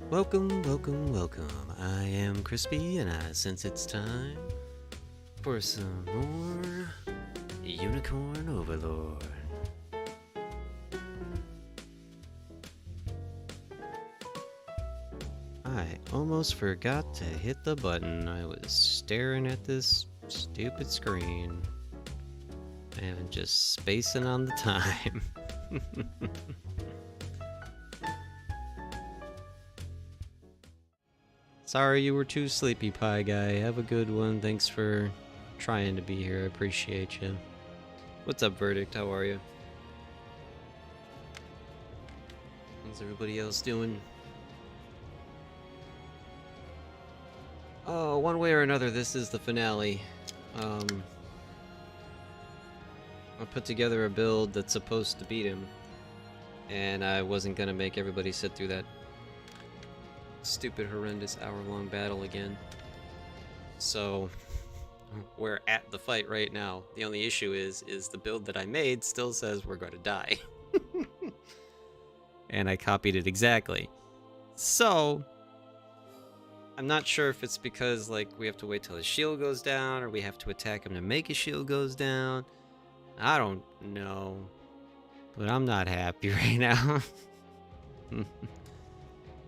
Welcome, welcome, welcome. I am Crispy, and I sense it's time for some more Unicorn Overlord. I almost forgot to hit the button. I was staring at this stupid screen and just spacing on the time. Sorry you were too sleepy, Pie Guy. Have a good one. Thanks for trying to be here. I appreciate you. What's up, Verdict? How are you? How's everybody else doing? Oh, one way or another, this is the finale. I put together a build that's supposed to beat him, and I wasn't gonna make everybody sit through that stupid, horrendous hour-long battle again. So, we're at the fight right now. The only issue is the build that I made still says we're gonna die. And I copied it exactly. So, I'm not sure if it's because, like, we have to wait till his shield goes down, or we have to attack him to make his shield goes down. I don't know. But I'm not happy right now.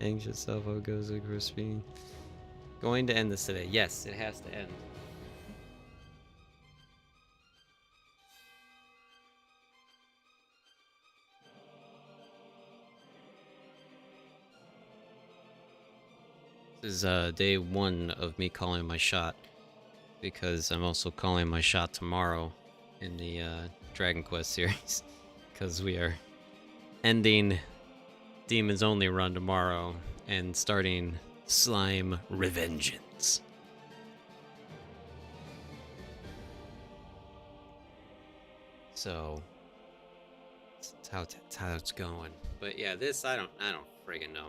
Anxious self goes to Crispy. Going to end this today. Yes, it has to end. This is day one of me calling my shot, because I'm also calling my shot tomorrow in the Dragon Quest series, because we are ending Demons Only run tomorrow and starting Slime Revengeance. So that's how it's going. But yeah, this I don't friggin' know.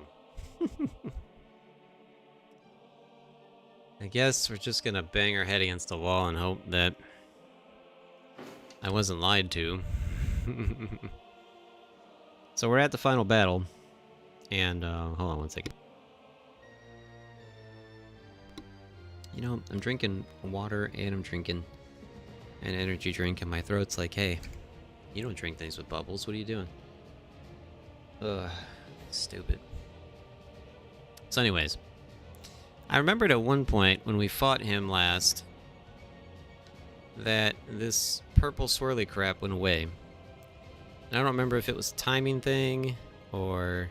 I guess we're just gonna bang our head against the wall and hope that I wasn't lied to. So we're at the final battle, and hold on one second. You know, I'm drinking water and I'm drinking an energy drink, and my throat's like, hey, you don't drink things with bubbles. What are you doing? Ugh, stupid. So anyways, I remembered at one point when we fought him last that this purple swirly crap went away. And I don't remember if it was a timing thing or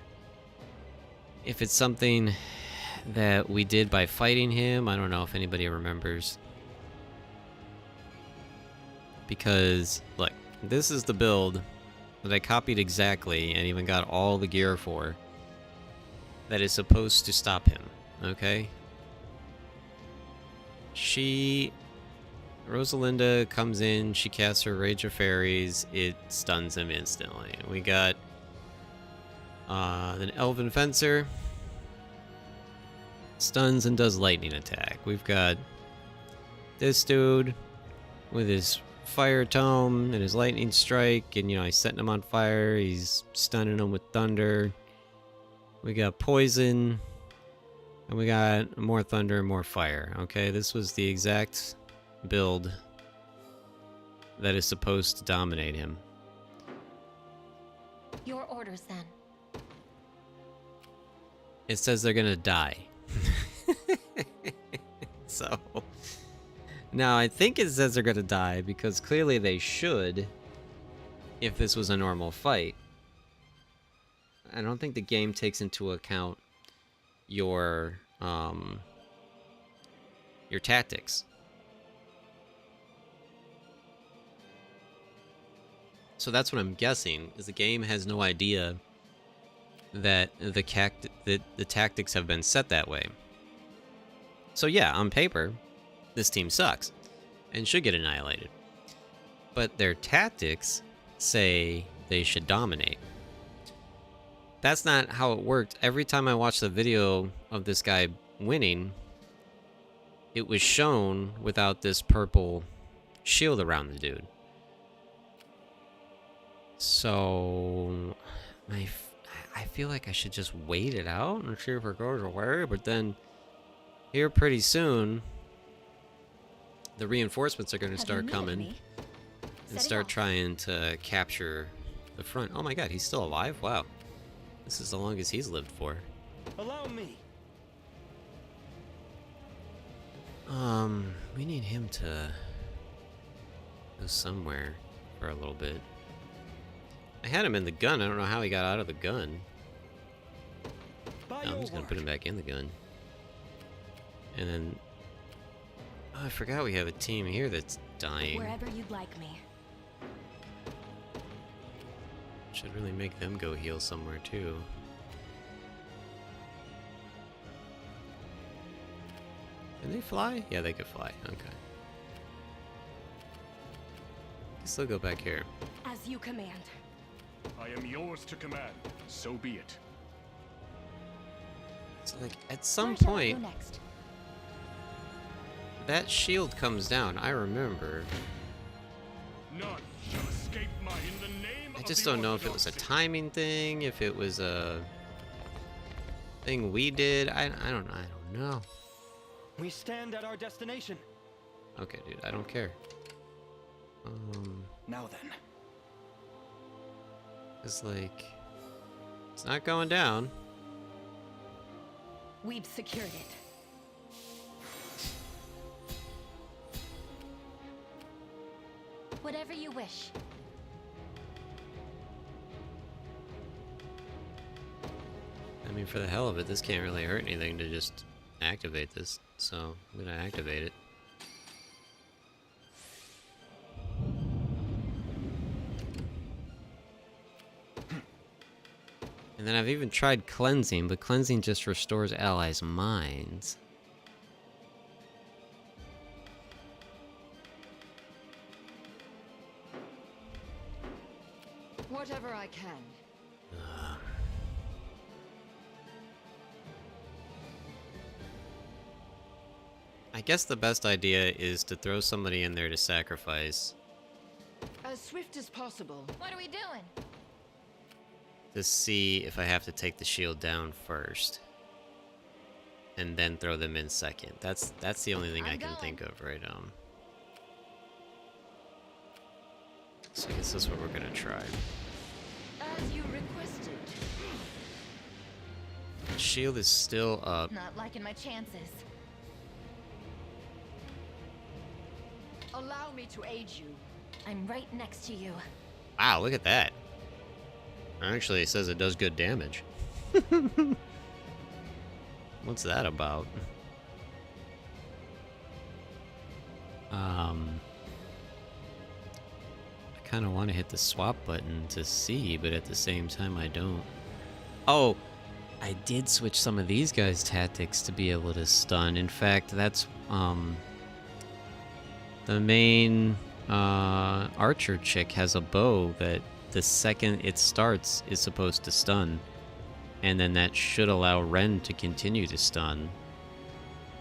if it's something that we did by fighting him. I don't know if anybody remembers. Because, look, this is the build that I copied exactly and even got all the gear for that is supposed to stop him, okay? Rosalinda comes in, she casts her Rage of Fairies, it stuns him instantly. We got an Elven Fencer, stuns and does lightning attack. We've got this dude with his Fire Tome and his Lightning Strike, and, you know, he's setting him on fire, he's stunning him with Thunder. We got Poison, and we got more Thunder and more Fire, okay? This was the exact build that is supposed to dominate him. Your orders, then. It says they're gonna die. So... Now, I think it says they're gonna die because clearly they should if this was a normal fight. I don't think the game takes into account your tactics. So that's what I'm guessing, is the game has no idea that the tactics have been set that way. So yeah, on paper, this team sucks and should get annihilated. But their tactics say they should dominate. That's not how it worked. Every time I watched the video of this guy winning, it was shown without this purple shield around the dude. So I feel like I should just wait it out and see if it goes away, but then here pretty soon the reinforcements are going to start coming and start trying to capture the front. Oh my god, he's still alive? Wow. This is the longest he's lived for. Allow me. We need him to go somewhere for a little bit. I had him in the gun. I don't know how he got out of the gun. No, I'm just gonna put him back in the gun. And then... Oh, I forgot we have a team here that's dying. Wherever you'd like me. Should really make them go heal somewhere too. Can they fly? Yeah, they could fly. Okay. Guess they'll go back here. As you command. I am yours to command. So be it. So, like, at some Where shall I point, go next? that shield comes down. I remember. None shall escape my in the name I of just the don't know if it was a Orthodoxy. timing thing, if it was a thing we did. I don't know. We stand at our destination. Okay, dude, I don't care. Now then. It's like, it's not going down. We've secured it. Whatever you wish. I mean, for the hell of it, this can't really hurt anything to just activate this. So, I'm gonna activate it. And then I've even tried cleansing, but cleansing just restores allies' minds. Whatever I can. I guess the best idea is to throw somebody in there to sacrifice. As swift as possible. What are we doing? To see if I have to take the shield down first. And then throw them in second. That's the only thing I can think of right now. So I guess that's what we're gonna try. As you requested. Shield is still up. Not liking my chances. Allow me to aid you. I'm right next to you. Wow, look at that. Actually, it says it does good damage. What's that about? I kind of want to hit the swap button to see, but at the same time I don't. Oh, I did switch some of these guys' tactics to be able to stun. In fact, that's the main archer chick has a bow that the second it starts is supposed to stun. And then that should allow Ren to continue to stun.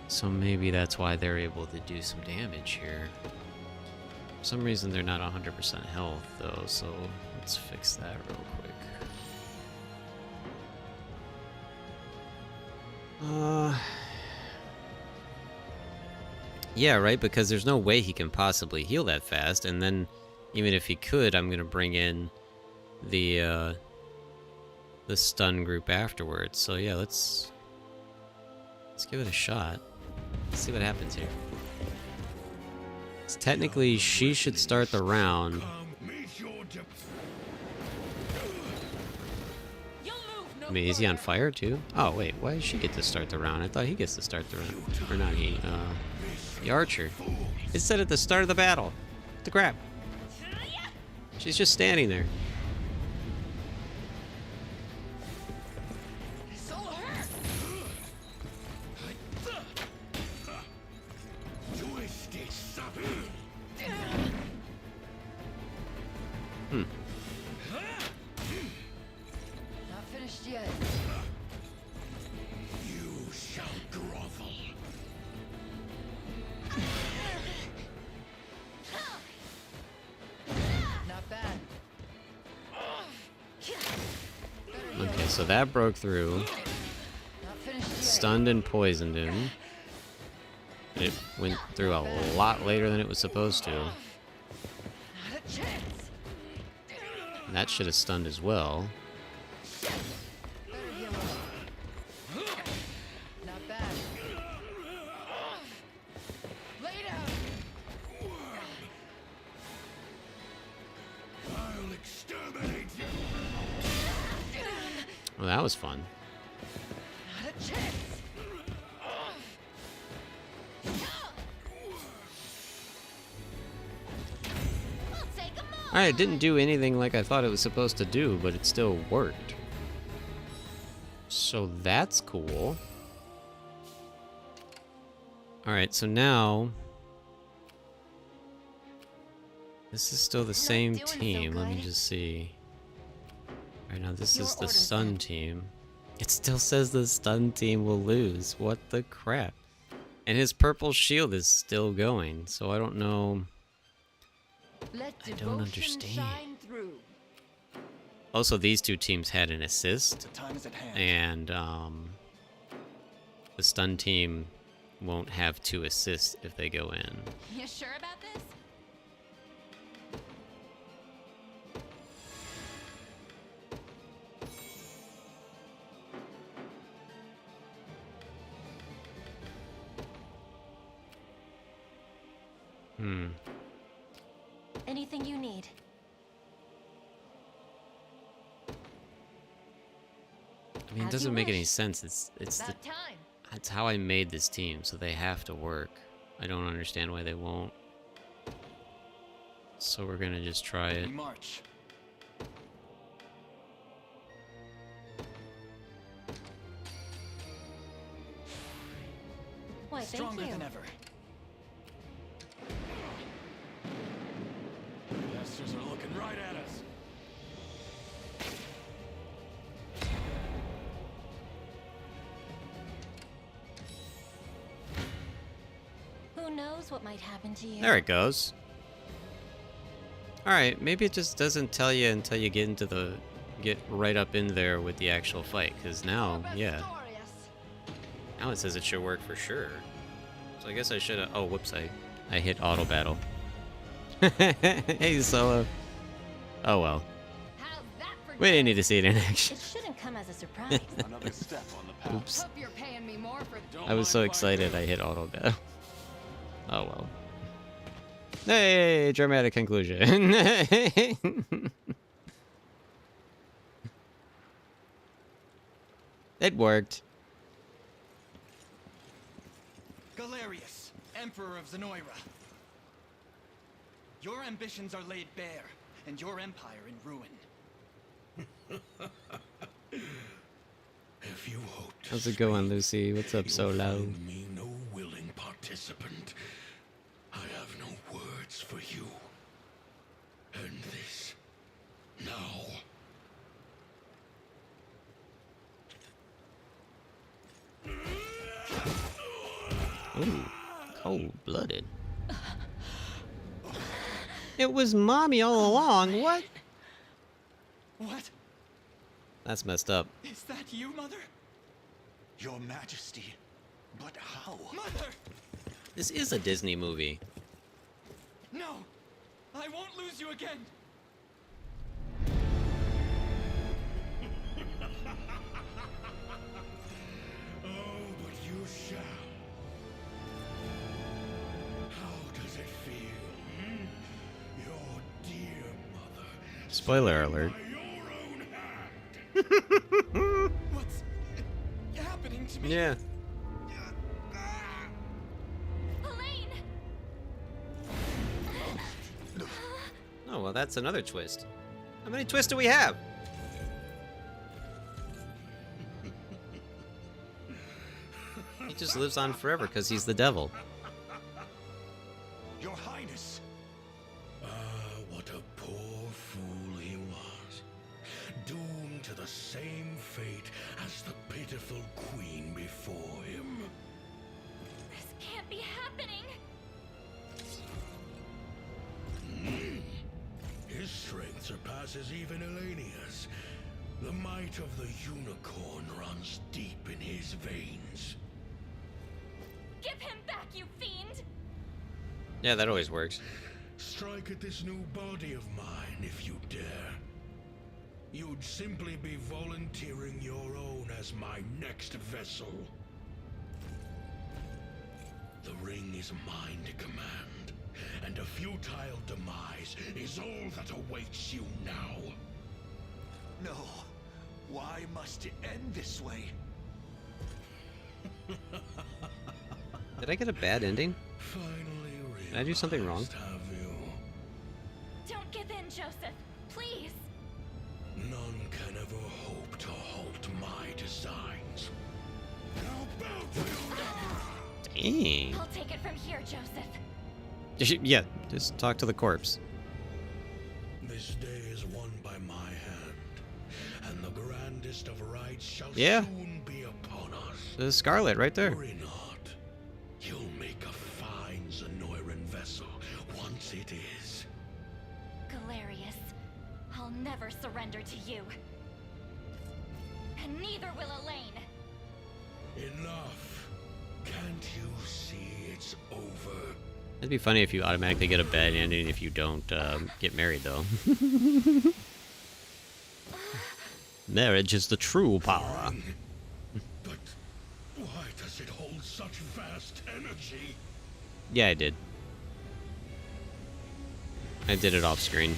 So maybe that's why they're able to do some damage here. For some reason they're not 100% health though, so let's fix that real quick. Yeah, right, because there's no way he can possibly heal that fast, and then even if he could, I'm gonna bring in the stun group afterwards. So yeah, let's give it a shot. Let's see what happens here. So technically, she should start the round. I mean, is he on fire too? Oh wait, why does she get to start the round? I thought he gets to start the round. Or not he, the archer. It said at the start of the battle. What the crap? She's just standing there. Not finished yet. You shall grovel. Not bad. so that broke through. Not finished yet. Stunned and poisoned him. It went through a lot later than it was supposed to. Not a chance. And that should have stunned as well. Better heal up. Not bad. Lay down. I'll exterminate you. Well, that was fun. Not a chance. I'll take 'em all. Alright, it didn't do anything like I thought it was supposed to do, but it still worked. So that's cool. Alright, so now... This is still the same doing so team. Let me good. just see. Alright, now this Your is the orders, stun then. team. It still says the stun team will lose. What the crap? And his purple shield is still going, so I don't know... Let I don't devotion understand. shine through. Also, these two teams had an assist, The time is at hand. and the stun team won't have 2 assists if they go in. You sure about this? Anything you need. I mean, it As doesn't you make any wish. sense. It's About time. that's how I made this team, so they have to work. I don't understand why they won't. So we're gonna just try it. We march. Why, thank Stronger you. than ever. Bastards are looking right at us. Who knows what might happen to you? There it goes. Alright, maybe it just doesn't tell you until you get right up in there with the actual fight, because now, yeah, Glorious. now it says it should work for sure. So I guess I should have, oh, whoops, I hit auto battle. Hey, Solo. Oh well. How's that for We didn't need to see it in action. It shouldn't come as a surprise. Another step on the path. Oops. Hope you're paying me more for. I was so excited I hit auto battle. Oh well. Hey, dramatic conclusion. It worked. Galerius, Emperor of Zenoira. Your ambitions are laid bare, and your empire in ruin. If you hope to How's it going, Lucy? What's up, you'll Solo? find me no willing participant. I have no words for you. And this now. Ooh, cold-blooded. It was Mommy all along. What? What? That's messed up. Is that you, Mother? Your Majesty. But how? Mother! This is a Disney movie. No! I won't lose you again! Oh, but you shall. How does it feel? Your dear mother. Spoiler alert. By your own hand. What's happening to me? Yeah. Elaine! Oh, well, that's another twist. How many twists do we have? He just lives on forever because he's the devil. Your Highness! Ah, what a poor fool he was. Doomed to the same fate as the pitiful queen before him. This can't be happening! His strength surpasses even Elenia's. The might of the unicorn runs deep in his veins. Give him back, you fiend! Yeah, that always works. Strike at this new body of mine if you dare. You'd simply be volunteering your own as my next vessel. The ring is mine to command, and a futile demise is all that awaits you now. No. Why must it end this way? Did I get a bad ending? Finally realized, Did I do something wrong? have you? Don't give in, Joseph. Please. None can ever hope to halt my designs. How about you? Dang. I'll take it from here, Joseph. Yeah, just talk to the corpse. This day is won by my hand, and the grandest of rights shall Yeah. soon be upon us. There's Scarlet right there. Worry not. You'll make a fine Zenoiran vessel once it is. Galerius, I'll never surrender to you. And neither will Elaine. Enough. Can't you see it's over? It'd be funny if you automatically get a bad ending if you don't get married, though. Marriage is the true power. But why does it hold such vast energy? Yeah, I did. I did it off screen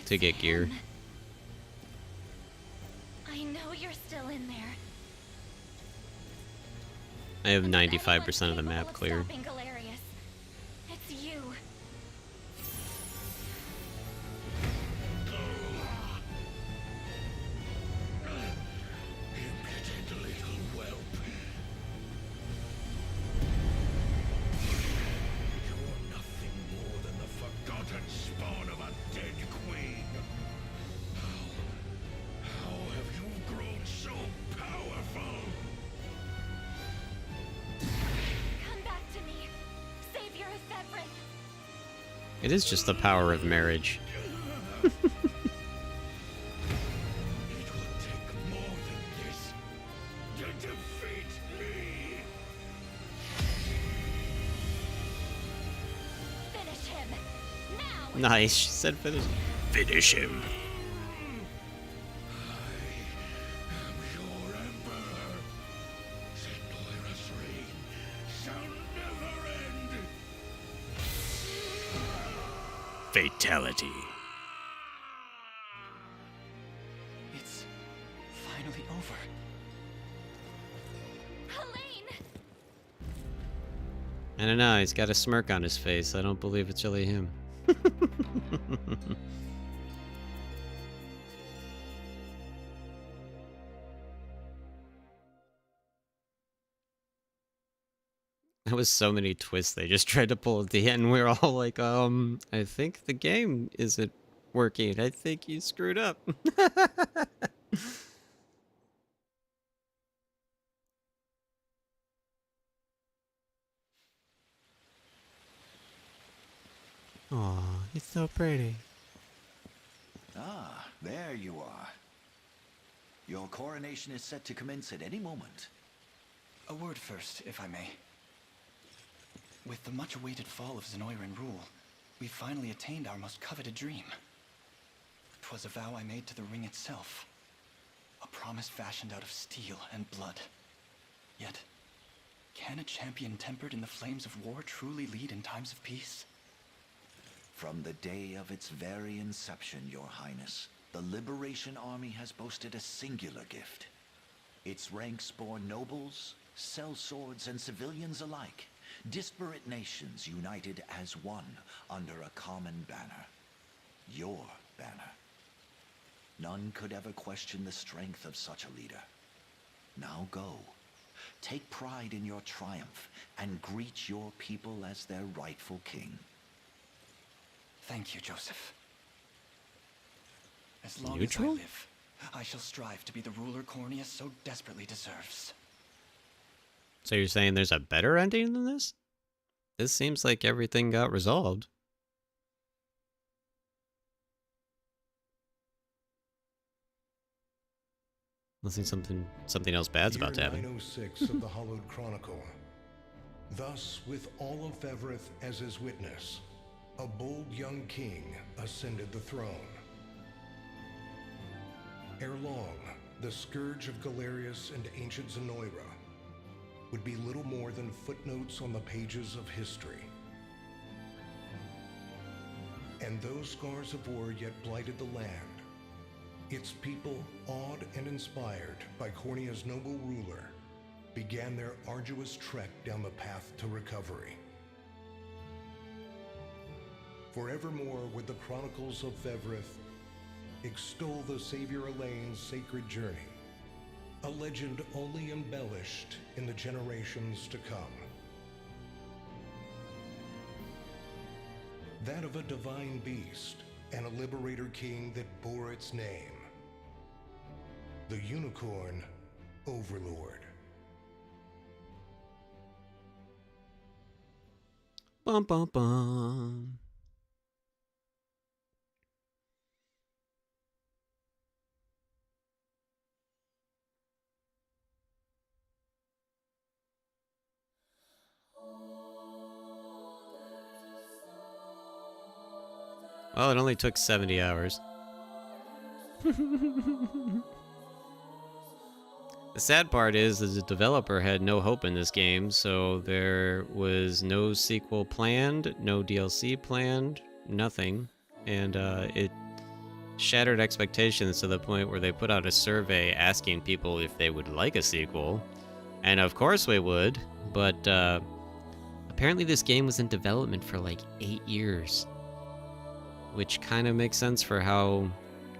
to It's get gear. him. I know you're still in there. I have And if 95% of the anyone's map capable of cleared. stopping Galerius, it's you. Impudent little whelp. You're nothing more than the forgotten spawn of a dead queen. How have you grown so powerful? Come back to me, savior of Thevrin. It is just the power of marriage. It will take more than this to defeat me. Finish him now. Nice, she said finish. Finish him. I am your emperor. Zenoira's reign shall never end. Fatality. It's finally over. Elaine. I don't know, he's got a smirk on his face. I don't believe it's really him. That was so many twists they just tried to pull at the end. We were all like, I think the game isn't working. I think you screwed up. Aw, he's so pretty. Ah, there you are. Your coronation is set to commence at any moment. A word first, if I may. With the much-awaited fall of Zenoiran rule, we finally attained our most coveted dream. 'Twas a vow I made to the ring itself. A promise fashioned out of steel and blood. Yet, can a champion tempered in the flames of war truly lead in times of peace? From the day of its very inception, Your Highness, the Liberation Army has boasted a singular gift. Its ranks bore nobles, sellswords, and civilians alike, disparate nations united as one under a common banner. Your banner. None could ever question the strength of such a leader. Now go. Take pride in your triumph and greet your people as their rightful king. Thank you, Joseph. As long Neutral? as I live, I shall strive to be the ruler Corneus so desperately deserves. So you're saying there's a better ending than this? This seems like everything got resolved. Unless something else bad's about to Year happen. 906 of the Hallowed Chronicle. Thus, with all of Evereth as his witness, a bold young king ascended the throne. Ere long, the scourge of Galerius and ancient Zenoira would be little more than footnotes on the pages of history. And those scars of war yet blighted the land, its people, awed and inspired by Cornia's noble ruler, began their arduous trek down the path to recovery. Forevermore would the Chronicles of Evereth extol the Savior Elaine's sacred journey, a legend only embellished in the generations to come. That of a divine beast and a liberator king that bore its name, the unicorn Overlord. Bum bum bum. Well, it only took 70 hours. The sad part is the developer had no hope in this game, so there was no sequel planned, no DLC planned, nothing. And it shattered expectations to the point where they put out a survey asking people if they would like a sequel. And of course we would, but apparently this game was in development for like 8 years. Which kind of makes sense for how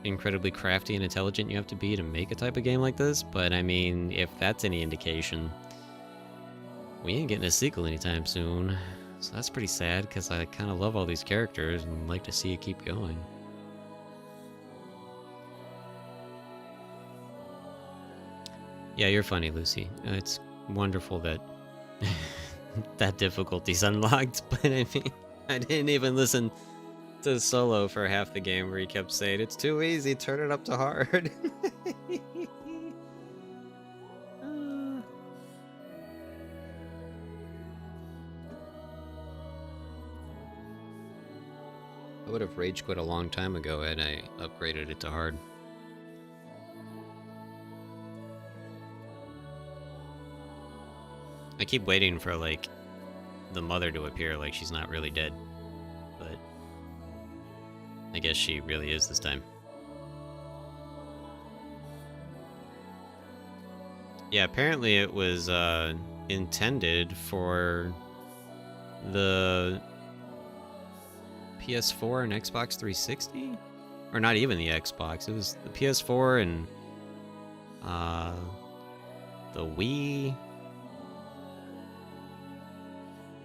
incredibly crafty and intelligent you have to be to make a type of game like this, but I mean, if that's any indication, we ain't getting a sequel anytime soon. So that's pretty sad, because I kind of love all these characters and like to see it keep going. Yeah, you're funny, Lucy. It's wonderful that that difficulty's unlocked, but I mean, I didn't even listen to Solo for half the game where he kept saying, "It's too easy, turn it up to hard." I would have rage quit a long time ago had I upgraded it to hard. I keep waiting for, like, the mother to appear like she's not really dead. But I guess she really is this time. Yeah, apparently it was intended for the PS4 and Xbox 360? Or not even the Xbox. It was the PS4 and the Wii.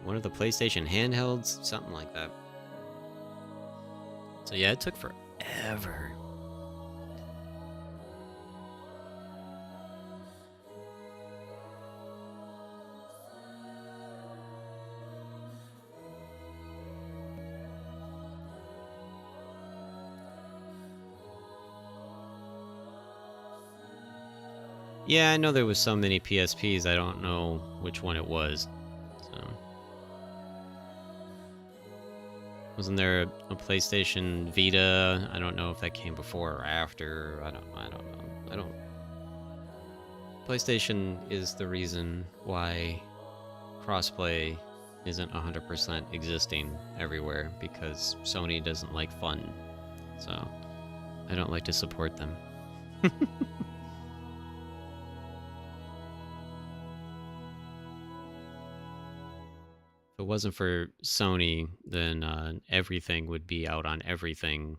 One of the PlayStation handhelds, something like that. So yeah, it took forever. Yeah, I know there was so many PSPs, I don't know which one it was. So. Wasn't there a PlayStation Vita? I don't know if that came before or after. I don't know. PlayStation is the reason why crossplay isn't 100% existing everywhere, because Sony doesn't like fun. So I don't like to support them. If it wasn't for Sony, then everything would be out on everything,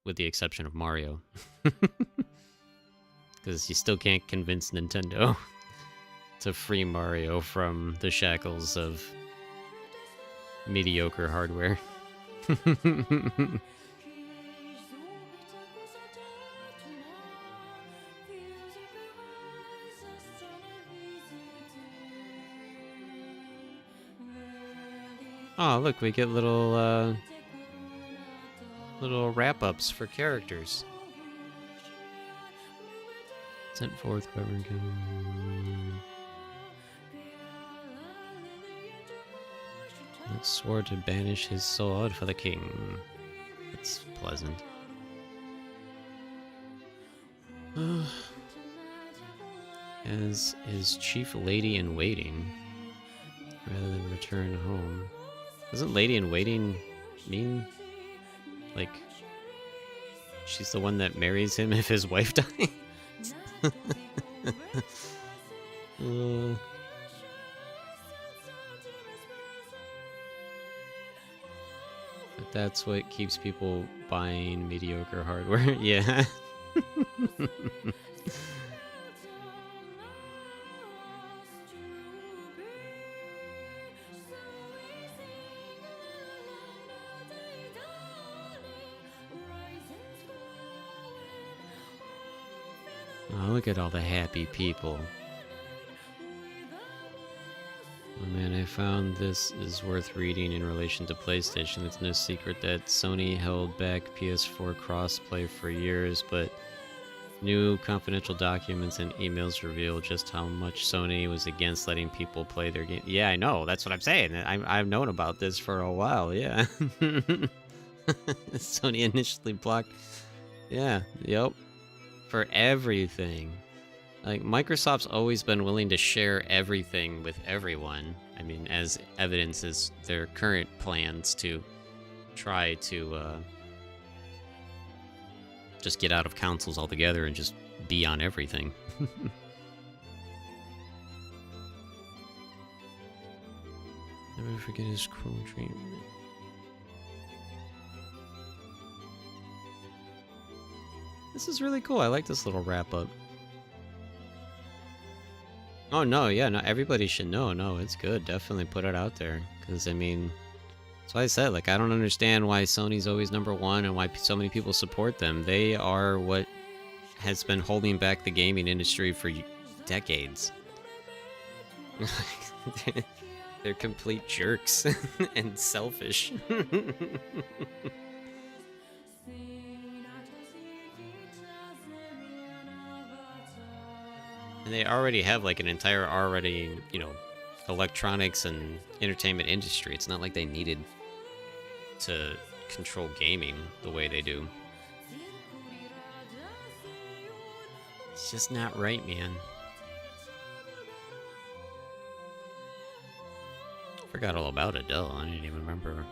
with the exception of Mario. Because you still can't convince Nintendo to free Mario from the shackles of mediocre hardware. Oh, look, we get little wrap-ups for characters. Sent forth whoever can. It swore to banish his sword for the king. It's pleasant. As his chief lady-in-waiting, rather than return home. Doesn't lady-in-waiting mean, like, she's the one that marries him if his wife dies? But that's what keeps people buying mediocre hardware. Yeah. Oh, look at all the happy people. Oh man, I found this is worth reading in relation to PlayStation. It's no secret that Sony held back PS4 crossplay for years, but new confidential documents and emails reveal just how much Sony was against letting people play their game. Yeah, I know. That's what I'm saying. I've known about this for a while. Yeah. Sony initially blocked. Yeah. Yep. For everything. Like, Microsoft's always been willing to share everything with everyone. I mean, as evidence is their current plans to try to just get out of consoles altogether and just be on everything. Never forget his cruel treatment. This is really cool. I like this little wrap-up. Oh, no, yeah, no, everybody should know. No, it's good. Definitely put it out there. Because, I mean, that's why I said, like, I don't understand why Sony's always #1 and why so many people support them. They are what has been holding back the gaming industry for decades. They're complete jerks and selfish. And they already have, like, an entire electronics and entertainment industry. It's not like they needed to control gaming the way they do. It's just not right, man. Forgot all about it, though. I didn't even remember.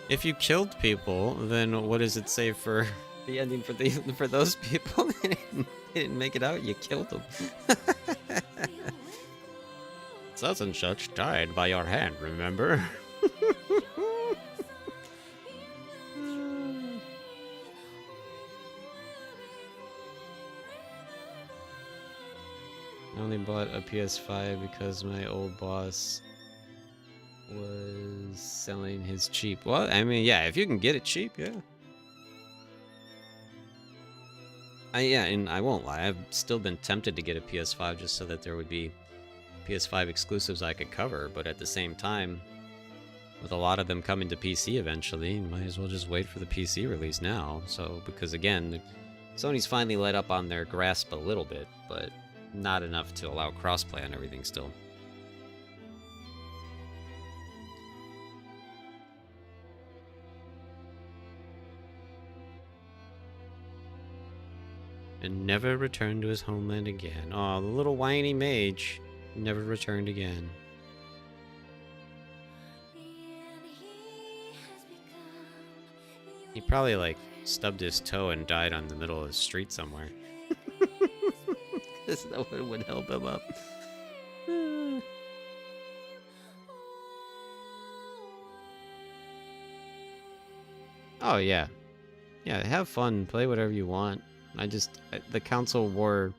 If you killed people, then what does it say for the ending for those people? They didn't make it out. You killed them. Such and such died by your hand. Remember? I only bought a PS5 because my old boss was selling his cheap. Well, I mean, yeah, if you can get it cheap, yeah. And I won't lie, I've still been tempted to get a PS5 just so that there would be PS5 exclusives I could cover, but at the same time, with a lot of them coming to PC eventually, you might as well just wait for the PC release now. So, because again, Sony's finally let up on their grasp a little bit, but not enough to allow crossplay on everything still. And never returned to his homeland again. Oh, the little whiny mage never returned again. He probably, like, stubbed his toe and died on the middle of the street somewhere. Because no one would help him up. Oh, yeah. Yeah, have fun. Play whatever you want. The console war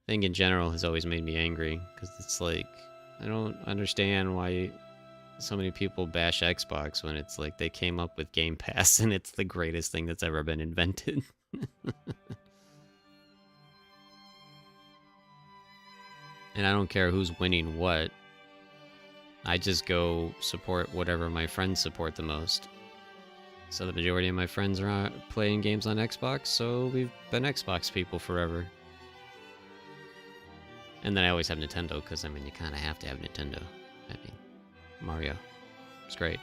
thing in general has always made me angry, because it's like, I don't understand why so many people bash Xbox when it's like they came up with Game Pass and it's the greatest thing that's ever been invented. And I don't care who's winning what. I just go support whatever my friends support the most. So the majority of my friends are playing games on Xbox, so we've been Xbox people forever. And then I always have Nintendo, because, I mean, you kind of have to have Nintendo. I mean, Mario. It's great.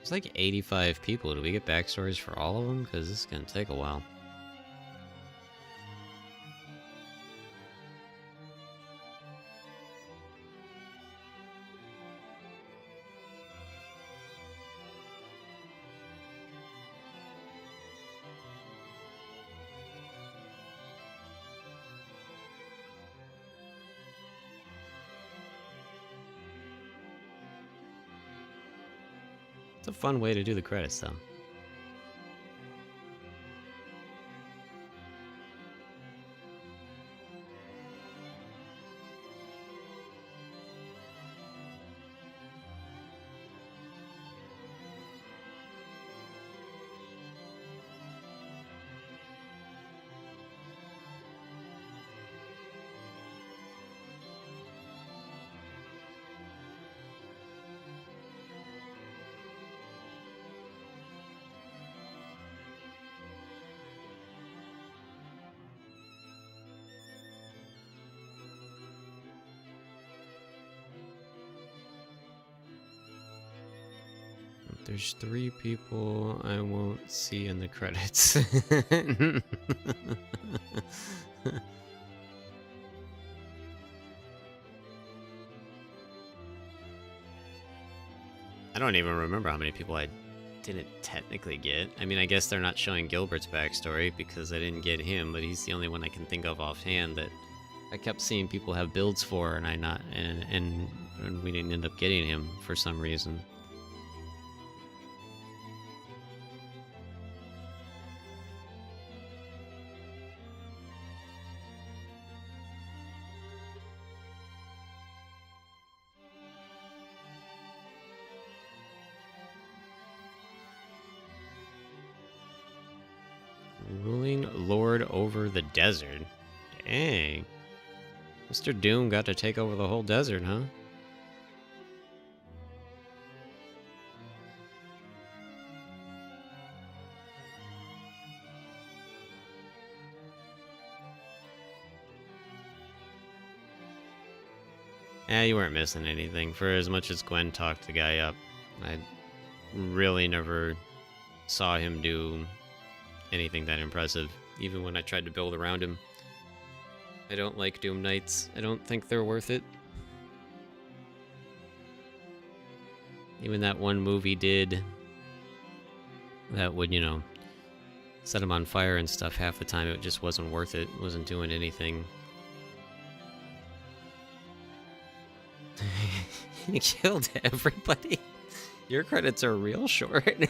It's like 85 people. Do we get backstories for all of them? Because this is going to take a while. It's a fun way to do the credits, though. There's 3 people I won't see in the credits. I don't even remember how many people I didn't technically get. I mean, I guess they're not showing Gilbert's backstory because I didn't get him, but he's the only one I can think of offhand that I kept seeing people have builds for, and and we didn't end up getting him for some reason. Ruling Lord over the desert. Dang. Mr. Doom got to take over the whole desert, huh? You weren't missing anything. For as much as Gwen talked the guy up, I really never saw him do anything that impressive, even when I tried to build around him. I don't like Doom Knights. I don't think they're worth it. Even that one move he did that would, you know, set him on fire and stuff, half the time it just wasn't worth it. It wasn't doing anything. You killed everybody? Your credits are real short.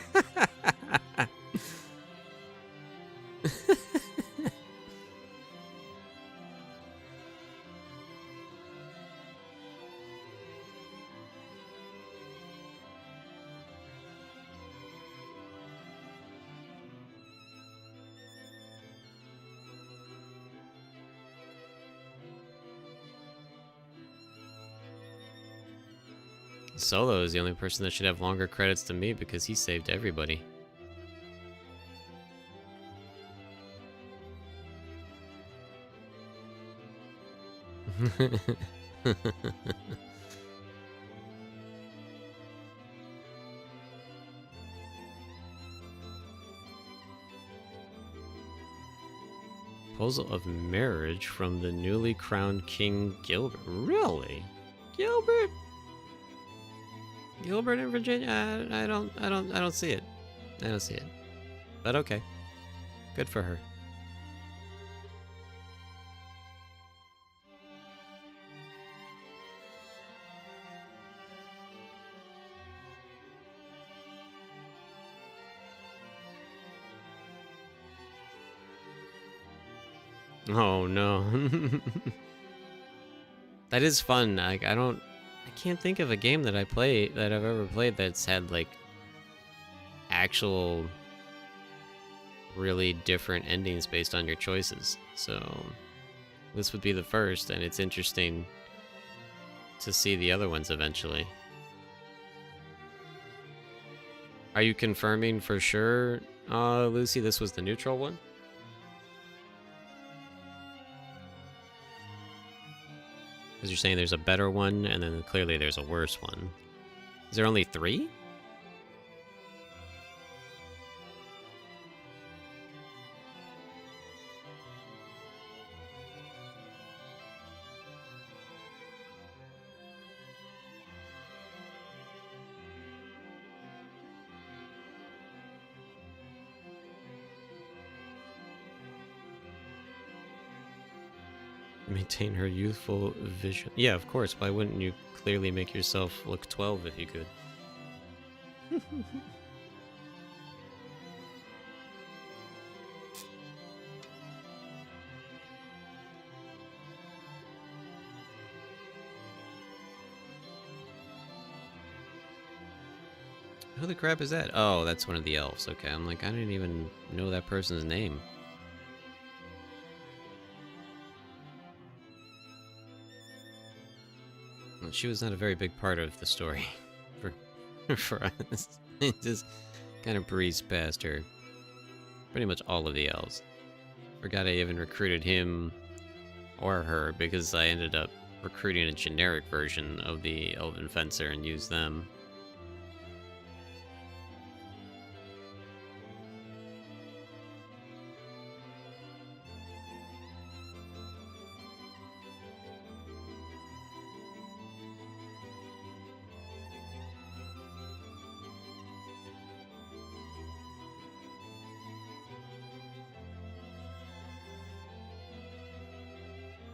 Solo is the only person that should have longer credits than me because he saved everybody. Proposal of marriage from the newly crowned King Gilbert. Really? Gilbert? Gilbert in Virginia? I don't see it. I don't see it. But okay. Good for her. Oh no. That is fun. Like I can't think of a game that I've ever played that's had like actual really different endings based on your choices. So this would be the first, and it's interesting to see the other ones eventually. Are you confirming for sure, Lucy, this was the neutral one? Because you're saying there's a better one, and then clearly there's a worse one. Is there only 3? Maintain her youthful vision. Yeah, of course. Why wouldn't you clearly make yourself look 12 if you could? Who the crap is that? Oh, that's one of the elves. Okay, I'm like, I didn't even know that person's name. Well, she was not a very big part of the story for us. It just kind of breezed past her. Pretty much all of the elves. Forgot I even recruited him or her because I ended up recruiting a generic version of the Elven Fencer and used them.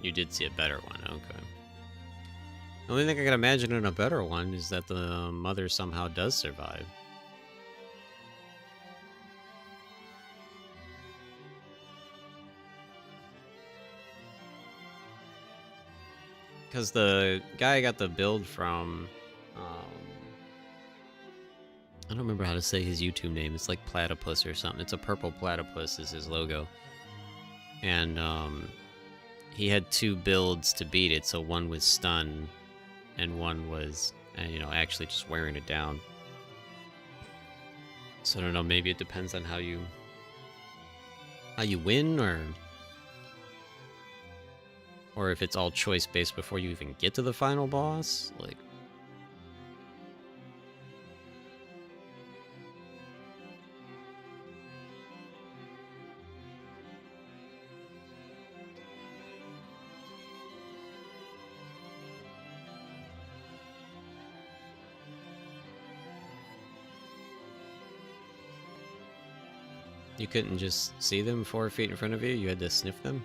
You did see a better one, okay. The only thing I can imagine in a better one is that the mother somehow does survive. Because the guy I got the build from, I don't remember how to say his YouTube name. It's like Platypus or something. It's a purple platypus is his logo. And he had 2 builds to beat it. So one was stun, and one was, you know, actually just wearing it down. So I don't know. Maybe it depends on how you win, or if it's all choice based before you even get to the final boss. Like. You couldn't just see them 4 feet in front of you? You had to sniff them?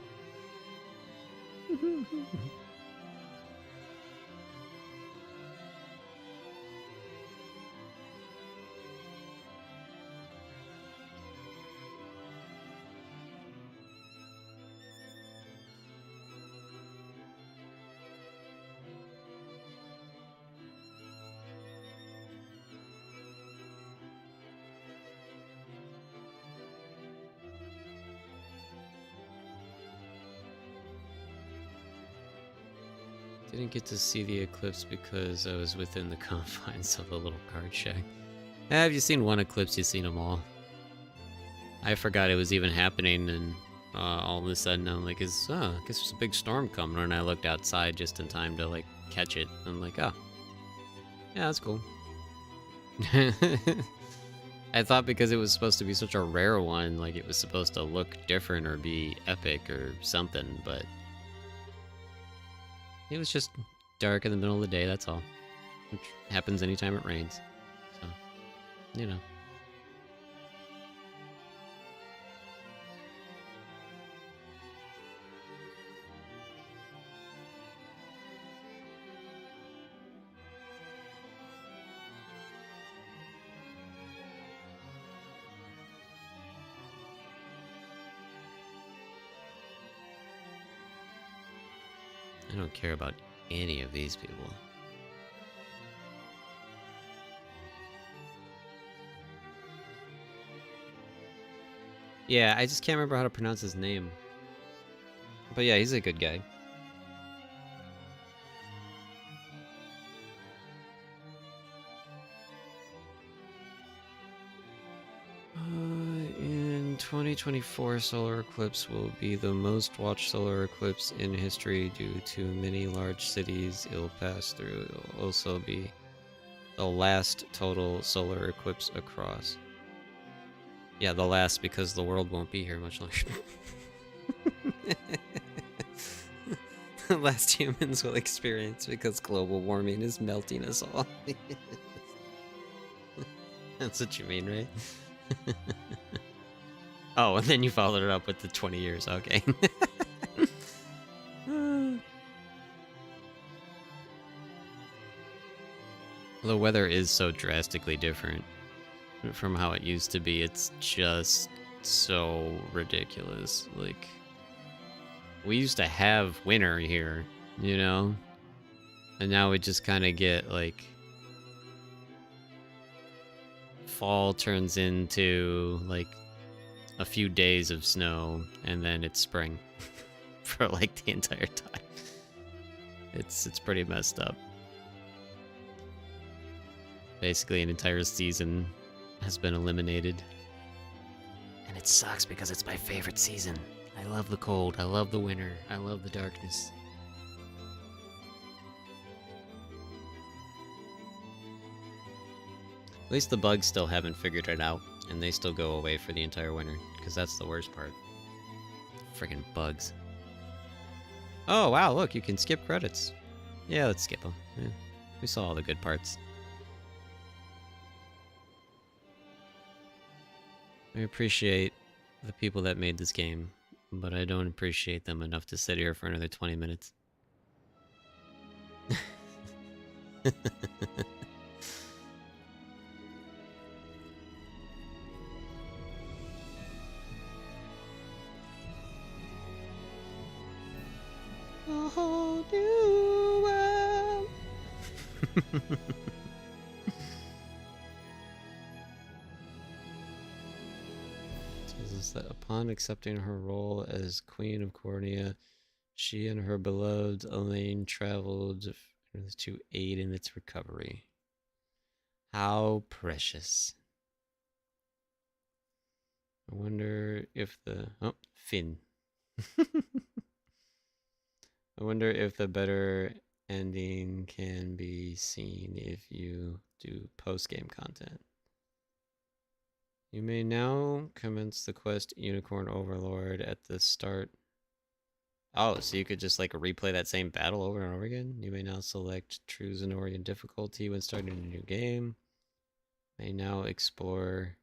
Didn't get to see the eclipse because I was within the confines of the little card shack. Have you seen one eclipse? You've seen them all. I forgot it was even happening, and all of a sudden I'm like, I guess there's a big storm coming, and I looked outside just in time to like catch it. I'm like, oh, yeah, that's cool. I thought because it was supposed to be such a rare one, like it was supposed to look different or be epic or something, but it was just dark in the middle of the day, that's all. Which happens anytime it rains. So, you know. I don't care about any of these people. Yeah, I just can't remember how to pronounce his name. But yeah, he's a good guy. In 2024, solar eclipse will be the most watched solar eclipse in history due to many large cities it'll pass through. It'll also be the last total solar eclipse across. Yeah, the last because the world won't be here much longer. The last humans will experience because global warming is melting us all. That's what you mean, right? Oh, and then you followed it up with the 20 years. Okay. The weather is so drastically different from how it used to be. It's just so ridiculous. Like, we used to have winter here, you know? And now we just kind of get, like, fall turns into, like, a few days of snow, and then it's spring for, like, the entire time. It's pretty messed up. Basically, an entire season has been eliminated. And it sucks because it's my favorite season. I love the cold, I love the winter, I love the darkness. At least the bugs still haven't figured it out, and they still go away for the entire winter, because that's the worst part. Friggin' bugs. Oh, wow, look, you can skip credits. Yeah, let's skip them. Yeah, we saw all the good parts. I appreciate the people that made this game, but I don't appreciate them enough to sit here for another 20 minutes. A whole new world. That upon accepting her role as Queen of Cornea, she and her beloved Elaine traveled to aid in its recovery. How precious. I wonder if the... Oh, Finn. I wonder if the better ending can be seen if you do post-game content. You may now commence the quest Unicorn Overlord at the start. Oh, so you could just like replay that same battle over and over again? You may now select True Zenorian difficulty when starting a new game. May now explore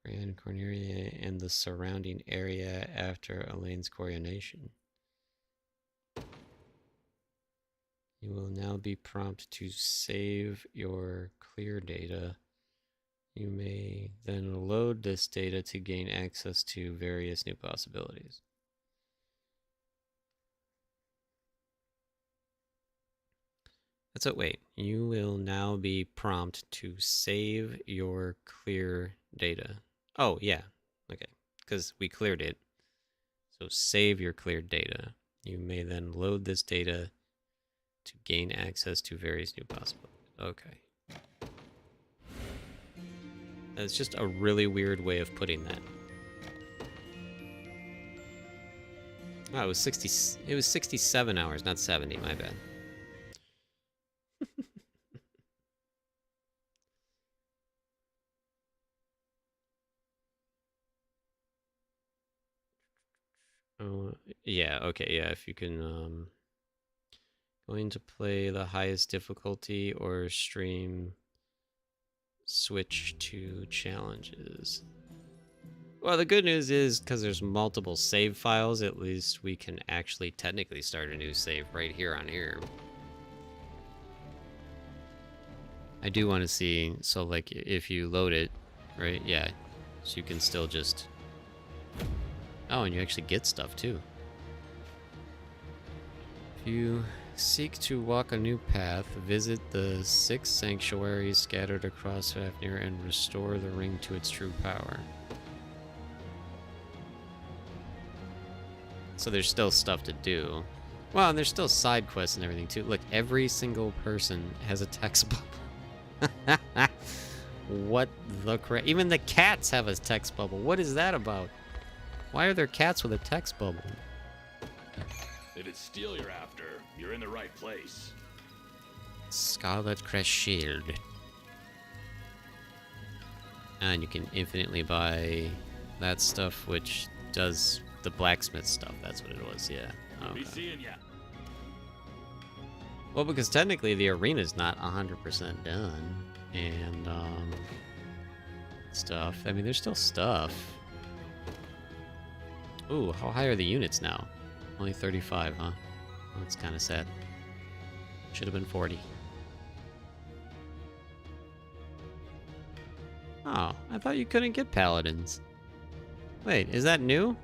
Grand Corneria and the surrounding area after Elaine's coronation. You will now be prompted to save your clear data. You may then load this data to gain access to various new possibilities. That's it. Wait, you will now be prompted to save your clear data. Oh, yeah. Okay, because we cleared it. So save your cleared data. You may then load this data to gain access to various new possibilities. Okay. That's just a really weird way of putting that. Oh, it was 67 hours, not 70, my bad. Oh, yeah, okay, yeah, if you can going to play the highest difficulty or stream switch to challenges. Well, the good news is, because there's multiple save files, at least we can actually technically start a new save right here on here. I do want to see, so like, if you load it, right, yeah, so you can still just... Oh, and you actually get stuff, too. If You seek to walk a new path, visit the 6 sanctuaries scattered across Fafnir, and restore the ring to its true power. So there's still stuff to do. Well, and there's still side quests and everything too. Look, every single person has a text bubble. What the crap? Even the cats have a text bubble. What is that about? Why are there cats with a text bubble? If it's steel you're after, you're in the right place. Scarlet Crest Shield. And you can infinitely buy that stuff, which does the blacksmith stuff. That's what it was, yeah. We'll be Okay. seeing ya. Well, because technically the arena's not 100% done. And, stuff. I mean, there's still stuff. Ooh, how high are the units now? Only 35, huh? That's kind of sad. Should have been 40. Oh, I thought you couldn't get paladins. Wait, is that new?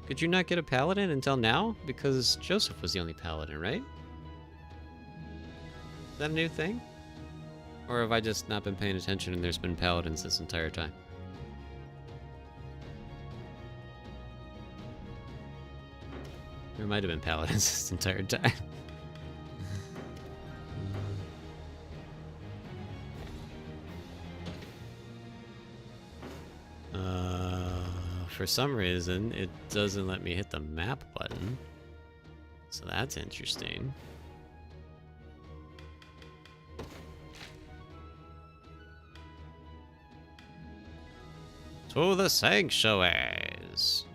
Could you not get a paladin until now? Because Joseph was the only paladin, right? Is that a new thing? Or have I just not been paying attention and there's been paladins this entire time? There might have been paladins this entire time. For some reason, it doesn't let me hit the map button. So that's interesting. To the sanctuaries.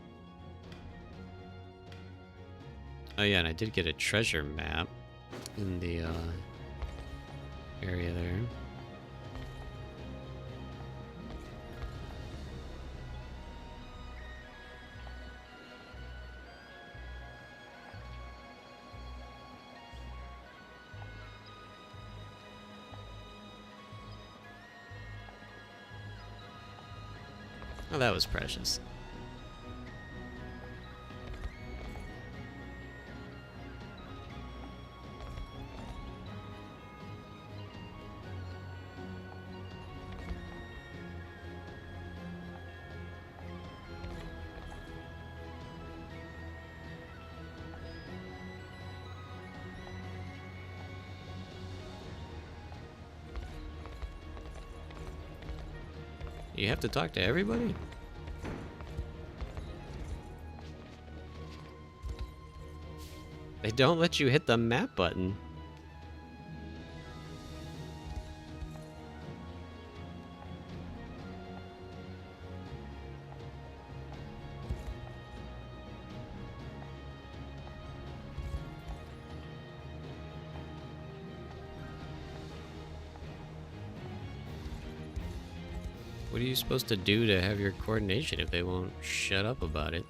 Oh yeah, and I did get a treasure map in the area there. Oh, that was precious. You have to talk to everybody? They don't let you hit the map button. What are you supposed to do to have your coordination if they won't shut up about it?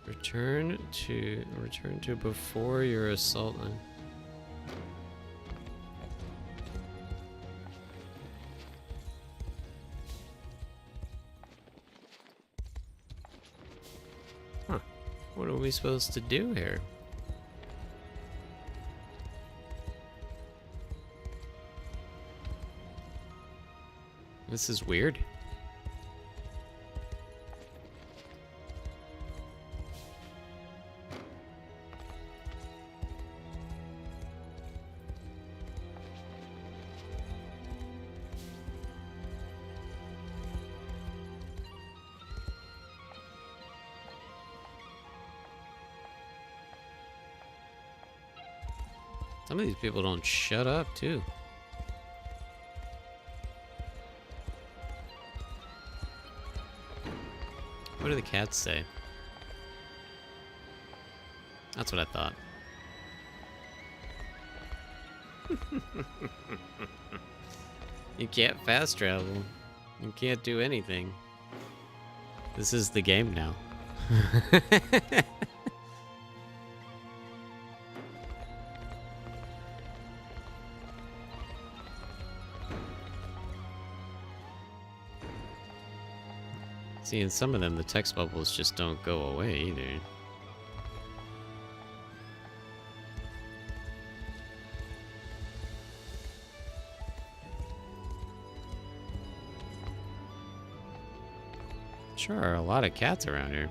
Return to before your assault line. Huh. What are we supposed to do here? This is weird. Some of these people don't shut up, too. What do the cats say? That's what I thought. You can't fast travel. You can't do anything. This is the game now. See, in some of them, the text bubbles just don't go away either. Sure are a lot of cats around here.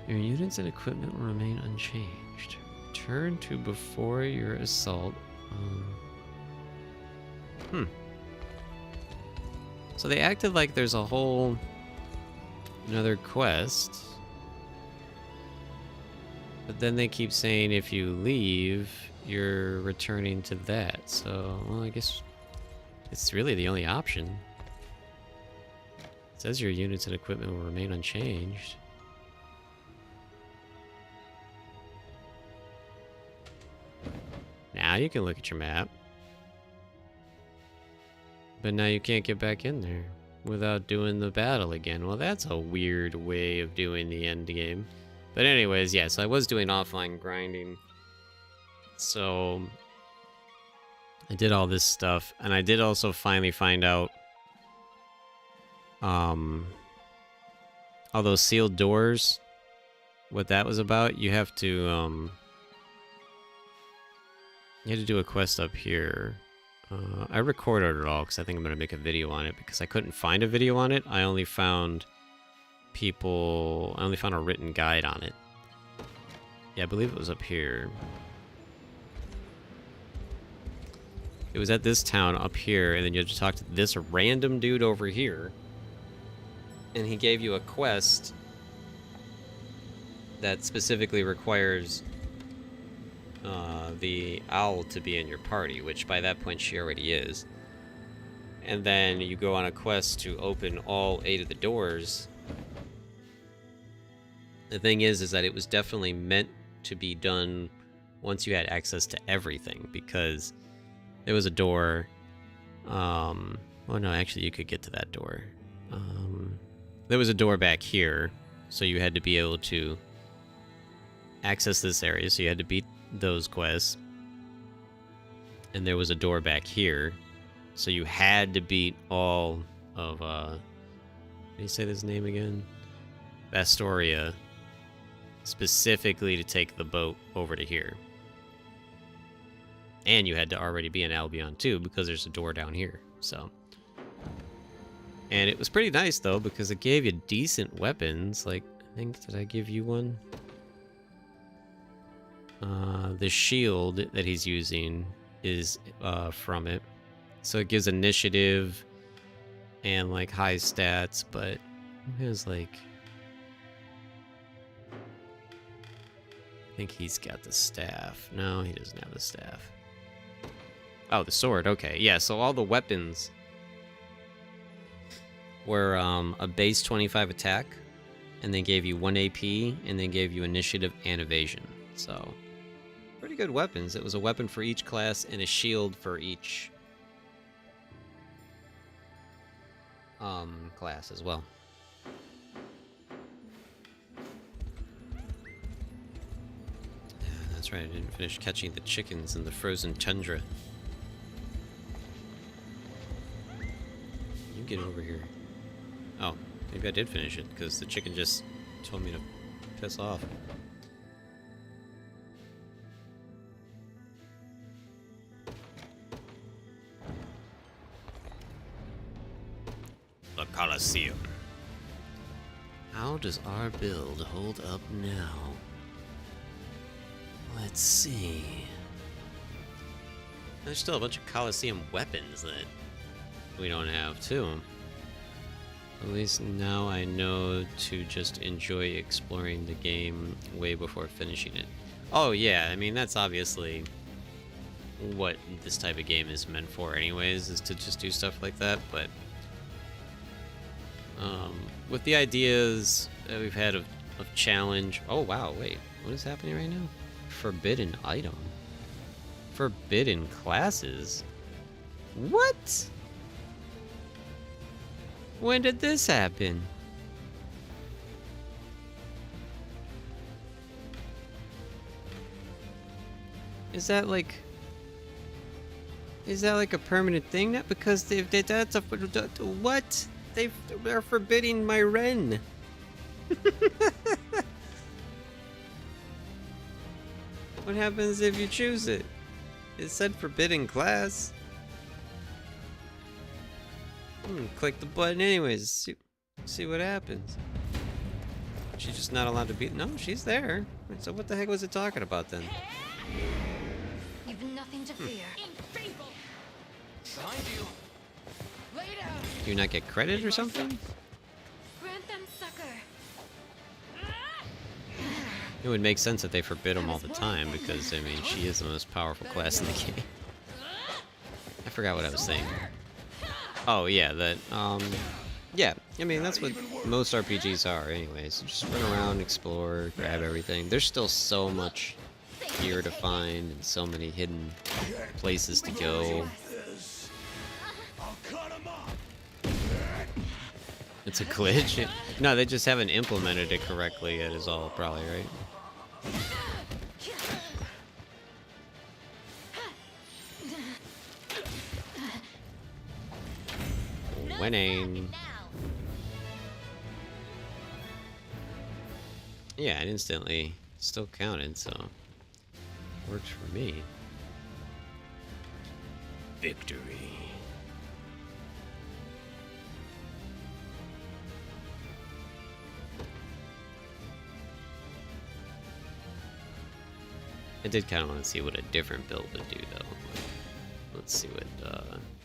Your units and equipment will remain unchanged. Turn to before your assault. So they acted like there's a whole another quest. But then they keep saying if you leave, you're returning to that. So, well, I guess it's really the only option. It says your units and equipment will remain unchanged. Now you can look at your map. But now you can't get back in there without doing the battle again. Well, that's a weird way of doing the end game. But anyways, yes, I was doing offline grinding. So I did all this stuff. And I did also finally find out all those sealed doors, what that was about. You have to do a quest up here. I recorded it all because I think I'm going to make a video on it because I couldn't find a video on it. I only found a written guide on it. Yeah, I believe it was up here. It was at this town up here, and then you had to talk to this random dude over here. And he gave you a quest that specifically requires the owl to be in your party, which by that point she already is. And then you go on a quest to open all 8 of the doors. The thing is that it was definitely meant to be done once you had access to everything, because there was a door. Well, no, actually, you could get to that door. There was a door back here, so you had to be able to access this area, so you had to beat those quests. And there was a door back here, so you had to beat all of, how do you say this name again? Bastoria, specifically to take the boat over to here. And you had to already be in Albion too, because there's a door down here, so. And it was pretty nice though, because it gave you decent weapons. Like, I think, did I give you one? The shield that he's using is from it. So it gives initiative and like high stats, but who has like, I think he's got the staff. No, he doesn't have the staff. Oh, the sword. Okay, yeah, so all the weapons were a base 25 attack, and they gave you 1 AP, and they gave you initiative and evasion. So, pretty good weapons. It was a weapon for each class and a shield for each class as well. Yeah, that's right, I didn't finish catching the chickens in the frozen tundra. You get over here. Oh, maybe I did finish it, because the chicken just told me to piss off. The Colosseum. How does our build hold up now? Let's see. There's still a bunch of Colosseum weapons that we don't have, too. At least now I know to just enjoy exploring the game way before finishing it. Oh yeah, I mean, that's obviously what this type of game is meant for anyways, is to just do stuff like that, but with the ideas that we've had of challenge... Oh wow, wait, what is happening right now? Forbidden item. Forbidden classes? What? When did this happen? Is that like a permanent thing? Not because that's a what? They're forbidding my Ren. What happens if you choose it? It said forbidden class. Click the button anyways. See what happens. She's just not allowed to be. No, she's there. So what the heck was it talking about then? You've nothing to fear. Behind you. Lay down. Do you not get credit or something? Grant them succor. It would make sense that they forbid them all the time because, I mean, she is the most powerful class in the game. I forgot what I was saying. Oh, yeah, yeah, I mean, that's what most RPGs are anyways. Just run around, explore, grab everything. There's still so much gear to find and so many hidden places to go. It's a glitch? No, they just haven't implemented it correctly yet is all, probably, right? Winning. Yeah, it instantly still counted, so works for me. Victory. I did kind of want to see what a different build would do, though. Let's see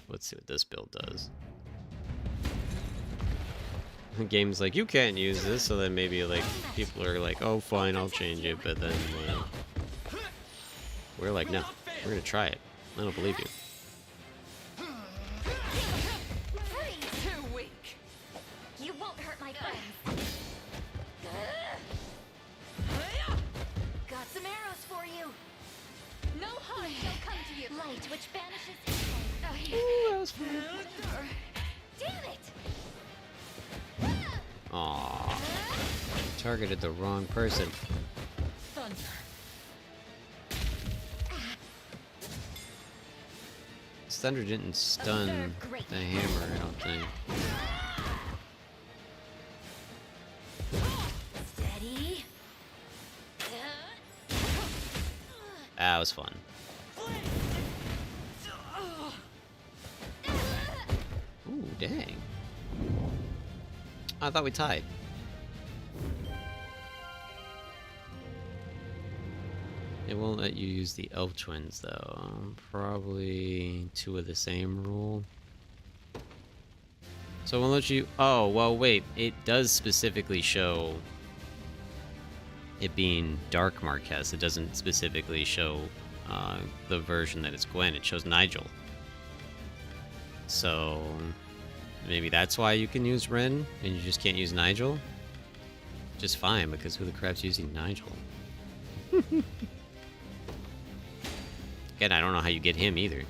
what this build does. The game's like, you can't use this, so then maybe like people are like, oh fine, I'll change it, but then we're like, no, we're gonna try it. I don't believe you. Too weak. You won't hurt my friends. Got some arrows for you. No harm shall come to you. Light which banishes evil. Ooh, that was fun. Damn it! Aww. Targeted the wrong person. Thunder. Thunder didn't stun the hammer, I don't think. Steady. That was fun. Ooh, dang. I thought we tied. It won't let you use the elf twins, though. Probably two of the same rule. So it won't let you... Oh, well, wait. It does specifically show it being Dark Marquez. It doesn't specifically show the version that it's Gwen. It shows Nigel. So... maybe that's why you can use Ren, and you just can't use Nigel? Just fine, because who the crap's using Nigel? Again, I don't know how you get him either.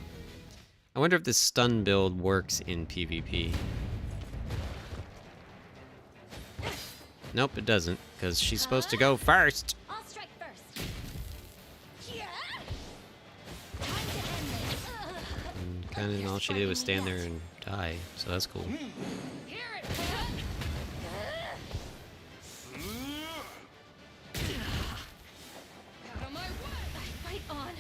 I wonder if this stun build works in PvP. Nope, it doesn't, because she's supposed to go first. I'll strike first. Yeah. Time to end this. And kind of all she did was stand there and die, so that's cool. Hear it. Out of my way. Fight on.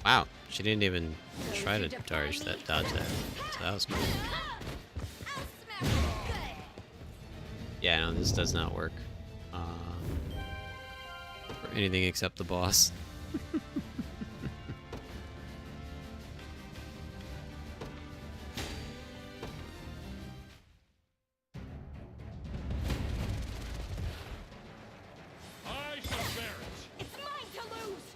Wow, she didn't even try to dodge that, so that was cool. I'll smash it good. Yeah, no, this does not work. For anything except the boss. I shall bear it. It's mine to lose.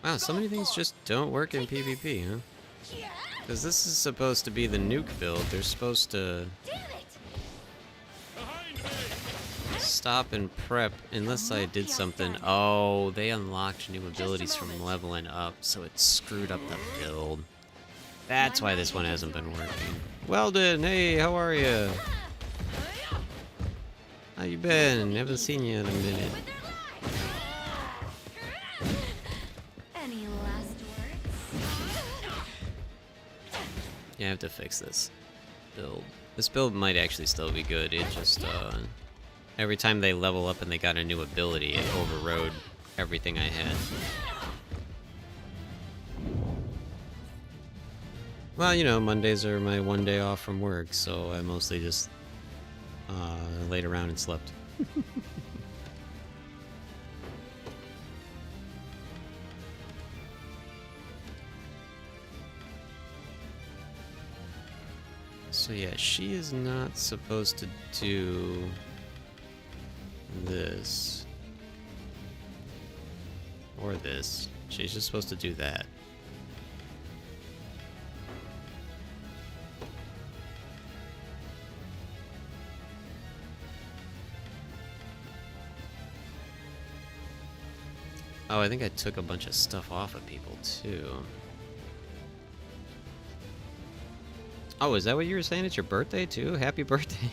Wow, so many things just don't work in PvP, huh? Because this is supposed to be the nuke build. They're supposed to Damn it. Behind me. stop and prep unless I did something. Oh, they unlocked new abilities from leveling up, so it screwed up the build. That's why this one hasn't been working. Weldon, hey, how are you? How you been? Haven't seen you in a minute. With their lives. Any last words? Yeah, I have to fix this build. This build might actually still be good. It just, every time they level up and they got a new ability, it overrode everything I had. Well, you know, Mondays are my one day off from work, so I mostly just laid around and slept. So yeah, she is not supposed to do this or this. She's just supposed to do that. Oh, I think I took a bunch of stuff off of people too. Oh, is that what you were saying? It's your birthday too? Happy birthday.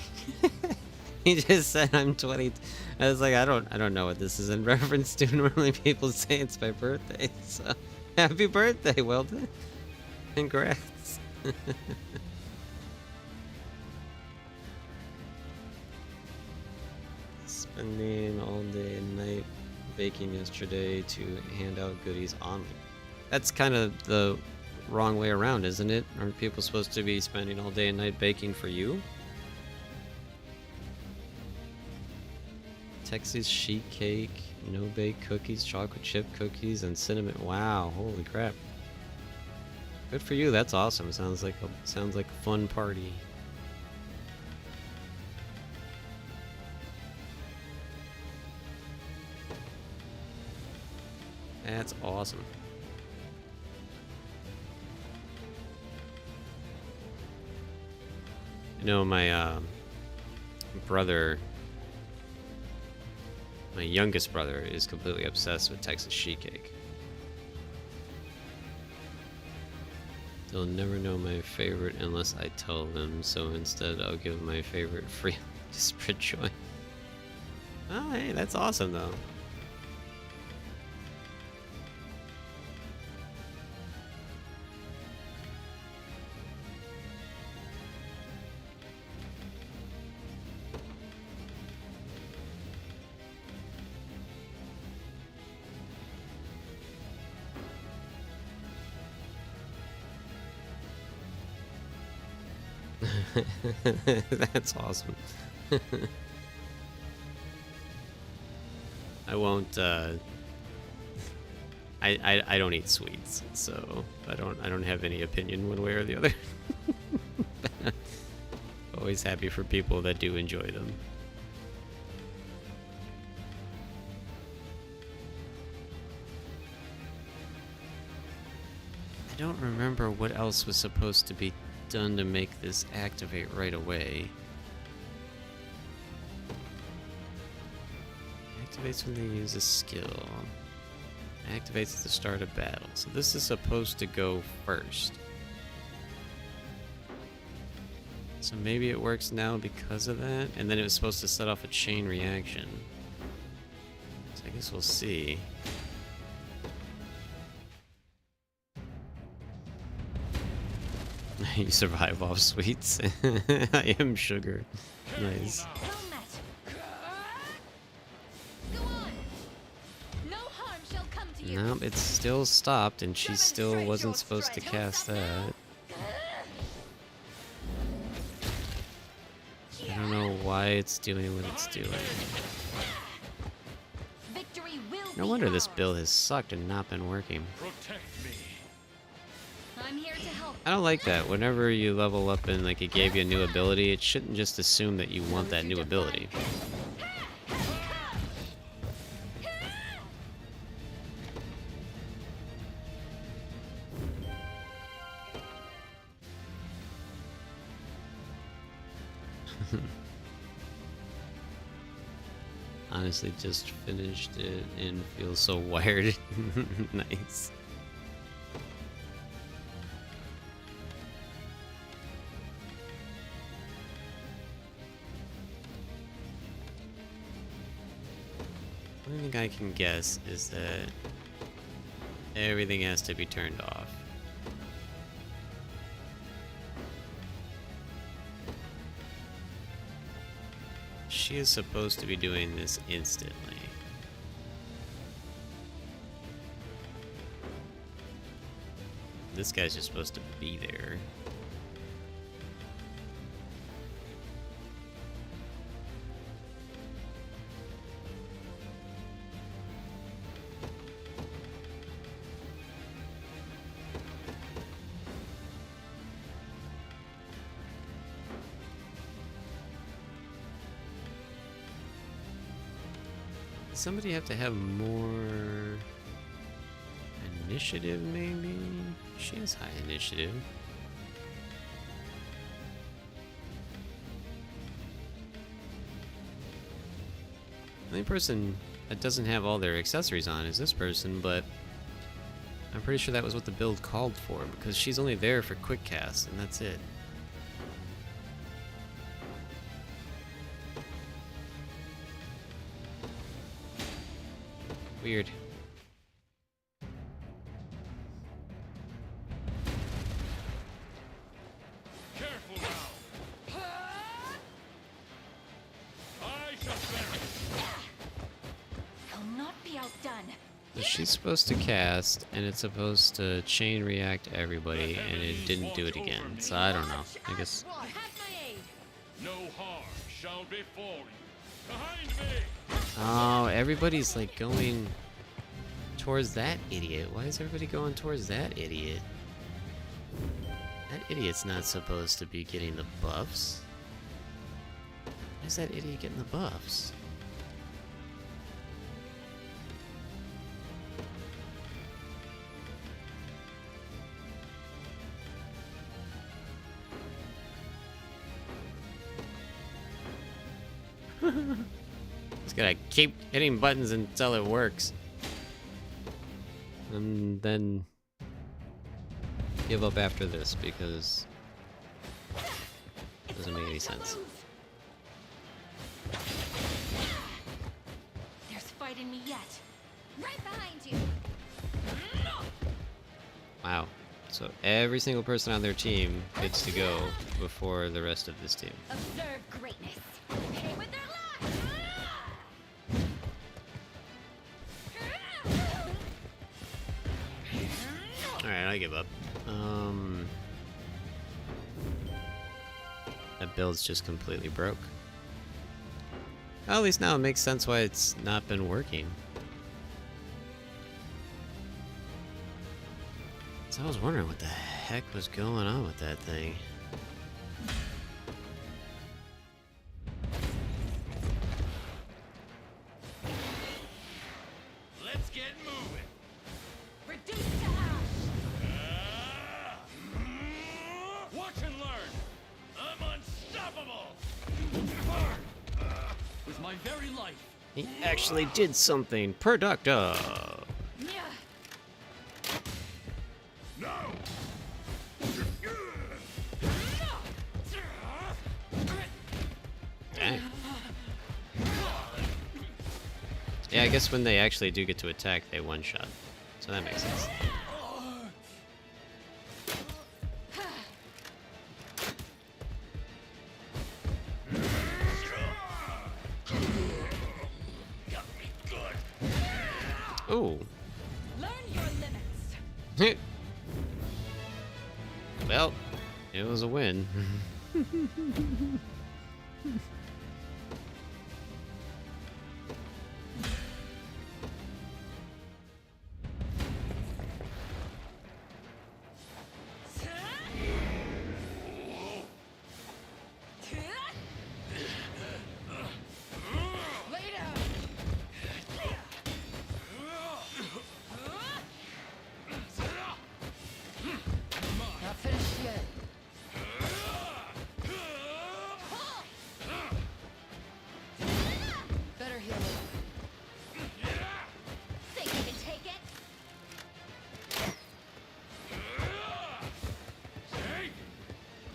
He just said I'm 20. I was like, I don't know what this is in reference to. Normally people say it's my birthday. So, happy birthday, Weldon. Congrats. Spending all day and night baking yesterday to hand out goodies online. That's kind of the wrong way around, isn't it? Aren't people supposed to be spending all day and night baking for you? Texas sheet cake, no-bake cookies, chocolate chip cookies, and cinnamon. Wow, holy crap! Good for you. That's awesome. Sounds like a fun party. That's awesome. You know, my brother, my youngest brother, is completely obsessed with Texas sheet cake. They'll never know my favorite unless I tell them, so instead I'll give my favorite free to spread joy. Oh, hey, that's awesome though. That's awesome. I won't. I don't eat sweets, so I don't have any opinion one way or the other. Always happy for people that do enjoy them. I don't remember what else was supposed to be done to make this activate right away. Activates when they use a skill. Activates at the start of battle. So this is supposed to go first. So maybe it works now because of that, and then it was supposed to set off a chain reaction. So I guess we'll see. You survive off sweets. I am sugar. Nice. Go on. No harm shall come to you. Nope, it's still stopped, and she still Demonstrate wasn't your supposed to strength. cast that. I don't know why it's doing what it's doing. Victory will No be wonder this ours. build has sucked and not been working. Protect me. I'm here to help. I don't like that. Whenever you level up and like it gave you a new ability, it shouldn't just assume that you want that new ability. Honestly, just finished it and feel so wired. Nice. only thing I can guess is that everything has to be turned off. She is supposed to be doing this instantly. This guy's just supposed to be there. Somebody have to have more initiative, maybe? She has high initiative. The only person that doesn't have all their accessories on is this person, but I'm pretty sure that was what the build called for, because she's only there for quick cast, and that's it. Weird. Careful now. I shall bear He'll not be outdone. So she's supposed to cast, and it's supposed to chain react everybody, and it didn't do it again. So I don't know. I guess. You have my aid. it. No harm shall befall you. Behind me. Oh, everybody's like going towards that idiot. Why is everybody going towards that idiot? That idiot's not supposed to be getting the buffs. Why is that idiot getting the buffs? Just gotta keep hitting buttons until it works. And then give up after this because it doesn't make any sense. There's fight in me yet. Right behind you. Wow. So every single person on their team gets to go before the rest of this team. Observe greatness. Pay with their lives. Alright, I give up. That build's just completely broke. Well, at least now it makes sense why it's not been working. So I was wondering what the heck was going on with that thing. Let's get moving. Reduce to ash. Watch and learn. I'm unstoppable. With my very life. He actually did something productive. No. Dang. Yeah, I guess when they actually do get to attack, they one-shot. So that makes sense. Ooh. Learn your limits. Well, it was a win. Lay down. Not finished yet. Better heal it. Think you can take it?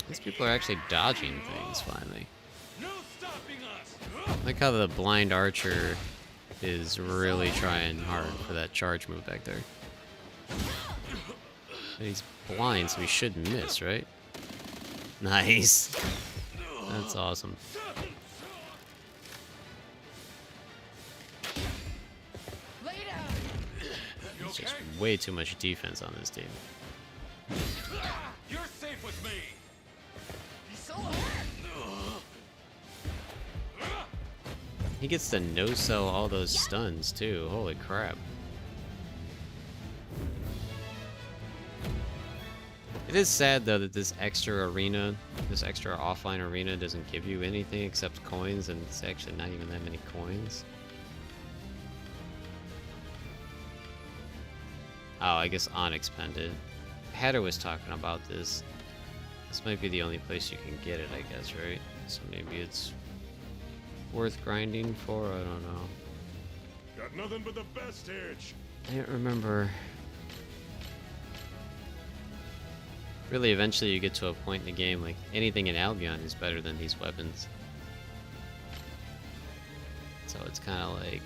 These people are actually dodging things finally. No stopping us. I like how the blind archer is really trying hard for that charge move back there. And he's blind, so he should miss, right? Nice. That's awesome. There's just way too much defense on this team. You're safe with me. He gets to no-sell all those stuns, too. Holy crap. It is sad, though, that this extra arena, this extra offline arena doesn't give you anything except coins, and it's actually not even that many coins. Oh, I guess unexpended. Hatter was talking about this. This might be the only place you can get it, I guess, right? So maybe it's worth grinding for? I don't know. Got nothing but the best hitch. I don't remember. Really, eventually you get to a point in the game, like, anything in Albion is better than these weapons. So it's kind of like...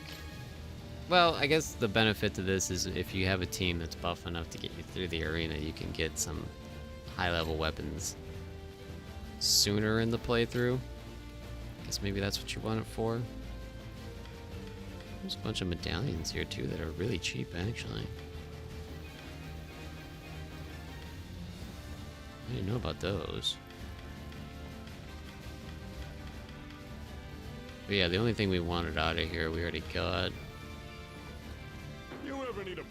Well, I guess the benefit to this is if you have a team that's buff enough to get you through the arena, you can get some high-level weapons sooner in the playthrough. Guess maybe that's what you want it for. There's a bunch of medallions here, too, that are really cheap, actually. I didn't know about those. But yeah, the only thing we wanted out of here we already got. You ever need a...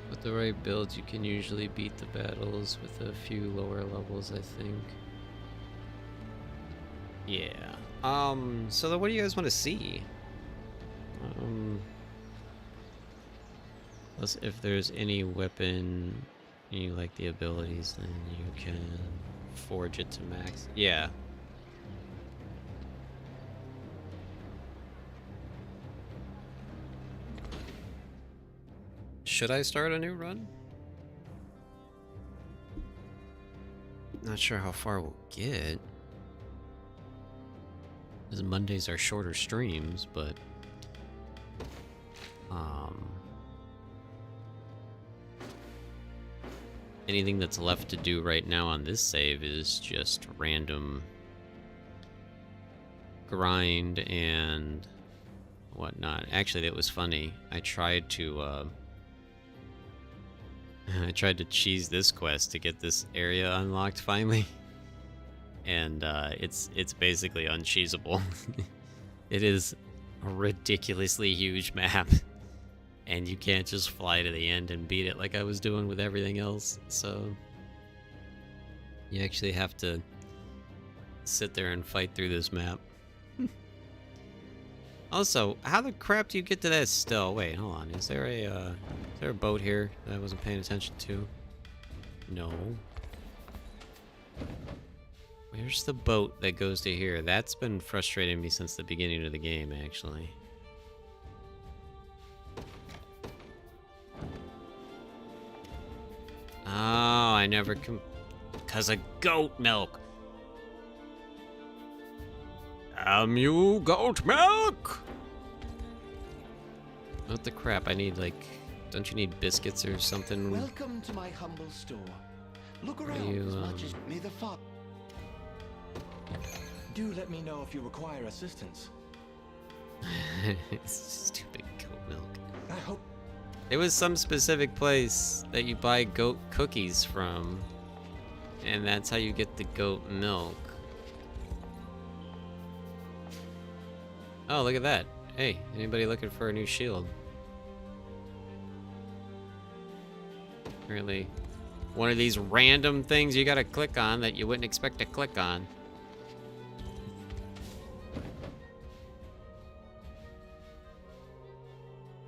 With the right builds, you can usually beat the battles with a few lower levels, I think. Yeah. So then what do you guys want to see? If there's any weapon and you like the abilities, then you can forge it to max. Yeah. Should I start a new run? Not sure how far we'll get. Because Mondays are shorter streams, but... anything that's left to do right now on this save is just random grind and whatnot. Actually, that was funny. I tried to cheese this quest to get this area unlocked finally, and it's basically uncheesable. It is a ridiculously huge map, and you can't just fly to the end and beat it like I was doing with everything else. So you actually have to sit there and fight through this map. Also, how the crap do you get to that still? Wait, hold on. Is there a boat here that I wasn't paying attention to? No. Where's the boat that goes to here? That's been frustrating me since the beginning of the game, actually. Oh, I never because of goat milk. You goat milk! What the crap? I need, like... Don't you need biscuits or something? Welcome to my humble store. Look around you, as much as may the father. Do let me know if you require assistance. Stupid goat milk. I hope... There was some specific place that you buy goat cookies from, and that's how you get the goat milk. Oh, look at that. Hey, anybody looking for a new shield? Apparently, one of these random things you gotta click on that you wouldn't expect to click on.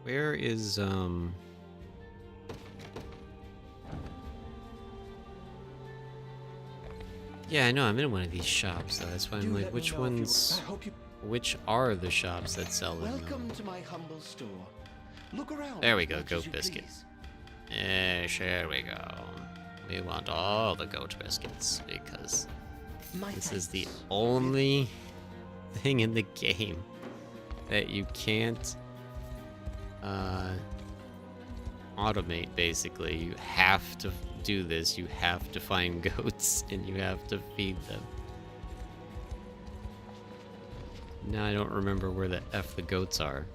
Where is, Yeah, I know, I'm in one of these shops, though. That's why I'm like, which one's... which are the shops that sell them. Welcome to my humble store. Look around. There we go, as much goat as you biscuit. please. There we go. We want all the goat biscuits because My this is the thanks. only thing in the game that you can't automate, basically. You have to do this. You have to find goats and you have to feed them. Now I don't remember where the F the goats are.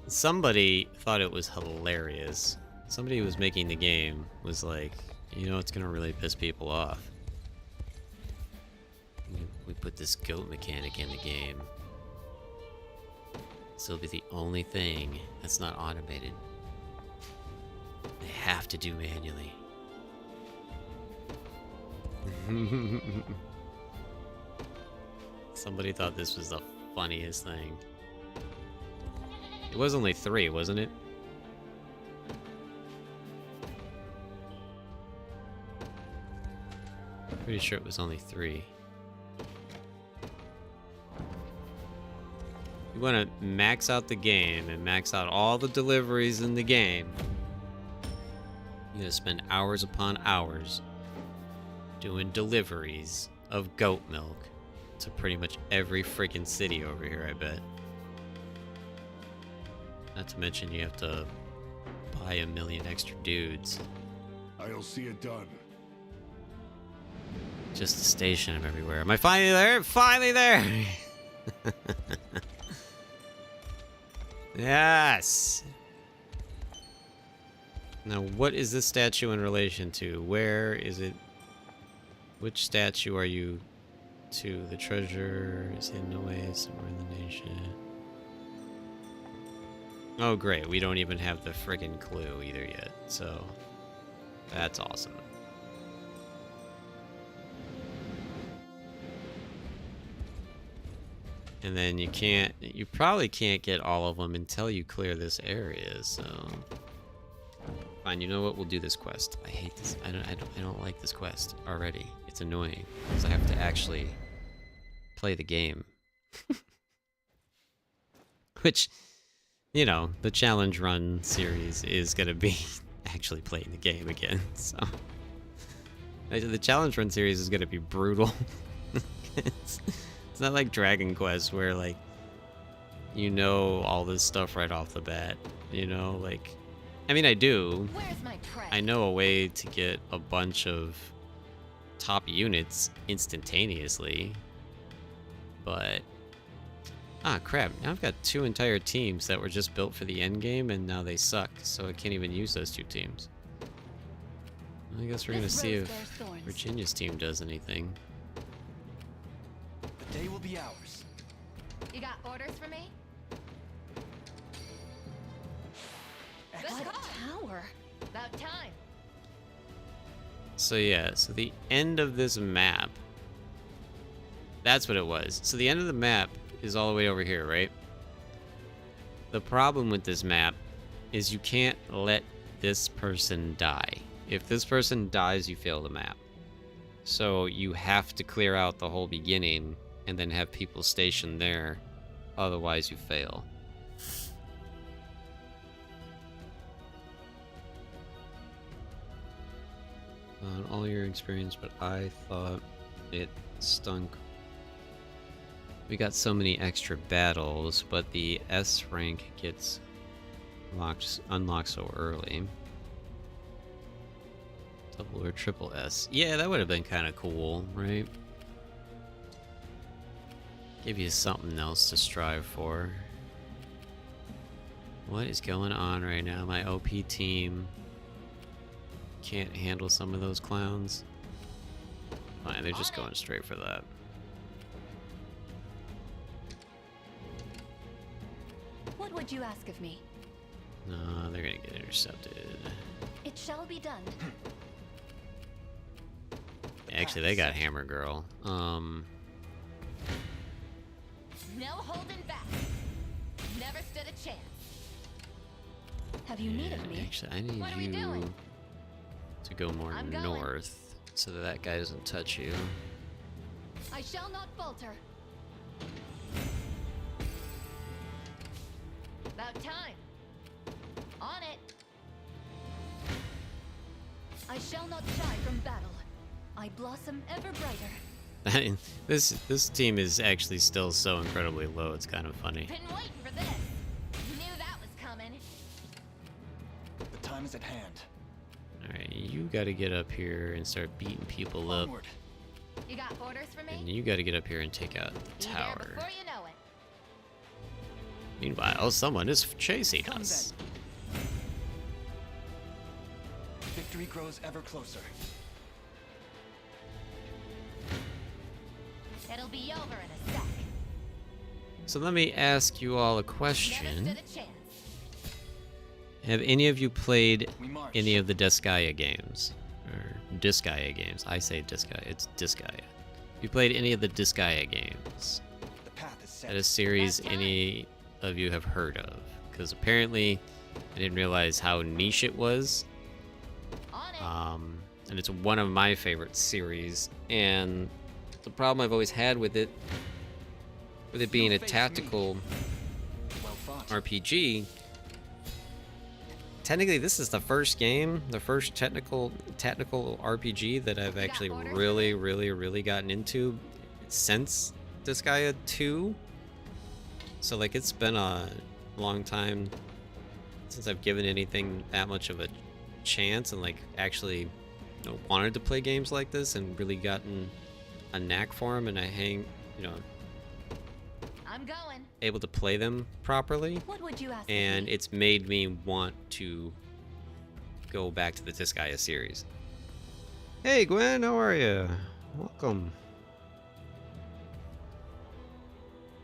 Somebody thought it was hilarious. Somebody who was making the game was like, you know, it's gonna really piss people off. We put this goat mechanic in the game. This will be the only thing that's not automated. They have to do manually. Somebody thought this was the funniest thing. It was only 3, wasn't it? Pretty sure it was only 3. You want to max out the game and max out all the deliveries in the game. You're going to spend hours upon hours doing deliveries of goat milk to pretty much every freaking city over here, I bet. Not to mention you have to buy a million extra dudes I'll see it done. just to station them everywhere. Am I finally there? Finally there! Yes! Now, what is this statue in relation to? Where is it? Which statue are you to? The treasure is hidden away somewhere in the nation. Oh, great. We don't even have the friggin' clue either yet, so that's awesome. And then you probably can't get all of them until you clear this area, so fine. You know what? We'll do this quest. I hate this. I don't like this quest already. It's annoying because I have to actually play the game. Which, you know, the challenge run series is gonna be actually playing the game again. So the challenge run series is gonna be brutal. It's not like Dragon Quest where, like, you know all this stuff right off the bat. You know, like, I mean, I do. Where's my tray? I know a way to get a bunch of top units instantaneously. But, ah, crap. Now I've got 2 entire teams that were just built for the end game, and now they suck. So I can't even use those 2 teams. I guess we're going to This see rose if bears thorns. Virginia's team does anything. The day will be ours. You got orders for me? Excellent. Tower. About time. So yeah, so the end of this map, that's what it was. So the end of the map is all the way over here, right? The problem with this map is you can't let this person die. If this person dies, you fail the map. So you have to clear out the whole beginning and then have people stationed there, otherwise you fail. On all your experience, but I thought it stunk. We got so many extra battles, but the S rank gets unlocked so early. Double or triple S. Yeah, that would have been kind of cool, right? Give you something else to strive for. What is going on right now? My OP team can't handle some of those clowns. Fine, they're just going straight for that. What would you ask of me? No, they're gonna get intercepted. It shall be done. Actually, they got Hammer Girl. No holding back. Never stood a chance. Have you needed me? Actually, I need What are we you doing? to go more I'm going. north. so that guy doesn't touch you. I shall not falter. About time. On it. I shall not shy from battle. I blossom ever brighter. I mean, this team is actually still so incredibly low. It's kind of funny. Been waiting for this. Knew that was coming. The time is at hand. All right, you got to get up here and start beating people up, Onward. You got orders for and me? you got to get up here and take out the Be there tower. before you know it. Meanwhile, someone is chasing Come us. then. Victory grows ever closer. It'll be over in a sec. So let me ask you all a Never question. stood a chance. Have any of you played We march. any of the Disgaea games? Or Disgaea games. I say Disgaea. It's Disgaea. Have you played any of the Disgaea games? The path is set. That is series That's time. any of you have heard of? Because apparently I didn't realize how niche it was. On it. And it's one of my favorite series. And the problem I've always had with it being a face me. tactical Well fought. RPG, technically this is the first game, the first technical RPG that I've actually orders? really gotten into since Disgaea 2. So like it's been a long time since I've given anything that much of a chance and like actually wanted to play games like this and really gotten a knack for them, and I I'm going. able to play them properly. What would you ask? And of me? it's made me want to go back to the Disgaea series. Hey Gwen, how are you? Welcome.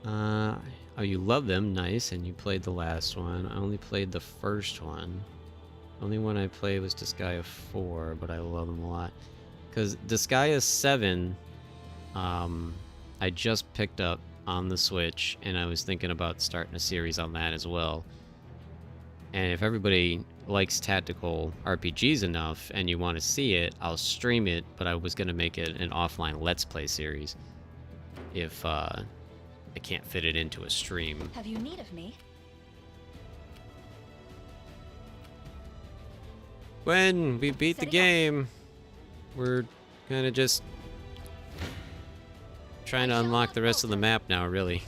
Oh, you love them, nice, and you played the last one. I only played the first one. Only one I played was Disgaea 4, but I love them a lot. Because Disgaea 7, I just picked up on the Switch, and I was thinking about starting a series on that as well. And if everybody likes tactical RPGs enough and you want to see it, I'll stream it, but I was going to make it an offline Let's Play series if I can't fit it into a stream. Have you need of me? When we beat the Setting up. game, we're kind of just trying to unlock the rest of the map now, really.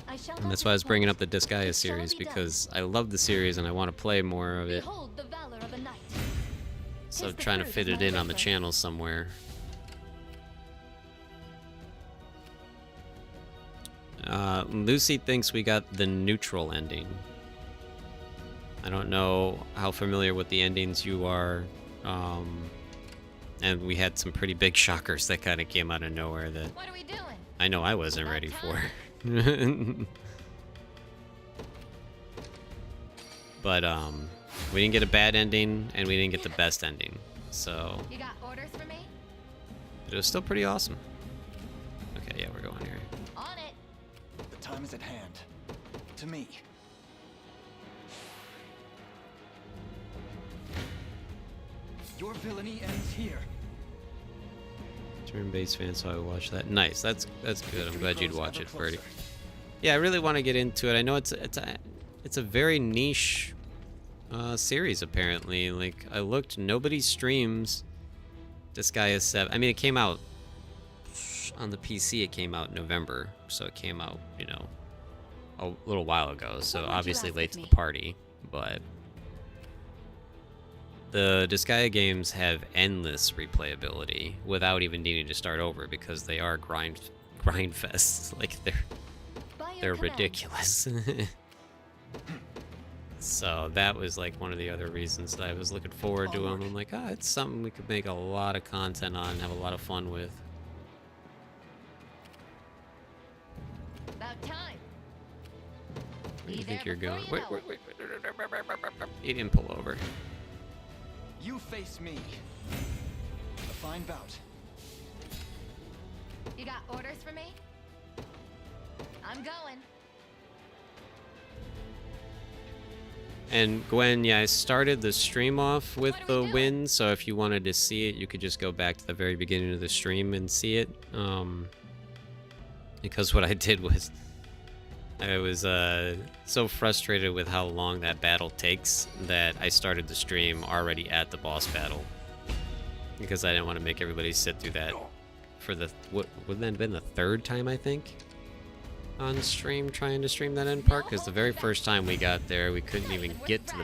I shall And not that's why I was bringing up disappoint. the Disgaea It shall series, be done. because I love the series and I want to play more of it. Behold the valor of a knight. So Tis the trying to fruit fit of it my in on the labor. channel somewhere. Lucy thinks we got the neutral ending. I don't know how familiar with the endings you are. And we had some pretty big shockers that kind of came out of nowhere that What are we doing? I know I wasn't About ready for. time. But we didn't get a bad ending and we didn't get the best ending. So You got orders for me? it was still pretty awesome. Okay, yeah, we're going here. On it. The time is at hand. To me. Your villainy ends here. Turn-based fan, so I would watch that. Nice, that's good. I'm Victory glad you'd grows watch ever it, Ferdy. closer. Yeah, I really want to get into it. I know it's a very niche series apparently. Like I looked, nobody streams Disgaea 7. I mean, it came out on the PC. It came out in November, so it came out, a little while ago. So What would you obviously ask late of to the me? party, but the Disgaea games have endless replayability without even needing to start over because they are grind fests. Like By your they're command. ridiculous. So that was like one of the other reasons that I was looking forward to them. Onward. I'm like, it's something we could make a lot of content on and have a lot of fun with. About time. Where do Be you think there you're going? before Wait, you wait, know wait. You didn't pull over. You face me. A fine bout. You got orders for me? I'm going. And Gwen, yeah, I started the stream off with the win, so if you wanted to see it, you could just go back to the very beginning of the stream and see it. Because what I did was, I was so frustrated with how long that battle takes that I started the stream already at the boss battle. Because I didn't want to make everybody sit through that for the, what would that have been the third time, I think? On stream, trying to stream that end part, because the very first time we got there, we couldn't even get to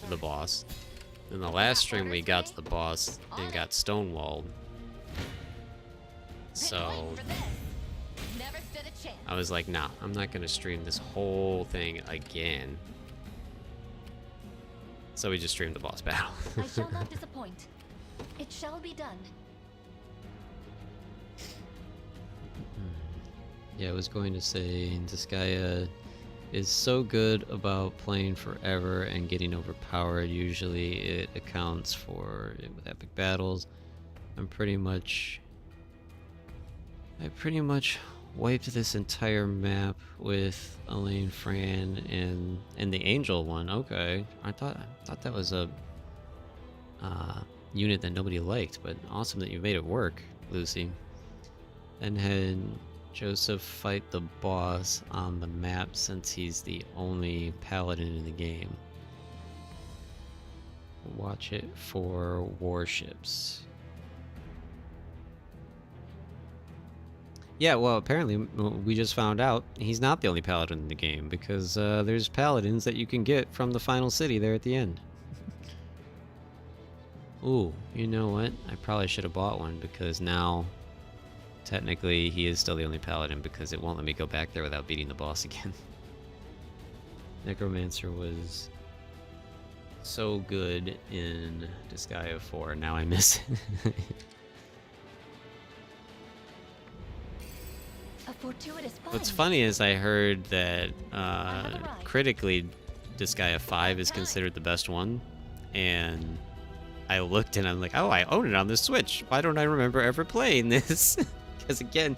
the boss. In the last stream, we got to the boss and got stonewalled. So I was like, nah, I'm not gonna stream this whole thing again. So we just streamed the boss battle. I shall not disappoint. It shall be done. Yeah, I was going to say, Disgaea is so good about playing forever and getting overpowered. Usually it accounts for, with epic battles, I pretty much wiped this entire map with Elaine, Fran, and the Angel one. Okay, I thought that was a unit that nobody liked, but awesome that you made it work, Lucy. And had Joseph fight the boss on the map since he's the only paladin in the game. Watch it for warships. Yeah, well, apparently we just found out he's not the only paladin in the game, because there's paladins that you can get from the final city there at the end. Ooh, you know what? I probably should have bought one, because now technically he is still the only paladin, because it won't let me go back there without beating the boss again. Necromancer was so good in Disgaea 4, now I miss it. A fortuitous find. What's funny is I heard that critically Disgaea 5 is considered the best one, and I looked and I'm like, oh, I own it on the Switch. Why don't I remember ever playing this? Because again,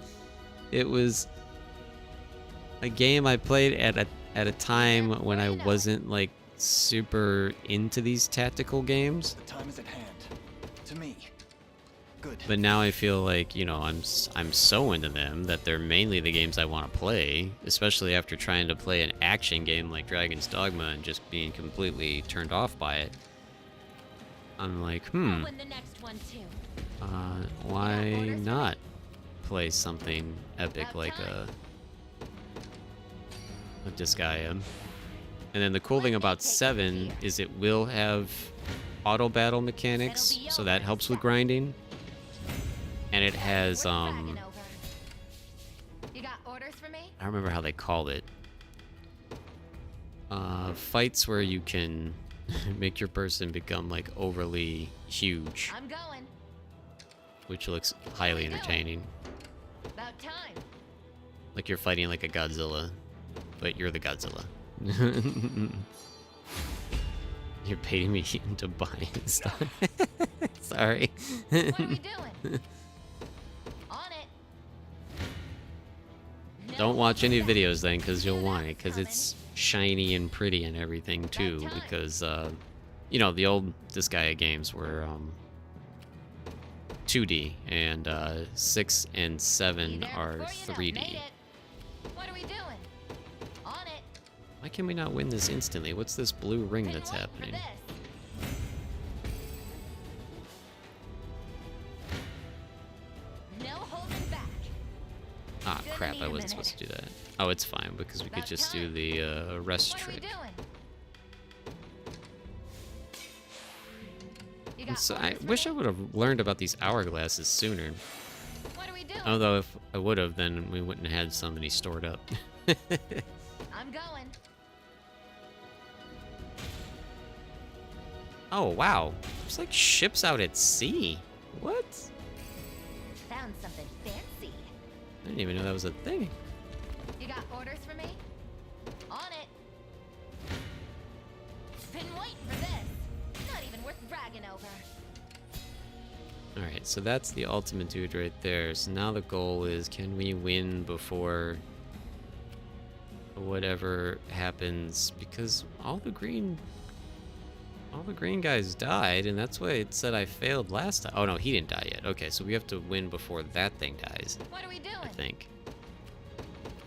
it was a game I played at a time when I wasn't like super into these tactical games. The time is at hand. To me. Good. But now I feel like, you know, I'm so into them that they're mainly the games I want to play, especially after trying to play an action game like Dragon's Dogma and just being completely turned off by it. I'm like, I'll win the next one too. why not play something epic like a Disgaea? And then the cool thing about 7 is it will have auto battle mechanics, so that helps with grinding. And it has You got orders for me? I don't remember how they called it. Fights where you can make your person become like overly huge, I'm going. which looks highly entertaining. About time. Like you're fighting like a Godzilla, but you're the Godzilla. You're baiting me into buying stuff. Sorry. What are we doing? On it. Don't watch any videos then, because you'll want it, because it's shiny and pretty and everything too, because you know, the old Disgaea games were 2D, and 6 and 7 are 3D. What are we doing? On it. Why can we not win this instantly? What's this blue ring that's happening? No holding back. Ah, crap, I wasn't supposed to do that. Oh, it's fine, because we could just do the rest What are we trick. doing? You And got so I orders for wish me? I would have learned about these hourglasses sooner. What are we doing? Although if I would have, then we wouldn't have had so many stored up. I'm going. Oh, wow. There's like ships out at sea. What? Found something fancy. I didn't even know that was a thing. You got orders for me? On it. Been waiting for this. Not even worth bragging over. Alright, so that's the ultimate dude right there. So now the goal is, can we win before whatever happens? Because all the green All the green guys died, and that's why it said I failed last time. Oh no, he didn't die yet. Okay, so we have to win before that thing dies. What are we doing? I think.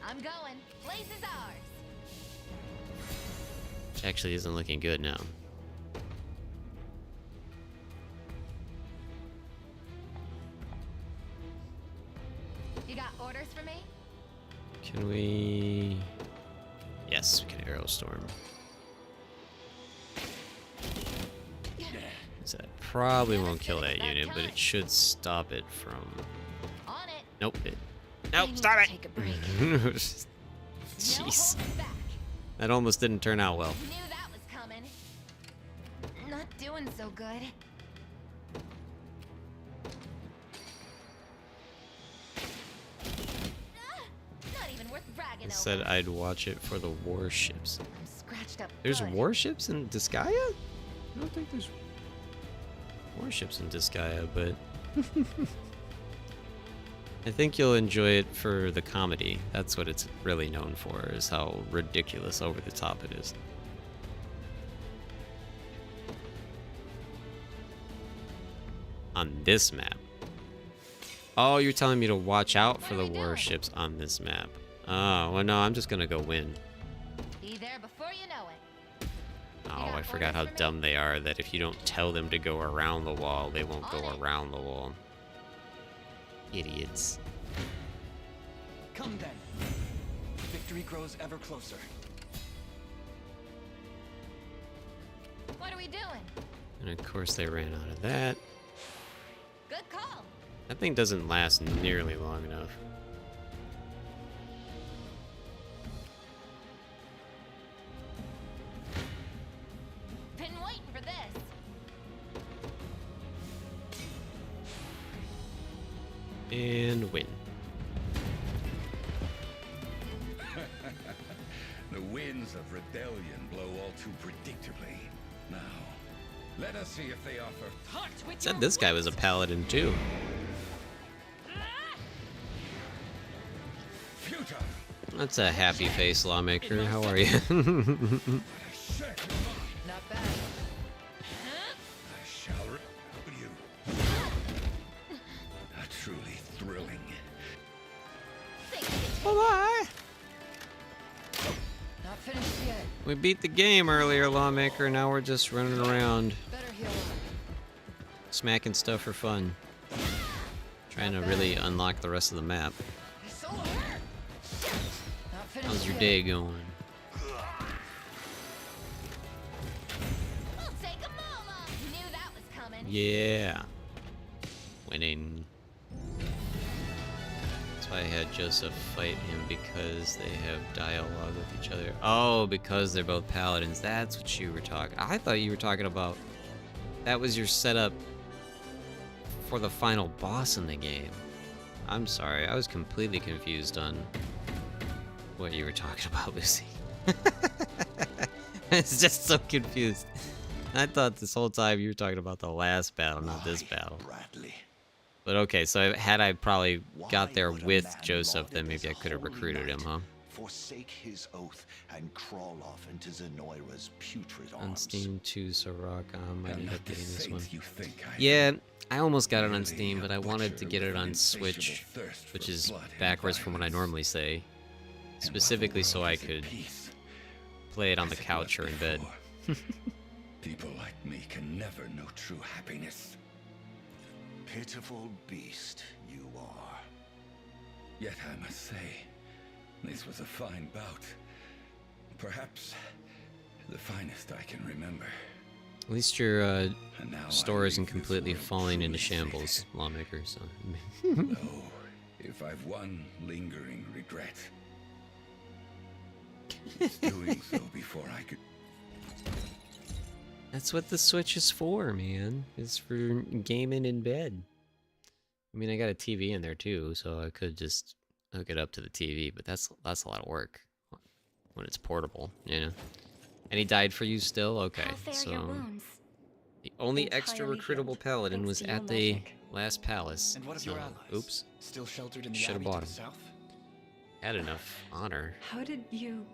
I'm going. Place is ours. Which actually isn't looking good now. You got orders for me? Can we... Yes, we can arrow storm. So that probably won't kill that unit, but it should stop it from... On it. Nope, it... I Nope, need stop to it! take a break. Jeez. No holding back. That almost didn't turn out well. Knew that was coming. Not doing so good. Not even worth bragging I over. said I'd watch it for the warships. I'm scratched up. There's good. warships in Disgaea? I don't think there's warships in Disgaea, but... I think you'll enjoy it for the comedy. That's what it's really known for, is how ridiculous over the top it is. On this map. Oh, you're telling me to watch out for the warships on this map. Oh, well no, I'm just gonna go win. Be there before you know it. Oh, I forgot how dumb they are, that if you don't tell them to go around the wall, they won't go around the wall. Idiots. Come then. Victory grows ever closer. What are we doing? And of course they ran out of that. Good call. That thing doesn't last nearly long enough. Been waiting for this. And win. The winds of rebellion blow all too predictably. Now, let us see if they offer... Said this guy was a paladin too. Futile! That's a happy face, lawmaker. How are you? Not bad. I shall reward you. Truly thrilling. Bye-bye. Not finished yet. We beat the game earlier, lawmaker. Now we're just running around, Better heal up. smacking stuff for fun. Trying to really unlock the rest of the map. Not finished How's your yet. day going? We'll take 'em all on. Knew that was coming. Yeah. Winning. That's why I had Joseph fight him, because they have dialogue with each other. Oh, because they're both paladins. That's what you were talking. I thought you were talking about. That was your setup for the final boss in the game. I'm sorry, I was completely confused on what you were talking about, Lucy. I was just so confused. I thought this whole time you were talking about the last battle, not this battle. Bradley. But okay, so had I probably got there Why would a with man Joseph, then lauded maybe I as a could have holy recruited him, knight huh? Forsake his oath and crawl off into Zenoira's putrid On arms. Steam 2, so rock on. I I'm ended not up the getting this one. saint you think I Yeah, am. I almost got it on Merely Steam, a but I wanted to butcher get it with an on insatiable Switch, thirst for which is blood and backwards from what I violence. normally say. And while the Specifically so world I is at could peace, play it on the as it couch or was in bed. before, people like me can never know true happiness. Pitiful beast you are. Yet I must say, this was a fine bout. Perhaps the finest I can remember. At least your And now I store isn't leave this completely world falling into truly shambles, sated. lawmaker, so... Though, if I've one lingering regret, it's doing so before I could. That's what the Switch is for, man. It's for gaming in bed. I mean, I got a TV in there too, so I could just hook it up to the TV, but that's a lot of work when it's portable, you know? And he died for you still? Okay, How fare so... your wounds? The only extra Entirely recruitable healed, paladin thanks was to your at the magic. last palace. And what of so, your allies? oops. Still sheltered in the Should've abbey bought to the 'em. south? Had enough honor. How did you...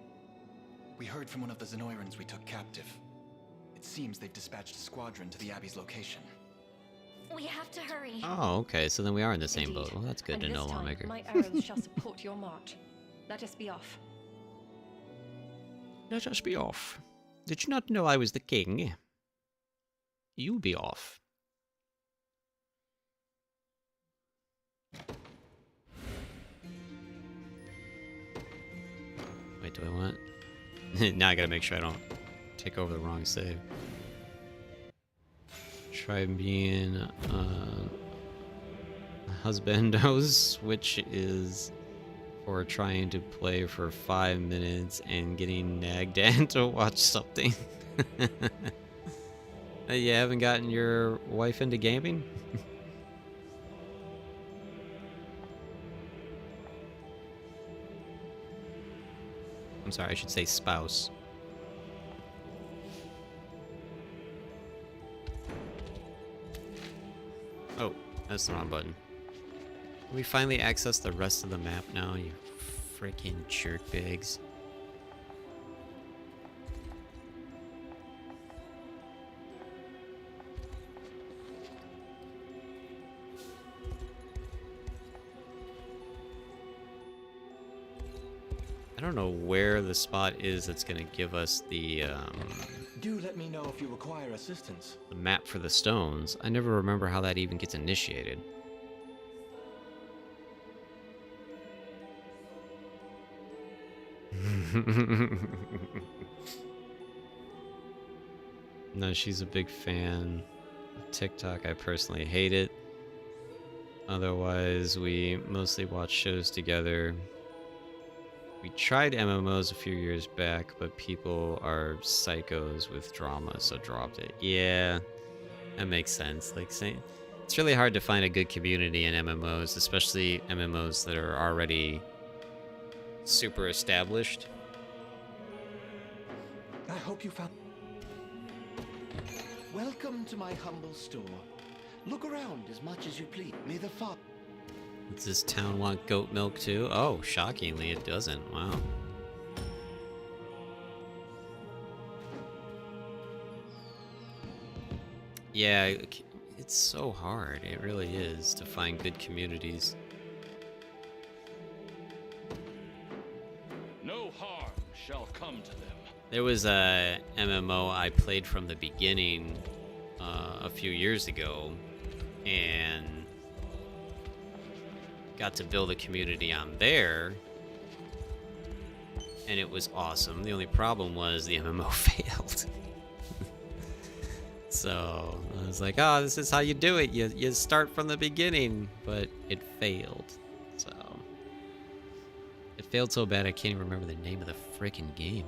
We heard from one of the Zenoirans we took captive. It It seems they've dispatched a squadron to the Abbey's location. We have to hurry. Oh, okay, so then we are in the same Indeed. boat. Well, that's good And to this know, time, Lawmaker. my arrows shall support your march. Let us be off. Let us be off. Did you not know I was the king? You be off. Wait, do I want... now I gotta make sure I don't take over the wrong save. Try being husbandos, which is for trying to play for 5 minutes and getting nagged at to watch something. You haven't gotten your wife into gaming? I'm sorry, I should say spouse. Oh, that's the wrong button. Can we finally access the rest of the map now, you freaking jerkbags? I don't know where the spot is that's gonna give us the Do let me know if you require assistance. map for the stones. I never remember how that even gets initiated. No, she's a big fan of TikTok. I personally hate it. Otherwise, we mostly watch shows together. We tried MMOs a few years back, but people are psychos with drama, so dropped it. Yeah, that makes sense. Like saying, it's really hard to find a good community in MMOs, especially MMOs that are already super established. I hope you found... Welcome to my humble store. Look around as much as you please. May the Father... Does this town want goat milk too? Oh, shockingly it doesn't. Wow. Yeah, it's so hard. It really is to find good communities. No harm shall come to them. There was a MMO I played from the beginning a few years ago, and got to build a community on there, and it was awesome. The only problem was the MMO failed. So I was like, oh, this is how you do it. You start from the beginning, but it failed. So it failed so bad I can't even remember the name of the freaking game.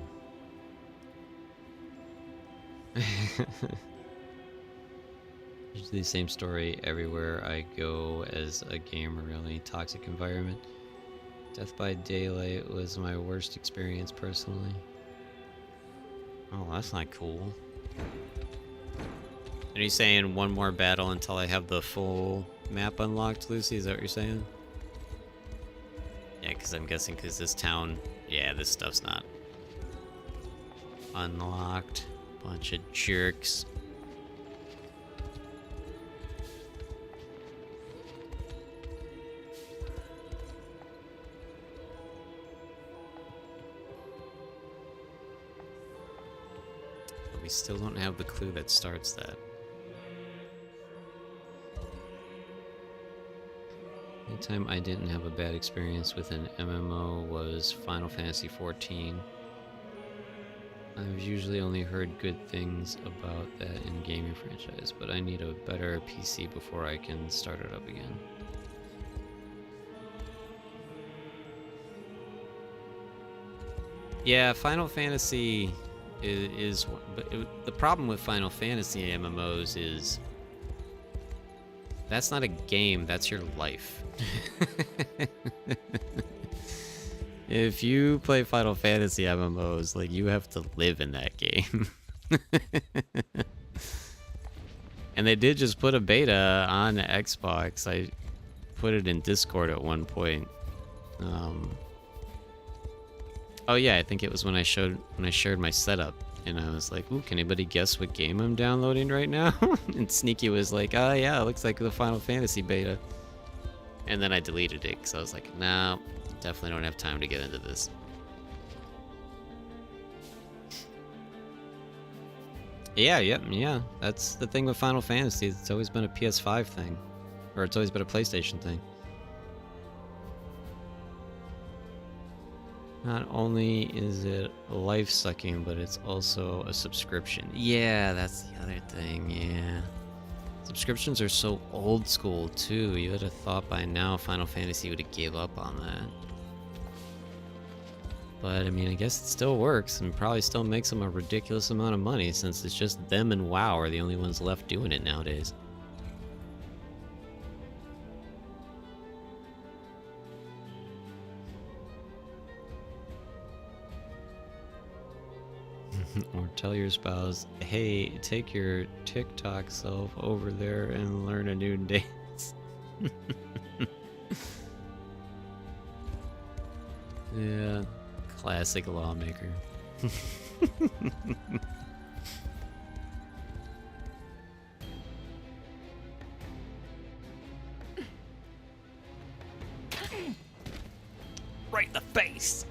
Usually the same story everywhere I go as a gamer, really. Toxic environment. Death by Daylight was my worst experience personally. Oh, that's not cool. Are you saying one more battle until I have the full map unlocked, Lucy? Is that what you're saying? Yeah, because I'm guessing because this town... Yeah, this stuff's not unlocked. Bunch of jerks. But we still don't have the clue that starts that. Anytime I didn't have a bad experience with an MMO was Final Fantasy XIV. I've usually only heard good things about that in gaming franchise, but I need a better PC before I can start it up again. Yeah, Final Fantasy is but the problem with Final Fantasy MMOs is that's not a game, that's your life. If you play Final Fantasy MMOs, like, you have to live in that game. And they did just put a beta on Xbox. I put it in Discord at one point. Oh yeah, I think it was when I shared my setup and I was like, ooh, can anybody guess what game I'm downloading right now? And Sneaky was like, oh yeah, it looks like the Final Fantasy beta. And then I deleted it because I was like, no, definitely don't have time to get into this. Yeah. That's the thing with Final Fantasy. It's always been a PS5 thing. Or it's always been a PlayStation thing. Not only is it life-sucking, but it's also a subscription. Yeah, that's the other thing, yeah. Subscriptions are so old school, too. You would have thought by now Final Fantasy would have gave up on that. But, I mean, I guess it still works, and probably still makes them a ridiculous amount of money, since it's just them and WoW are the only ones left doing it nowadays. Or tell your spouse, hey, take your TikTok self over there and learn a new dance. Yeah, classic lawmaker. Right in the face.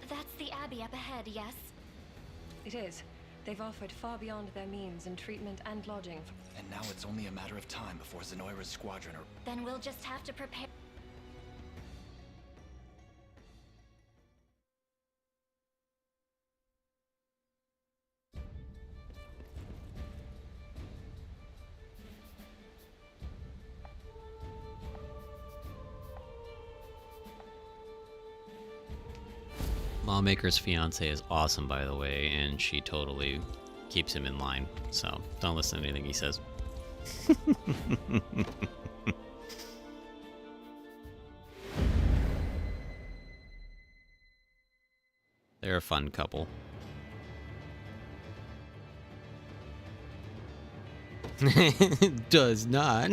That's the Abbey up ahead, yes? It is. They've offered far beyond their means in treatment and lodging. And now it's only a matter of time before Zenoira's squadron are... Then we'll just have to prepare. Lawmaker's fiance is awesome, by the way, and she totally keeps him in line. So don't listen to anything he says. They're a fun couple. Does not.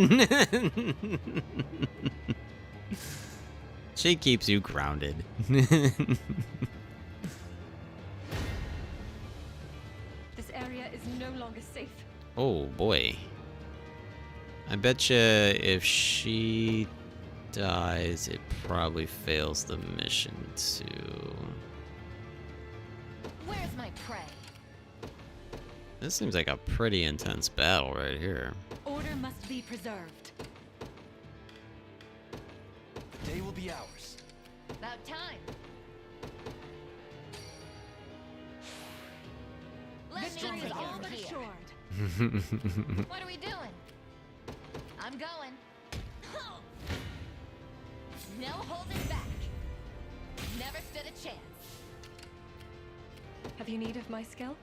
She keeps you grounded. This area is no longer safe. Oh boy. I bet you if she dies, it probably fails the mission too. Where's my prey? This seems like a pretty intense battle right here. Order must be preserved. The day will be ours. About time. Victory is all but assured. What are we doing? I'm going. No holding back. Never stood a chance. Have you need of my skill?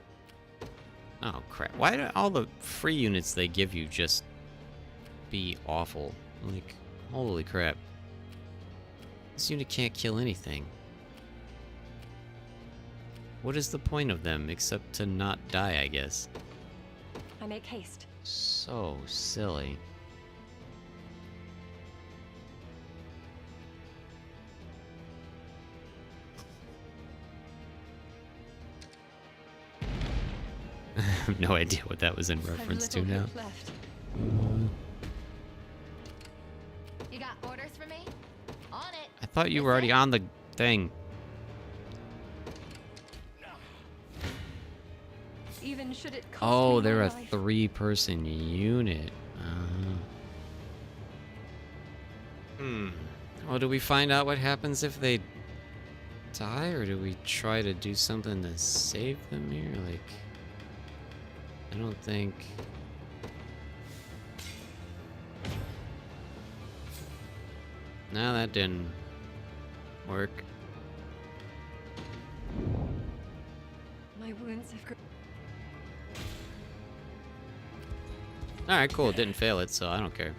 Oh crap. Why do all the free units they give you just be awful? Like, holy crap. This unit can't kill anything. What is the point of them except to not die, I guess? I make haste. So silly. I have no idea what that was in reference to now. Left. You got orders for me? On it. I thought you were already on the thing. Even should it cost Oh, me they're my a life. 3-person unit. Well, do we find out what happens if they die, or do we try to do something to save them here? Like, I don't think... No, that didn't work. My wounds have grown. Alright, cool. It didn't fail it, so I don't care.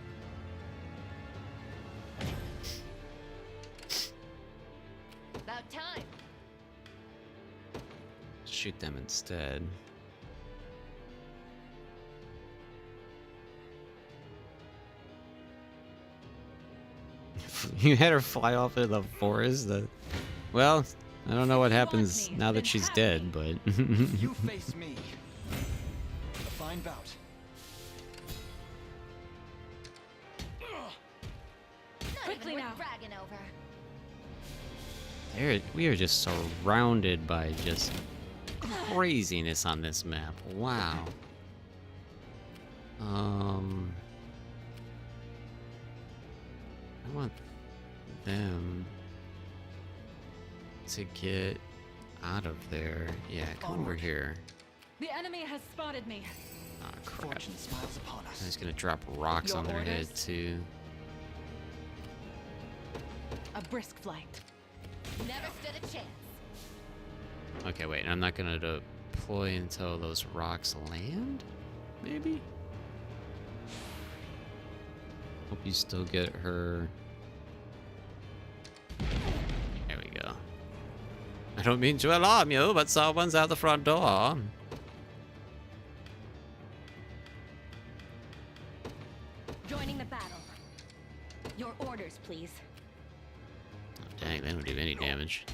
About time. Shoot them instead. You had her fly off into the forest? Well, I don't know what happens now that she's dead, but... You face me. A fine bout. Quickly now. Bragging over. We are just surrounded by just craziness on this map. Wow. I want them to get out of there. Yeah, come over here. The enemy has spotted me. Oh, crap. Fortune smiles upon us. I'm just gonna drop rocks Your on their head, orders? too. A brisk flight. Never stood a chance. Okay, wait, I'm not gonna deploy until those rocks land? Maybe? Hope you still get her. There we go. I don't mean to alarm you, but someone's out the front door. Joining the battle. Your orders, please. Oh, dang, they don't do any damage.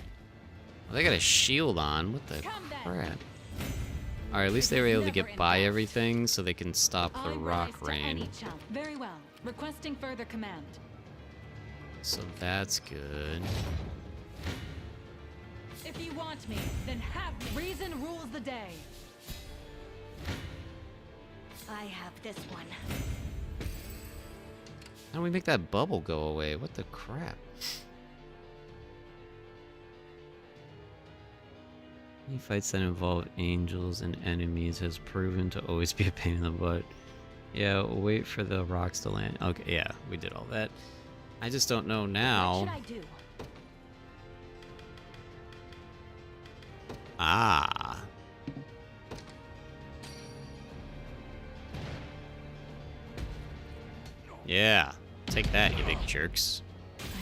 Well, they got a shield on. What the crap? Alright, at least they were able to get by everything so they can stop the rock rain. Very well. Requesting further command. So that's good. If you want me, then have me. Reason rules the day. I have this one. How do we make that bubble go away? What the crap? Any fights that involve angels and enemies has proven to always be a pain in the butt. Yeah, wait for the rocks to land. Okay, yeah, we did all that. I just don't know now. What should I do? Ah. Yeah, take that, you big jerks.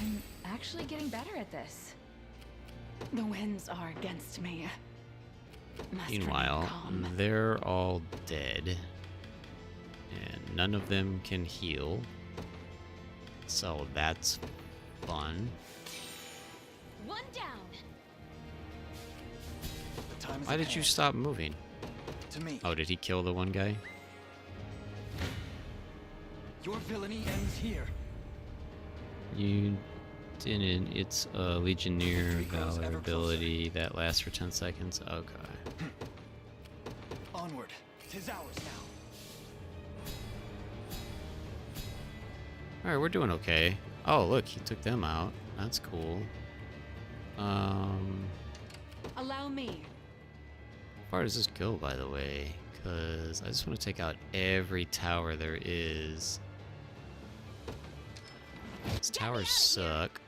I'm actually getting better at this. The winds are against me. Must remain Meanwhile, calm. they're all dead. And none of them can heal. So that's fun. One down. The time is Why at did you hand. stop moving? To me. Oh, did he kill the one guy? Your villainy ends here. You didn't. It's a Legionnaire Victory grows Valor ever ability that lasts for 10 seconds. Okay. Onward. 'Tis ours now. Alright, we're doing okay. Oh, look, he took them out. That's cool. Allow me. How far does this go, by the way? Because I just want to take out every tower there is. These towers suck.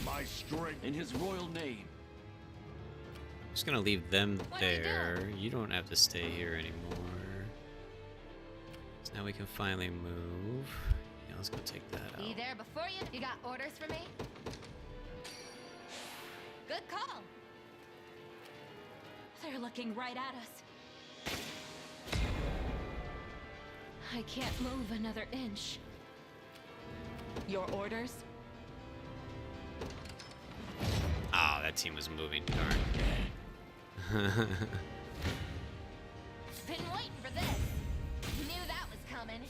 My strength in his royal name. Just gonna leave them there. You don't have to stay here anymore. So now we can finally move. Yeah, let's go take that Be out. there before you. You got orders for me? Good call. They're looking right at us. I can't move another inch. Your orders? Oh, that team was moving. Darn. Been waiting for this. Knew that was coming.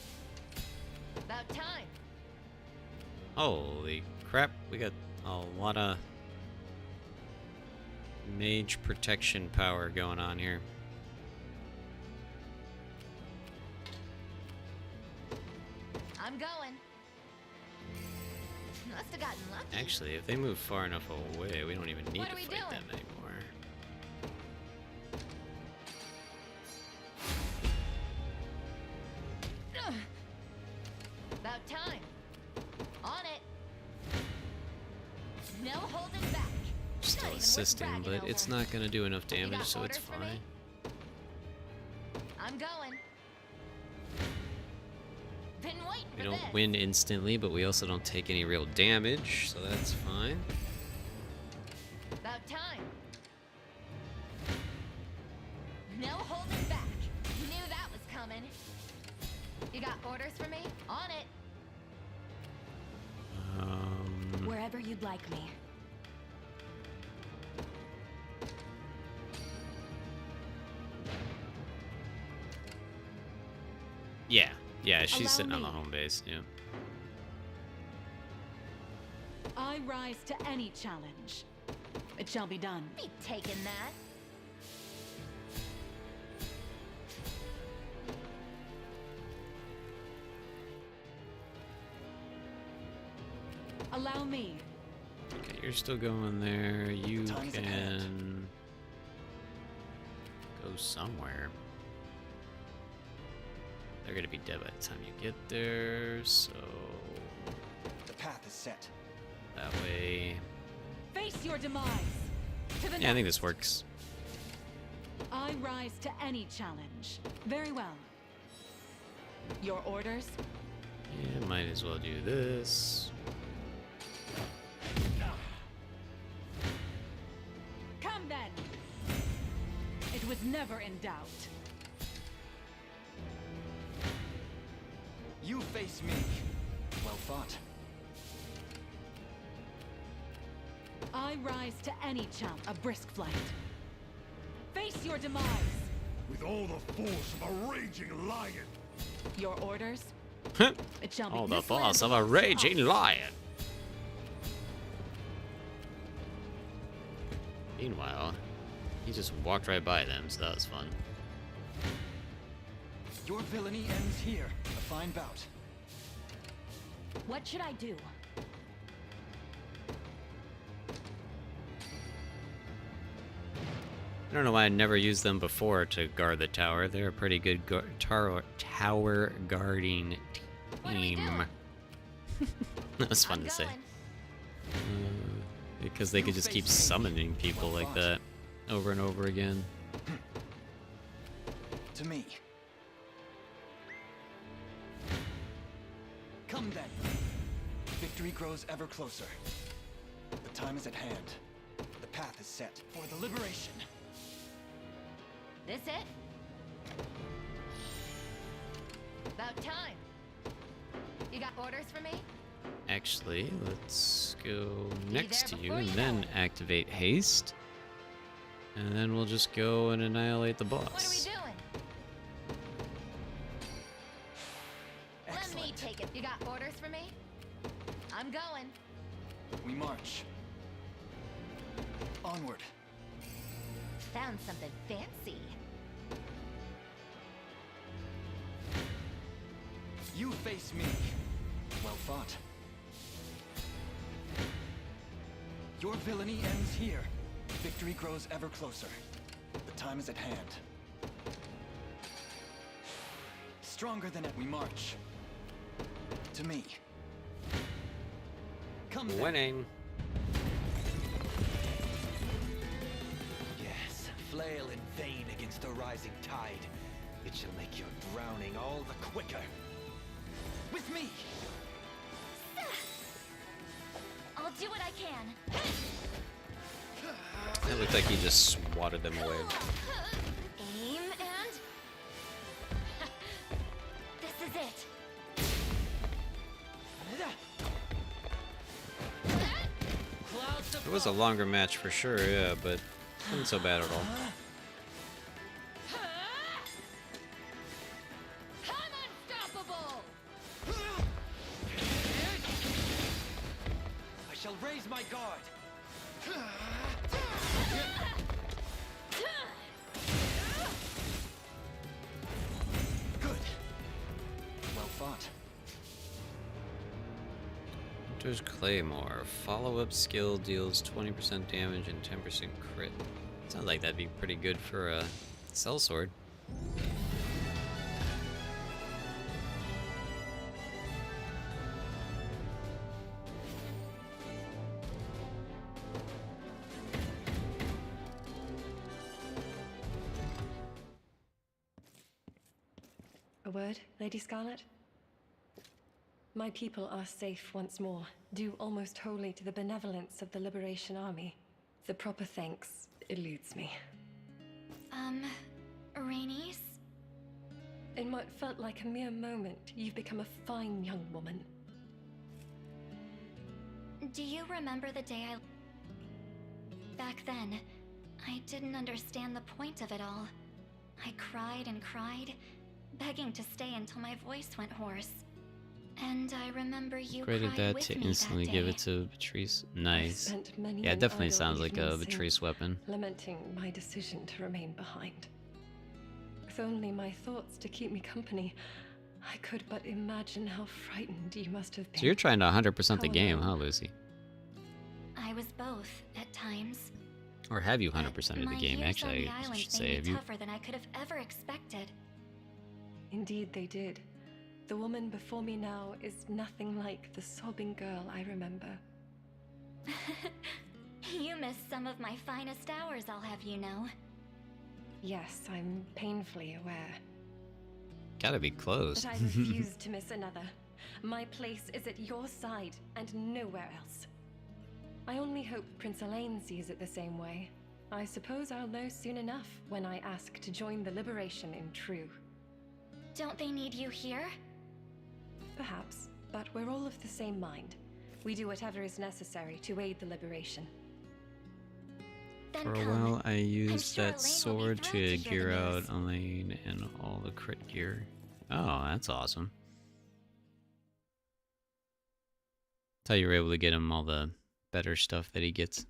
About time. Holy crap, we got a lot of mage protection power going on here. I'm going. Must have gotten lucky. Actually, if they move far enough away, we don't even need What to are we fight doing? them anymore. About time. On it. No holding back. Still Not even worth assisting, bragging but it's over. not going to do enough You damage, got so it's orders for me? fine. I'm going. Been waiting We for don't this. win instantly, but we also don't take any real damage, so that's fine. About time. No holding back. Knew that was coming. You got orders for me? On it. Wherever you'd like me. Yeah, she's Allow sitting on the me. home base, yeah. I rise to any challenge. It shall be done. Be taking that. Allow me. Okay, you're still going there. You Time's at hand. can go somewhere. They're gonna be dead by the time you get there, so The path is set. that way. Face your demise. To the Yeah, I think next. this works. I rise to any challenge. Very well. Your orders? Yeah, might as well do this. Come then. It was never in doubt. You face me. Well fought. I rise to any challenge. A brisk flight. Face your demise. With all the force of a raging lion. Your orders? It shall be. Oh, the This land boss of a belongs to us. raging lion. Meanwhile, he just walked right by them, so that was fun. Your villainy ends here. A fine bout. What should I do? I don't know why I never used them before to guard the tower. They're a pretty good tower guarding What are we team. doing? That was fun I'm to say. going. Because they could just keep summoning people like that over and over again. To me. Come then. Victory grows ever closer. The time is at hand. The path is set for the liberation. This it? About time. You got orders for me? Actually, let's go Be next there to you before and you then know it. activate haste. And then we'll just go and annihilate the boss. What are we doing? Let me Excellent. take it. You got orders for me? I'm going. We march. Onward. Found something fancy. You face me. Well fought. Your villainy ends here. Victory grows ever closer. The time is at hand. Stronger than it we march. To me. Come then. Winning. Yes, flail in vain against the rising tide. It shall make your drowning all the quicker. With me. I'll do what I can. It looked like he just swatted them away. Aim and... This is it. It was a longer match for sure, yeah, but it wasn't so bad at all. I'm unstoppable! I shall raise my guard. Good. Well fought. Hunter's Claymore. Follow-up skill deals 20% damage and 10% crit. Sounds like that'd be pretty good for a sellsword. A word, Lady Scarlet? My people are safe once more, due almost wholly to the benevolence of the Liberation Army. The proper thanks eludes me. Rainice? In what felt like a mere moment, you've become a fine young woman. Do you remember the day I... Back then, I didn't understand the point of it all. I cried and cried, begging to stay until my voice went hoarse. And I remember you Upgraded cried that with to me instantly that give day. it to Patrice. Nice. Spent many Yeah, it an definitely idle sounds like a evening Patrice weapon. lamenting my decision to remain behind. With only my thoughts to keep me company, I could but imagine how frightened you must have been. So you're trying to 100% the How game, alone. huh, Lucy? I was both, at times. Or have you But 100%ed the my game, years actually, on the I island should made say. me Have you? tougher than I could have ever expected. Indeed they did. The woman before me now is nothing like the sobbing girl I remember. You missed some of my finest hours, I'll have you know. Yes, I'm painfully aware. Gotta be close. But I refuse to miss another. My place is at your side and nowhere else. I only hope Prince Elaine sees it the same way. I suppose I'll know soon enough when I ask to join the Liberation in True. Don't they need you here? Perhaps, but we're all of the same mind. We do whatever is necessary to aid the Liberation. Then For a come. while, I used sure that Elaine will be sword thrilled to to hear gear the out news. Elaine and all the crit gear. Oh, that's awesome. That's how you're able to get him all the better stuff that he gets.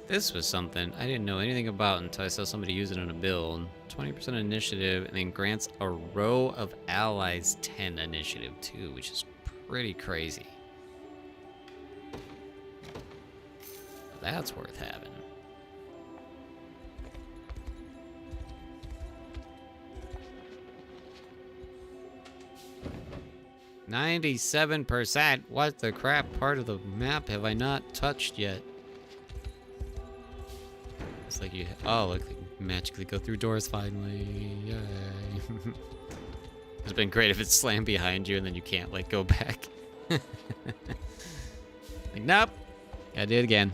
This was something I didn't know anything about until I saw somebody use it in a build. 20% initiative, and then grants a row of allies 10 initiative too, which is pretty crazy. That's worth having. "97%? What the crap part of the map have I not touched yet?" It's like you... Oh, look, you magically go through doors finally. Yay. It's been great if it's slammed behind you and then you can't, like, go back. Like, nope. Gotta do it again.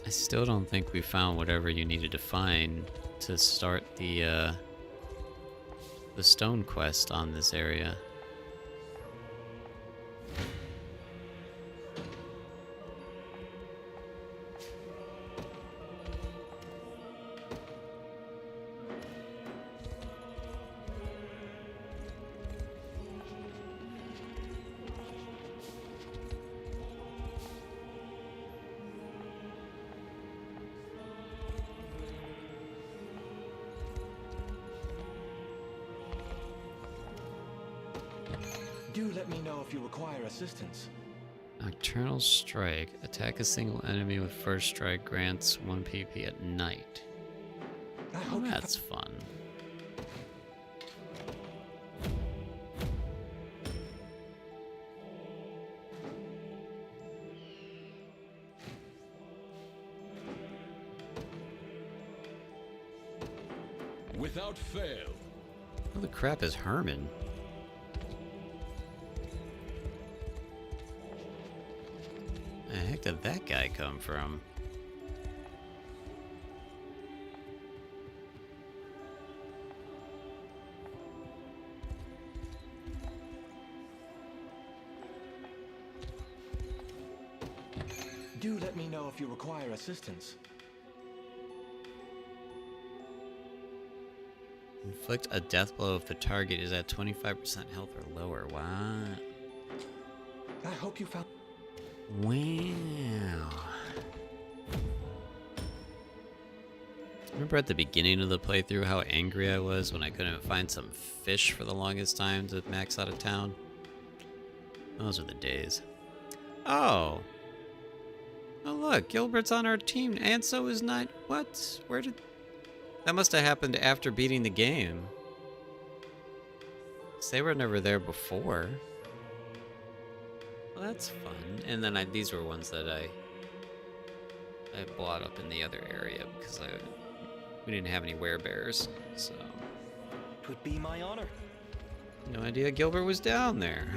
I still don't think we found whatever you needed to find to start the stone quest on this area. Do let me know if you require assistance. Nocturnal Strike. Attack a single enemy with first strike, grants 1 PP at night. Oh, that's fun. Without fail. Who the crap is Herman? The heck did that guy come from? Do let me know if you require assistance. Inflict a death blow if the target is at 25% health or lower. Wow. I hope you found... Wow. Remember at the beginning of the playthrough how angry I was when I couldn't find some fish for the longest time to max out of town? Those are the days. Oh. Oh look, Gilbert's on our team, and so is Knight. What? Where did... That must have happened after beating the game. 'Cause they were never there before. Well, that's fun. And then these were ones that I bought up in the other area because we didn't have any werebears, so... Twould be my honor. No idea Gilbert was down there.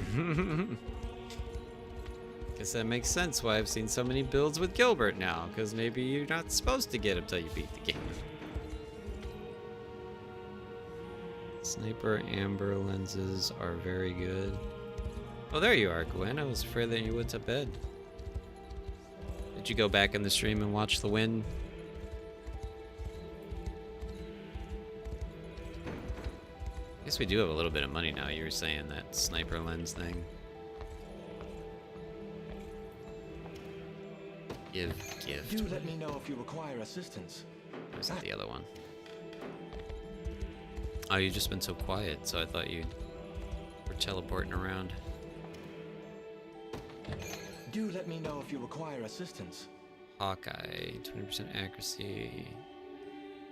Guess that makes sense why I've seen so many builds with Gilbert now, because maybe you're not supposed to get him till you beat the game. Sniper amber lenses are very good. Oh, there you are, Gwen. I was afraid that you went to bed. Did you go back in the stream and watch the win? I guess we do have a little bit of money now. You were saying that sniper lens thing. Give gift. Do let me know if you require assistance. Or is that the other one? Oh, you've just been so quiet, so I thought you were teleporting around. Do let me know if you require assistance. Hawkeye, 20% accuracy.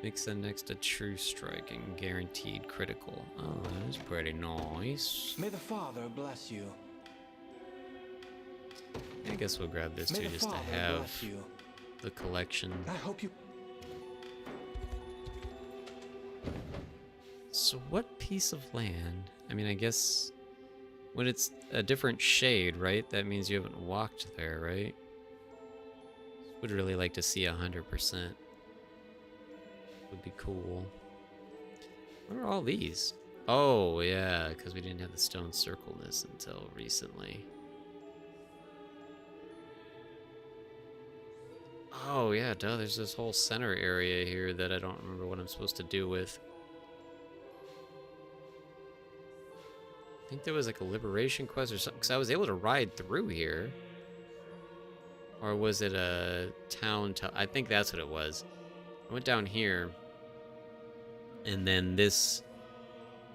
Makes the next to true striking, guaranteed critical. Oh, that's pretty nice. May the Father bless you. I guess we'll grab this too, just to have the collection. I hope you... So what piece of land? I mean, I guess when it's a different shade, right? That means you haven't walked there, right? Would really like to see 100%. Would be cool. What are all these? Oh, yeah, because we didn't have the stone circle this until recently. Oh, yeah, duh, there's this whole center area here that I don't remember what I'm supposed to do with. I think there was like a liberation quest or something, because I was able to ride through here. Or was it a town? I think that's what it was. I went down here, and then this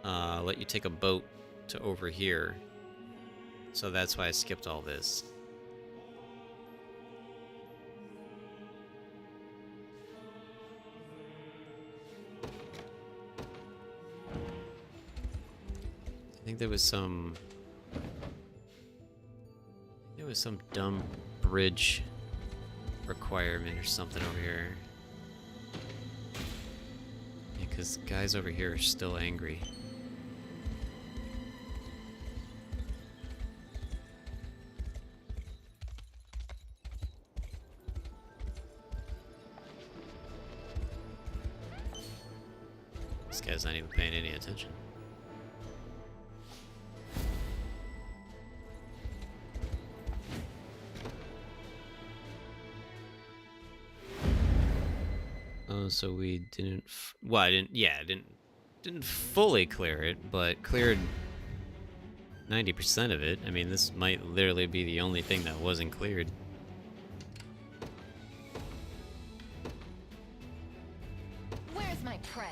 let you take a boat to over here. So that's why I skipped all this. I think there was some dumb bridge requirement or something over here. Yeah, because the guys over here are still angry. This guy's not even paying any attention. So we didn't. Well, I didn't. Yeah, I didn't fully clear it, but cleared 90% of it. I mean, this might literally be the only thing that wasn't cleared. Where's my prey?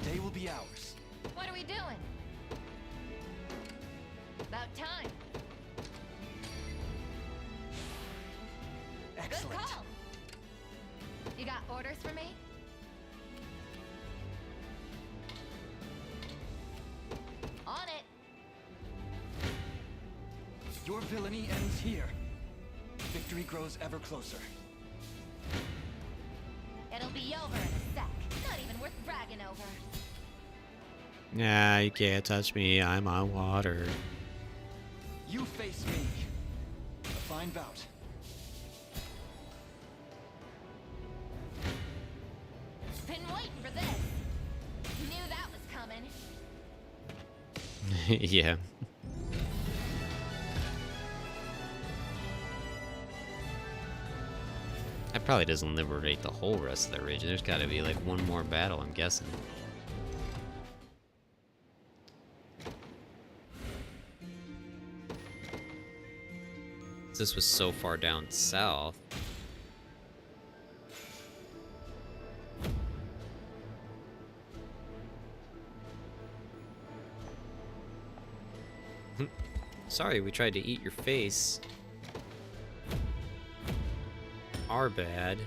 The day will be ours. What are we doing? About time. Excellent. Good call. You got orders for me? On it. Your villainy ends here. Victory grows ever closer. It'll be over in a sec. Not even worth bragging over. Nah, you can't touch me. I'm on water. You face me. A fine bout. Been waiting for this. Knew that was coming. Yeah. That probably doesn't liberate the whole rest of the region. There's got to be like one more battle, I'm guessing. This was so far down south. Sorry, we tried to eat your face. Our bad.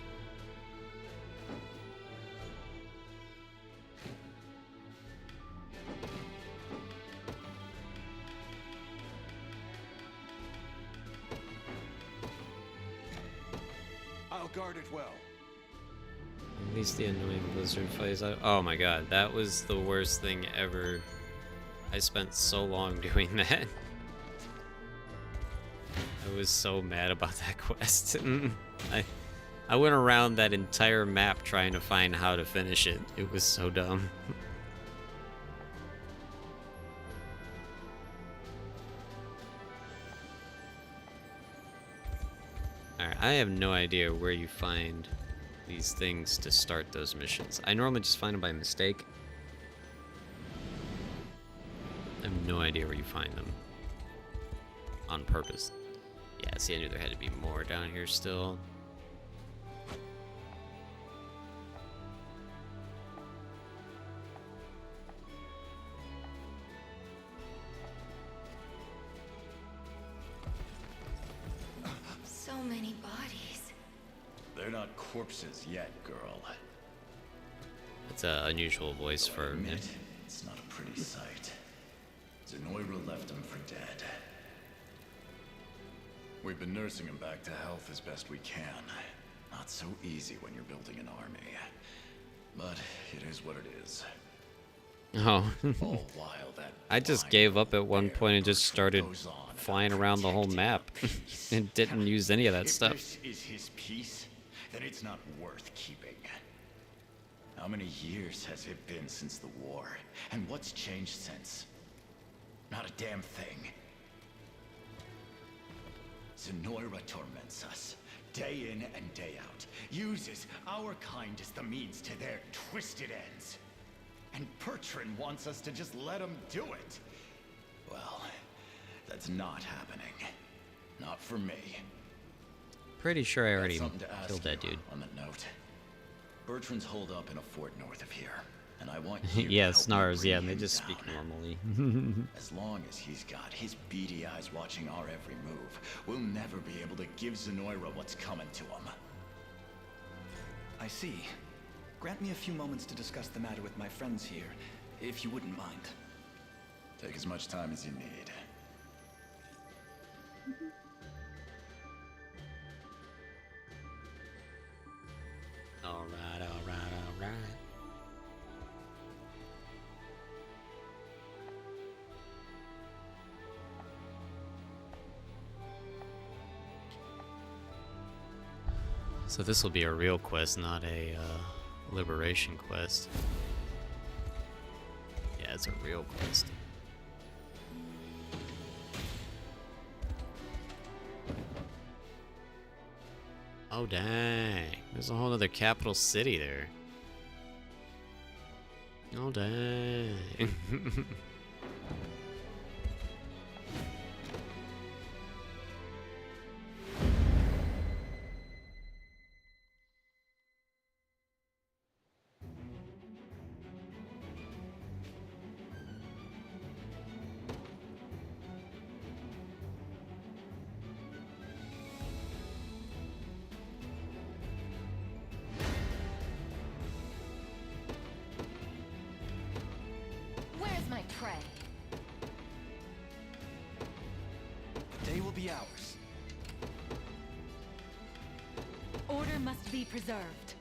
I'll guard it well. At least the annoying blizzard plays out. Oh my god, that was the worst thing ever. I spent so long doing that. I was so mad about that quest. I went around that entire map trying to find how to finish it. It was so dumb. Alright, I have no idea where you find these things to start those missions. I normally just find them by mistake. I have no idea where you find them. On purpose. Yeah, see, I knew there had to be more down here still. So many bodies. They're not corpses yet, girl. It's an unusual voice for him. It's not a pretty sight. Zenoira left him for dead. We've been nursing him back to health as best we can. Not so easy when you're building an army. But it is what it is. Oh. All while that I just gave up at one point and just started flying around the whole map and didn't use any of that stuff. If this is his piece, then it's not worth keeping. How many years has it been since the war? And what's changed since? Not a damn thing. Zenoira torments us, day in and day out. Uses our kind as the means to their twisted ends. And Bertrand wants us to just let him do it. Well, that's not happening. Not for me. Pretty sure I already Something to ask killed that you dude. on that note. Bertrand's holed up in a fort north of here, and I want you to Yeah, help me Snars, bring yeah, and they him just down. speak normally. As long as he's got his beady eyes watching our every move, we'll never be able to give Zenoira what's coming to him. I see. Grant me a few moments to discuss the matter with my friends here, if you wouldn't mind. Take as much time as you need. Alright, alright, alright. So this will be a real quest, not a liberation quest. Yeah, it's a real quest. Oh dang, there's a whole other capital city there. Oh dang. Where's my prey? The day will be ours. Order must be preserved.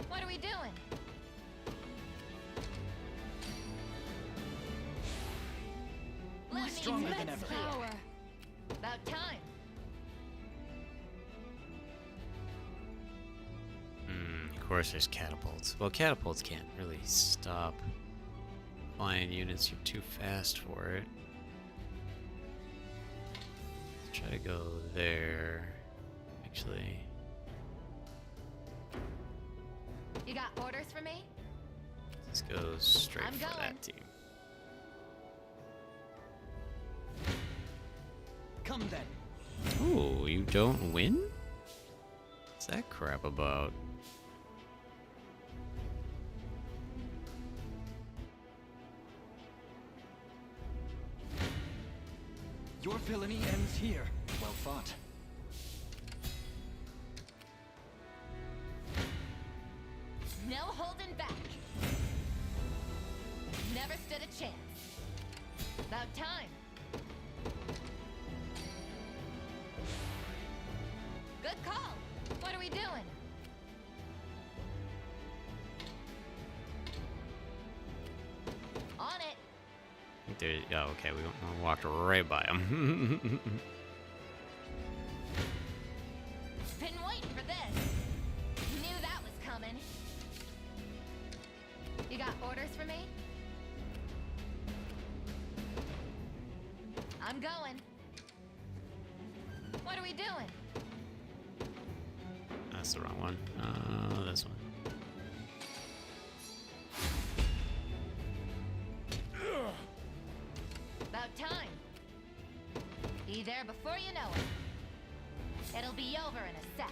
What are we doing? More stronger than ever. Power. About time. Of course there's catapults. Well, catapults can't really stop flying units. You're too fast for it. Let's try to go there. Actually, You got orders for me? let's go straight I'm for going. that team. Come then. Ooh, you don't win? What's that crap about? Your villainy ends here. Well fought. No holding back. Never stood a chance. About time. Good call. What are we doing? On it. I think there. Oh, okay. We walked right by him. Been waiting for this. Knew that was coming. You got orders for me? I'm going. What are we doing? That's the wrong one. This one. About time. Be there before you know it. It'll be over in a sec.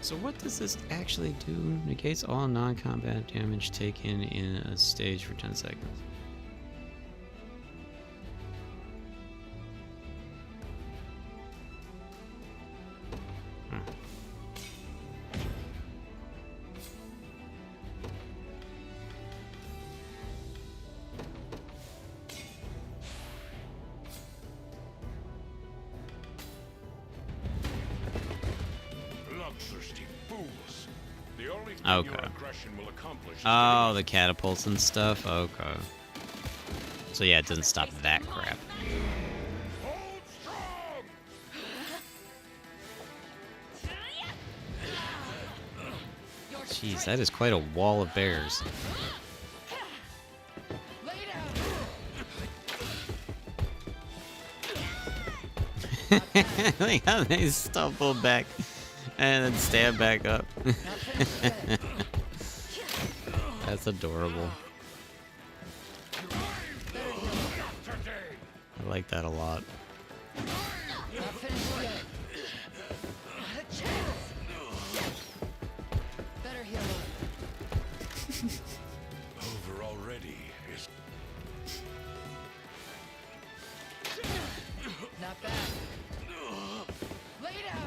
So what does this actually do? Negates all non-combat damage taken in a stage for 10 seconds. Bloodthirsty fools. The only thing Okay. your aggression will accomplish is Oh, the catapults and stuff? Okay. So yeah, it doesn't stop that crap. hold strong. Jeez, that is quite a wall of bears. Like how they stumble back and then stand back up. That's adorable. I like that a lot. Better heal Over already is Not bad. Lay down.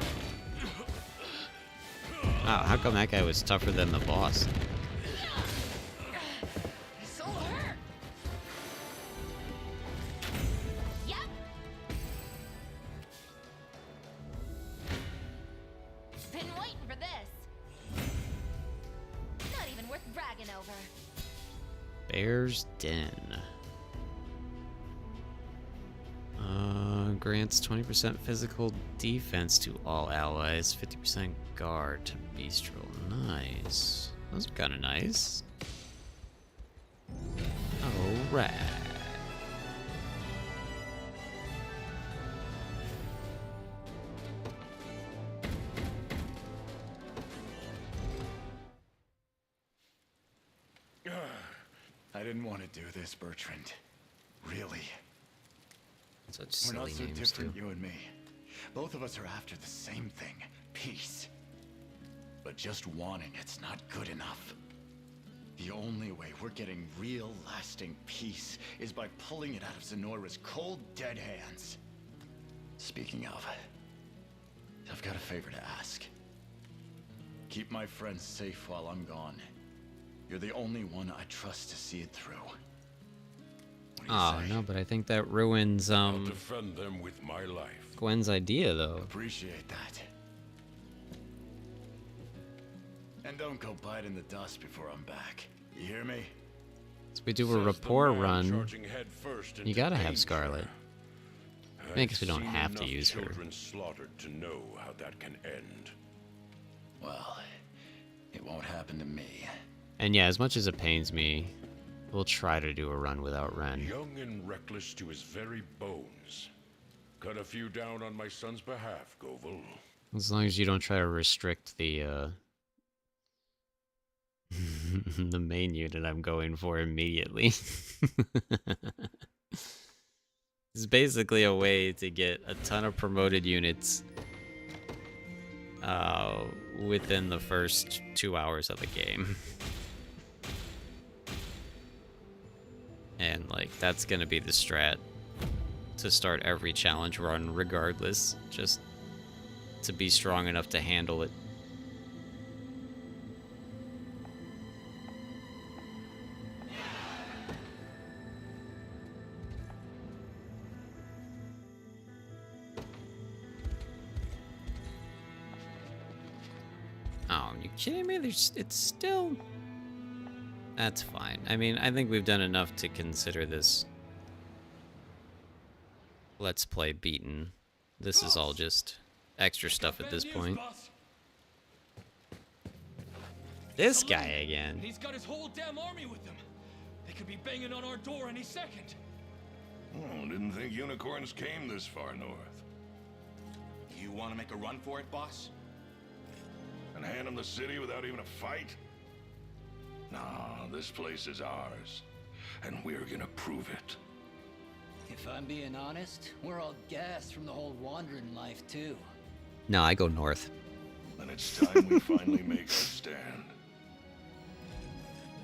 Wow, how come that guy was tougher than the boss? So hurt. Yep. Been waiting for this. Not even worth bragging over. Bear's Den. Grants 20% physical defense to all allies, 50% guard to Bistro. Nice. Those are kind of nice. Alright. I didn't want to do this, Bertrand. Really. Such We're not silly so names, too. different, you and me. Both of us are after the same thing, peace. But just wanting it's not good enough. The only way we're getting real, lasting peace is by pulling it out of Zenoira's cold, dead hands. Speaking of, I've got a favor to ask. Keep my friends safe while I'm gone. You're the only one I trust to see it through. What do you Oh, say? no, but I think that ruins, I'll defend them with my life. Gwen's idea, though. Appreciate that. And don't go biting the dust before I'm back. You hear me? So we do a Says the rapport man run. charging head first You into gotta have danger. Scarlet. I guess we don't I've have seen to enough use her. children slaughtered to know how that can end. Well, it won't happen to me. And yeah, as much as it pains me, we'll try to do a run without Ren. Young and reckless to his very bones. Cut a few down on my son's behalf, Govel. As long as you don't try to restrict the, the main unit I'm going for immediately. It's basically a way to get a ton of promoted units within the first 2 hours of the game. And, like, that's gonna be the strat to start every challenge run regardless, just to be strong enough to handle it. Oh, are you kidding me? It's still... That's fine. I mean, I think we've done enough to consider this Let's Play beaten. This is all just extra stuff at this point. This guy again. He's got his whole damn army with him. They could be banging on our door any second. Oh, didn't think unicorns came this far north. You want to make a run for it, boss? And hand them the city without even a fight? Nah, this place is ours. And we're gonna prove it. If I'm being honest, we're all gassed from the whole wandering life, too. No, I go north. And it's time we finally make our stand.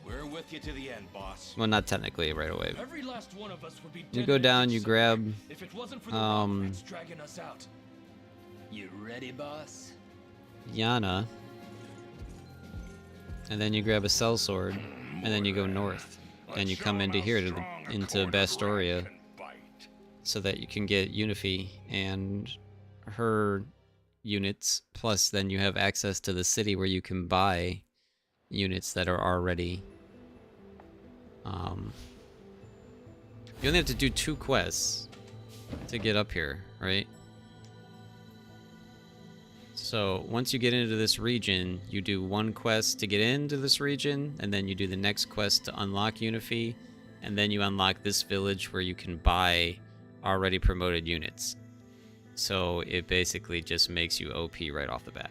We're with you to the end, boss. Well, not technically right away. Every last one of us would be You dead go in down, this you city grab, if it wasn't for the rockets dragging us out. You ready, boss? Yana. And then you grab a sellsword, and then you go north. And you come into here, into Bastoria, so that you can get Unifi and her units, plus then you have access to the city where you can buy units that are already... You only have to do 2 quests to get up here, right? So once you get into this region, you do 1 quest to get into this region, and then you do the next quest to unlock Unifi, and then you unlock this village where you can buy already promoted units. So it basically just makes you OP right off the bat.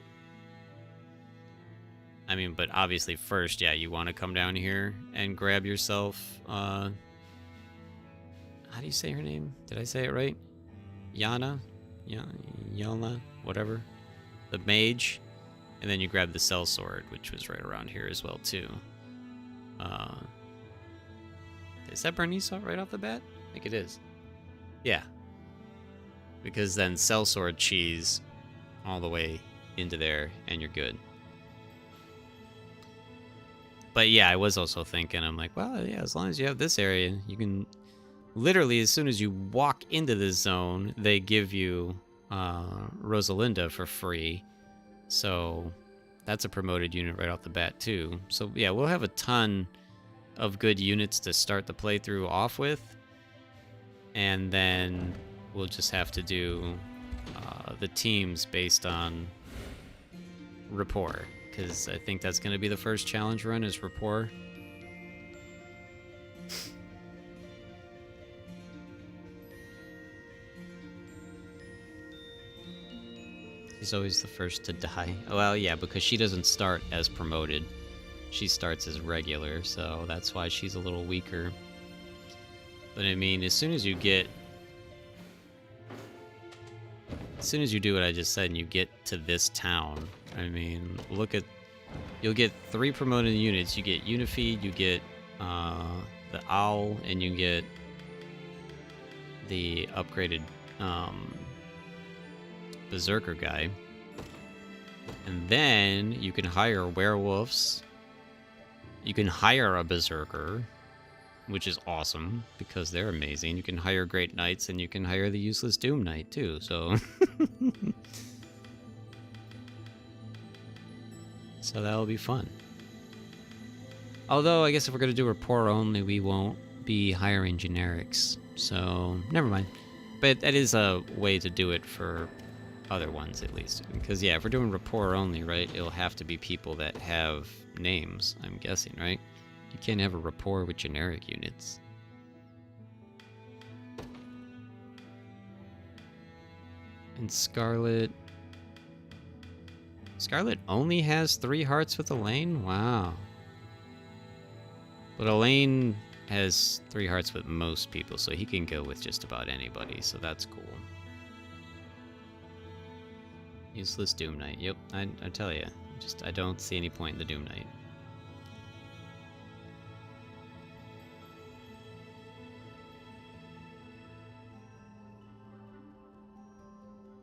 I mean, but obviously first, yeah, you want to come down here and grab yourself, how do you say her name? Did I say it right? Yana? Yelna? Whatever. The mage. And then you grab the sellsword, which was right around here as well, too. Is that Bernice right off the bat? I think it is. Yeah. Because then sellsword cheese all the way into there, and you're good. But yeah, I was also thinking, I'm like, well, yeah, as long as you have this area, you can... Literally, as soon as you walk into this zone, they give you Rosalinda for free. So that's a promoted unit right off the bat, too. So yeah, we'll have a ton of good units to start the playthrough off with. And then we'll just have to do the teams based on rapport. Because I think that's going to be the first challenge run, is rapport. He's always the first to die. Well, yeah, because she doesn't start as promoted. She starts as regular, so that's why she's a little weaker. But I mean, as soon as you do what I just said and you get to this town, I mean, look at... You'll get 3 promoted units. You get Unifi, you get the Owl, and you get the upgraded Berserker guy. And then you can hire werewolves. You can hire a Berserker, which is awesome, because they're amazing. You can hire Great Knights, and you can hire the useless Doom Knight, too, so... So that'll be fun. Although, I guess if we're going to do rapport only, we won't be hiring generics. So, never mind. But that is a way to do it for other ones, at least. Because, yeah, if we're doing rapport only, right, it'll have to be people that have names, I'm guessing, right? You can't have a rapport with generic units. And Scarlet only has 3 hearts with Elaine? Wow. But Elaine has 3 hearts with most people, so he can go with just about anybody, so that's cool. Useless Doom Knight. Yep, I tell you. Just, I don't see any point in the Doom Knight.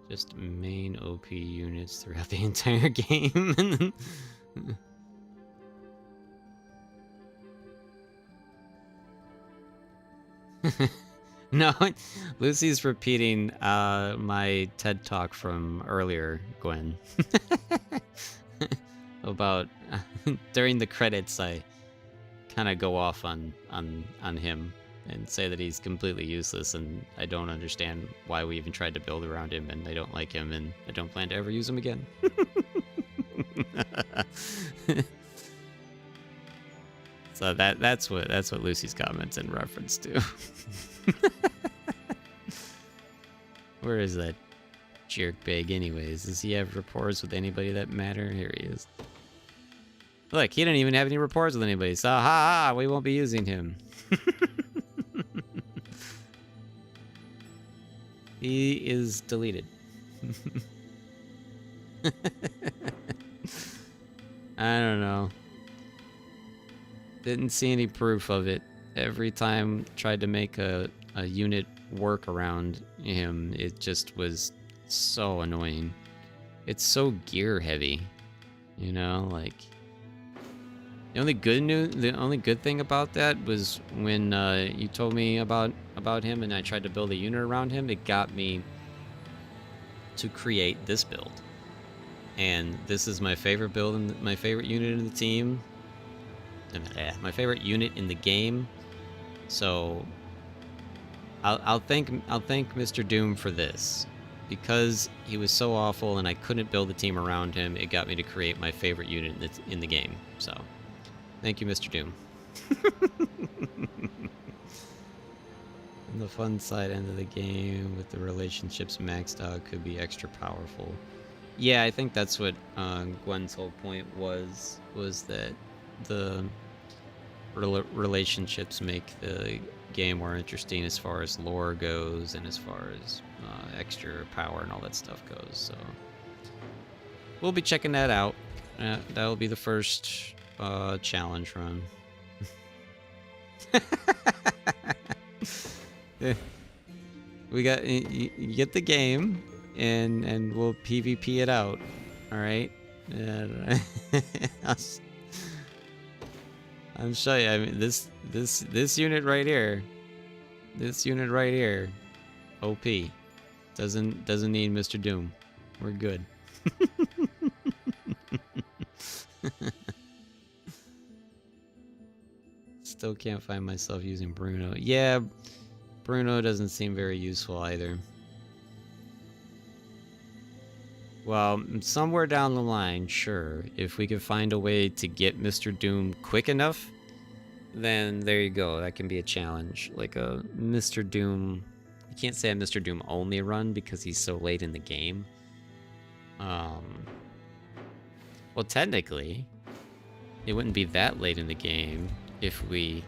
Just main OP units throughout the entire game. And then no, Lucy's repeating my TED talk from earlier, Gwen. About during the credits, I kind of go off on him and say that he's completely useless, and I don't understand why we even tried to build around him, and I don't like him, and I don't plan to ever use him again. So that's what Lucy's comments in reference to. Where is that jerk bag anyways? Does he have rapport with anybody that matter? Here he is. Look, he didn't even have any rapport with anybody, so ha, we won't be using him. He is deleted. I don't know. Didn't see any proof of it. Every time tried to make a unit work around him, it just was so annoying. It's so gear heavy, you know, like the only good thing about that was when you told me about him and I tried to build a unit around him. It got me to create this build, and this is my favorite build and my favorite unit in the team. My favorite unit in the game. So I'll thank Mr. Doom for this, because he was so awful and I couldn't build a team around him. It got me to create my favorite unit in the game. So thank you, Mr. Doom. And the fun side end of the game with the relationships maxed out could be extra powerful. Yeah, I think that's what Gwen's whole point was that the relationships make the game more interesting as far as lore goes and as far as extra power and all that stuff goes. So we'll be checking that out. That will be the first challenge run. We got you get the game and we'll PvP it out. All right. I'm showing you. I mean, this unit right here. This unit right here. OP. Doesn't need Mr. Doom. We're good. Still can't find myself using Bruno. Yeah, Bruno doesn't seem very useful either. Well, somewhere down the line, sure. If we could find a way to get Mr. Doom quick enough, then there you go. That can be a challenge. Like a Mr. Doom... You can't say a Mr. Doom only run because he's so late in the game. Well, technically, it wouldn't be that late in the game if we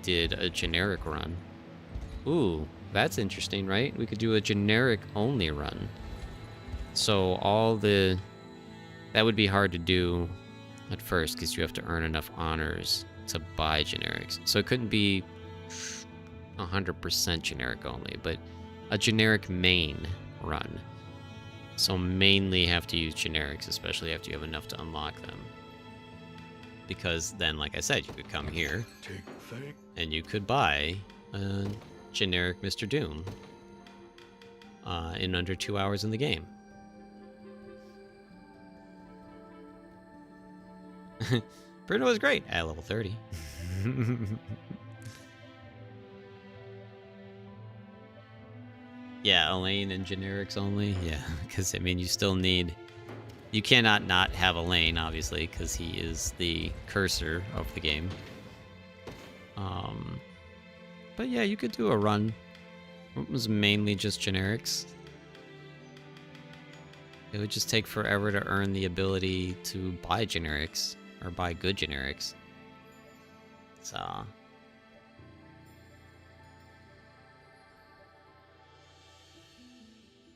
did a generic run. Ooh, that's interesting, right? We could do a generic only run. So that would be hard to do at first because you have to earn enough honors to buy generics. So it couldn't be 100% generic only, but a generic main run. So mainly have to use generics, especially after you have enough to unlock them. Because then, like I said, you could come here and you could buy a generic Mr. Doom in under 2 hours in the game. Bruno was great at level 30. Yeah, Elaine and generics only. Yeah, because I mean, you cannot not have Elaine, obviously, because he is the cursor of the game. But yeah, you could do a run. It was mainly just generics. It would just take forever to earn the ability to buy generics, or buy good generics. So...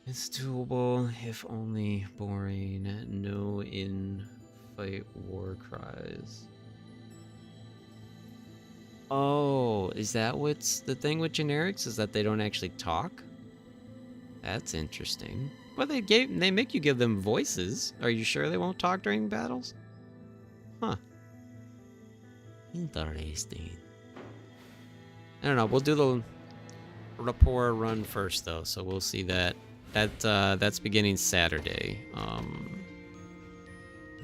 It's doable, if only boring. No in-fight war cries. Oh, is that what's the thing with generics? Is that they don't actually talk? That's interesting. Well, they make you give them voices. Are you sure they won't talk during battles? Huh. Interesting. I don't know. We'll do the rapport run first, though, so we'll see that. That's beginning Saturday.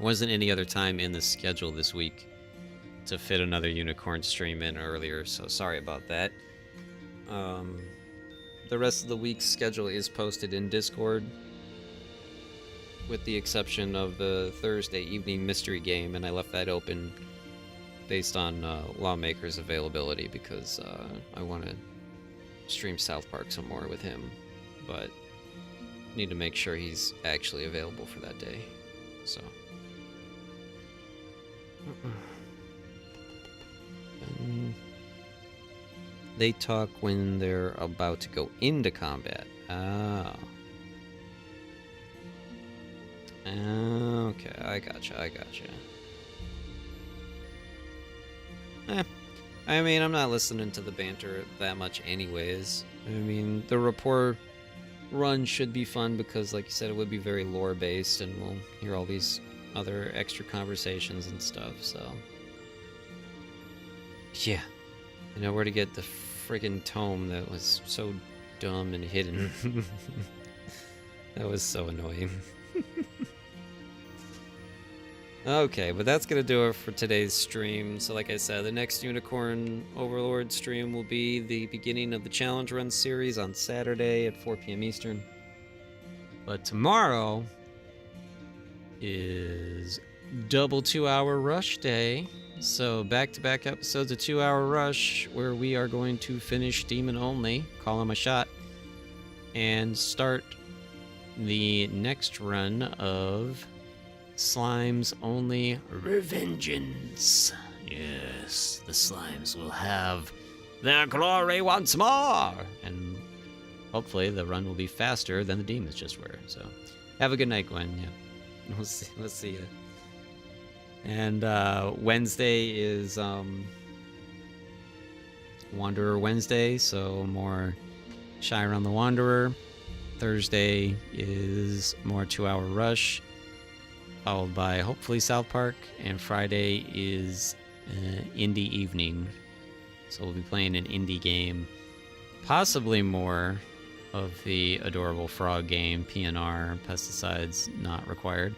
Wasn't any other time in the schedule this week to fit another unicorn stream in earlier, so sorry about that. The rest of the week's schedule is posted in Discord, with the exception of the Thursday evening mystery game, and I left that open based on Lawmaker's availability because I want to stream South Park some more with him, but need to make sure he's actually available for that day. So. They talk when they're about to go into combat. Oh. Okay, I gotcha. I mean, I'm not listening to the banter that much anyways. I mean, the rapport run should be fun because, like you said, it would be very lore-based, and we'll hear all these other extra conversations and stuff, so... Yeah. I know where to get the friggin' tome that was so dumb and hidden. That was so annoying. Okay, but that's gonna do it for today's stream. So like I said, the next Unicorn Overlord stream will be the beginning of the Challenge Run series on Saturday at 4 p.m. Eastern. But tomorrow is double 2-hour rush day. So back-to-back episodes of 2-hour rush where we are going to finish Demon Only, call him a shot, and start the next run of Slimes Only Revengeance. Yes, the Slimes will have their glory once more! And hopefully the run will be faster than the demons just were. So have a good night, Gwen. Yeah. We'll see you. And Wednesday is Wanderer Wednesday, so more Chiron the Wanderer. Thursday is more 2-hour rush, followed by hopefully South Park, and Friday is indie evening. So we'll be playing an indie game, possibly more of the adorable frog game, PNR, pesticides not required.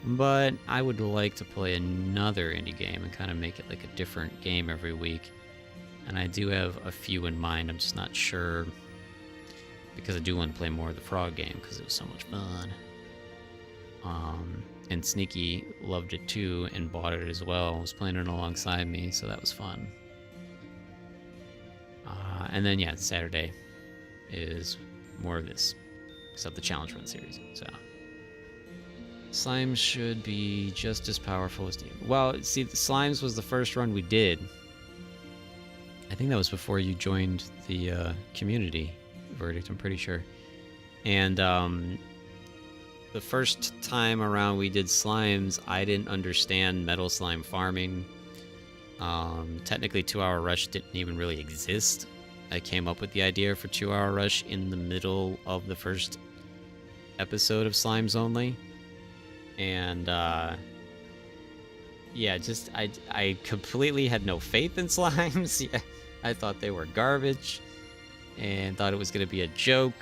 But I would like to play another indie game and kind of make it like a different game every week. And I do have a few in mind, I'm just not sure, because I do want to play more of the frog game because it was so much fun. And Sneaky loved it too and bought it as well. Was playing it alongside me, so that was fun. And then yeah, Saturday is more of this, except the Challenge Run series. So Slimes should be just as powerful as Demon. Well, see, the Slimes was the first run we did. I think that was before you joined the community verdict, I'm pretty sure. And the first time around we did Slimes, I didn't understand metal slime farming. Technically 2-hour rush didn't even really exist. I came up with the idea for 2-hour rush in the middle of the first episode of Slimes Only. And yeah, just I completely had no faith in slimes. Yeah, I thought they were garbage and thought it was going to be a joke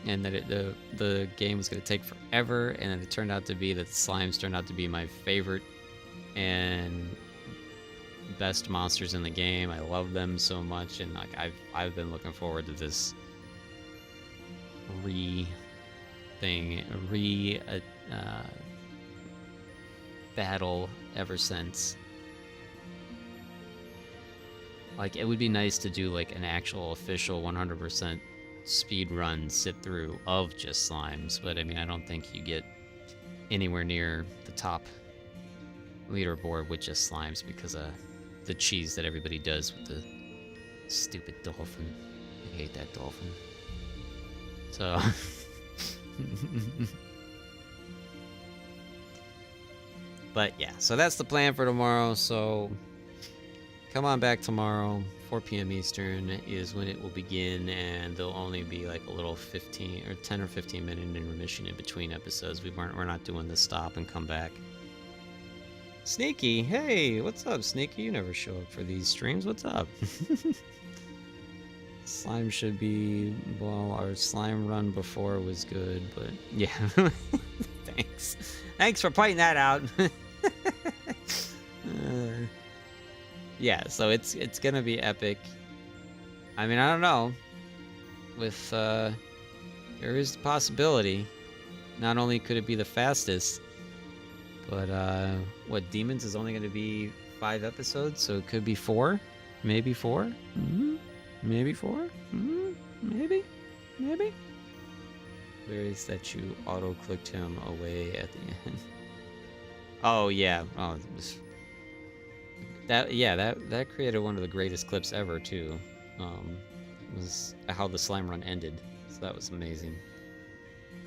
and that the game was going to take forever, and then it turned out to be that slimes turned out to be my favorite and best monsters in the game. I love them so much, and like I've been looking forward to this battle ever since. Like, it would be nice to do like an actual official 100% speed run sit through of just slimes, but I mean, I don't think you get anywhere near the top leaderboard with just slimes because of the cheese that everybody does with the stupid dolphin. I hate that dolphin. So But yeah, so that's the plan for tomorrow. So come on back tomorrow. 4 p.m. Eastern is when it will begin, and there'll only be like a little 15 or 10 or 15 minute intermission in between episodes. We're not doing the stop and come back. Sneaky, hey, what's up, Sneaky? You never show up for these streams. What's up? Slime should be, well, our slime run before was good, but yeah. Thanks. Thanks for pointing that out. Yeah, so it's gonna be epic. I mean, I don't know. With there is the possibility. Not only could it be the fastest, but what, Demons is only gonna be 5 episodes, so it could be 4, maybe 4. Maybe 4. Maybe. Where is that you auto-clicked him away at the end? Oh yeah. Oh, that created one of the greatest clips ever too. Was how the slime run ended. So that was amazing.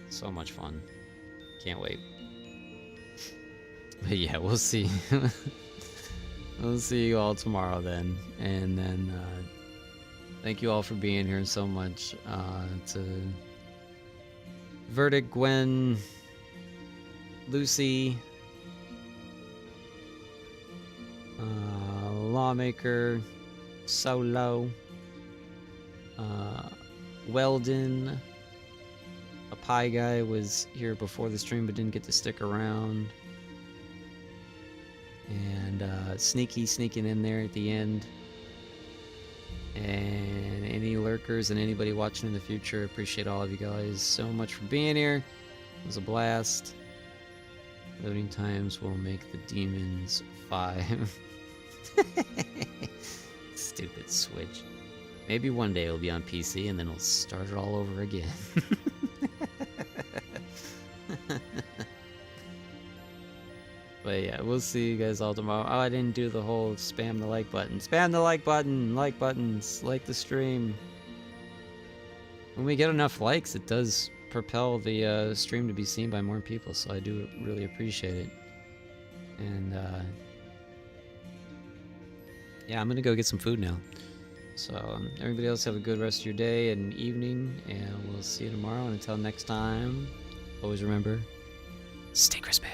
So much fun. Can't wait. But yeah, we'll see. We'll see you all tomorrow then. And then thank you all for being here so much. To Verdict, Gwen, Lucy, Lawmaker, Solo, Weldon, a pie guy was here before the stream but didn't get to stick around, and Sneaky sneaking in there at the end, and any lurkers and anybody watching in the future. Appreciate all of you guys so much for being here. It was a blast. Loading times will make the demons 5. Stupid Switch. Maybe one day it'll be on PC and then we'll start it all over again. But yeah, we'll see you guys all tomorrow. Oh, I didn't do the whole spam the like button. Spam the like button! Like buttons! Like the stream! When we get enough likes, it does propel the stream to be seen by more people, so I do really appreciate it. And yeah, I'm gonna go get some food now. So everybody else have a good rest of your day and evening, and we'll see you tomorrow. And until next time, always remember, stay crispy.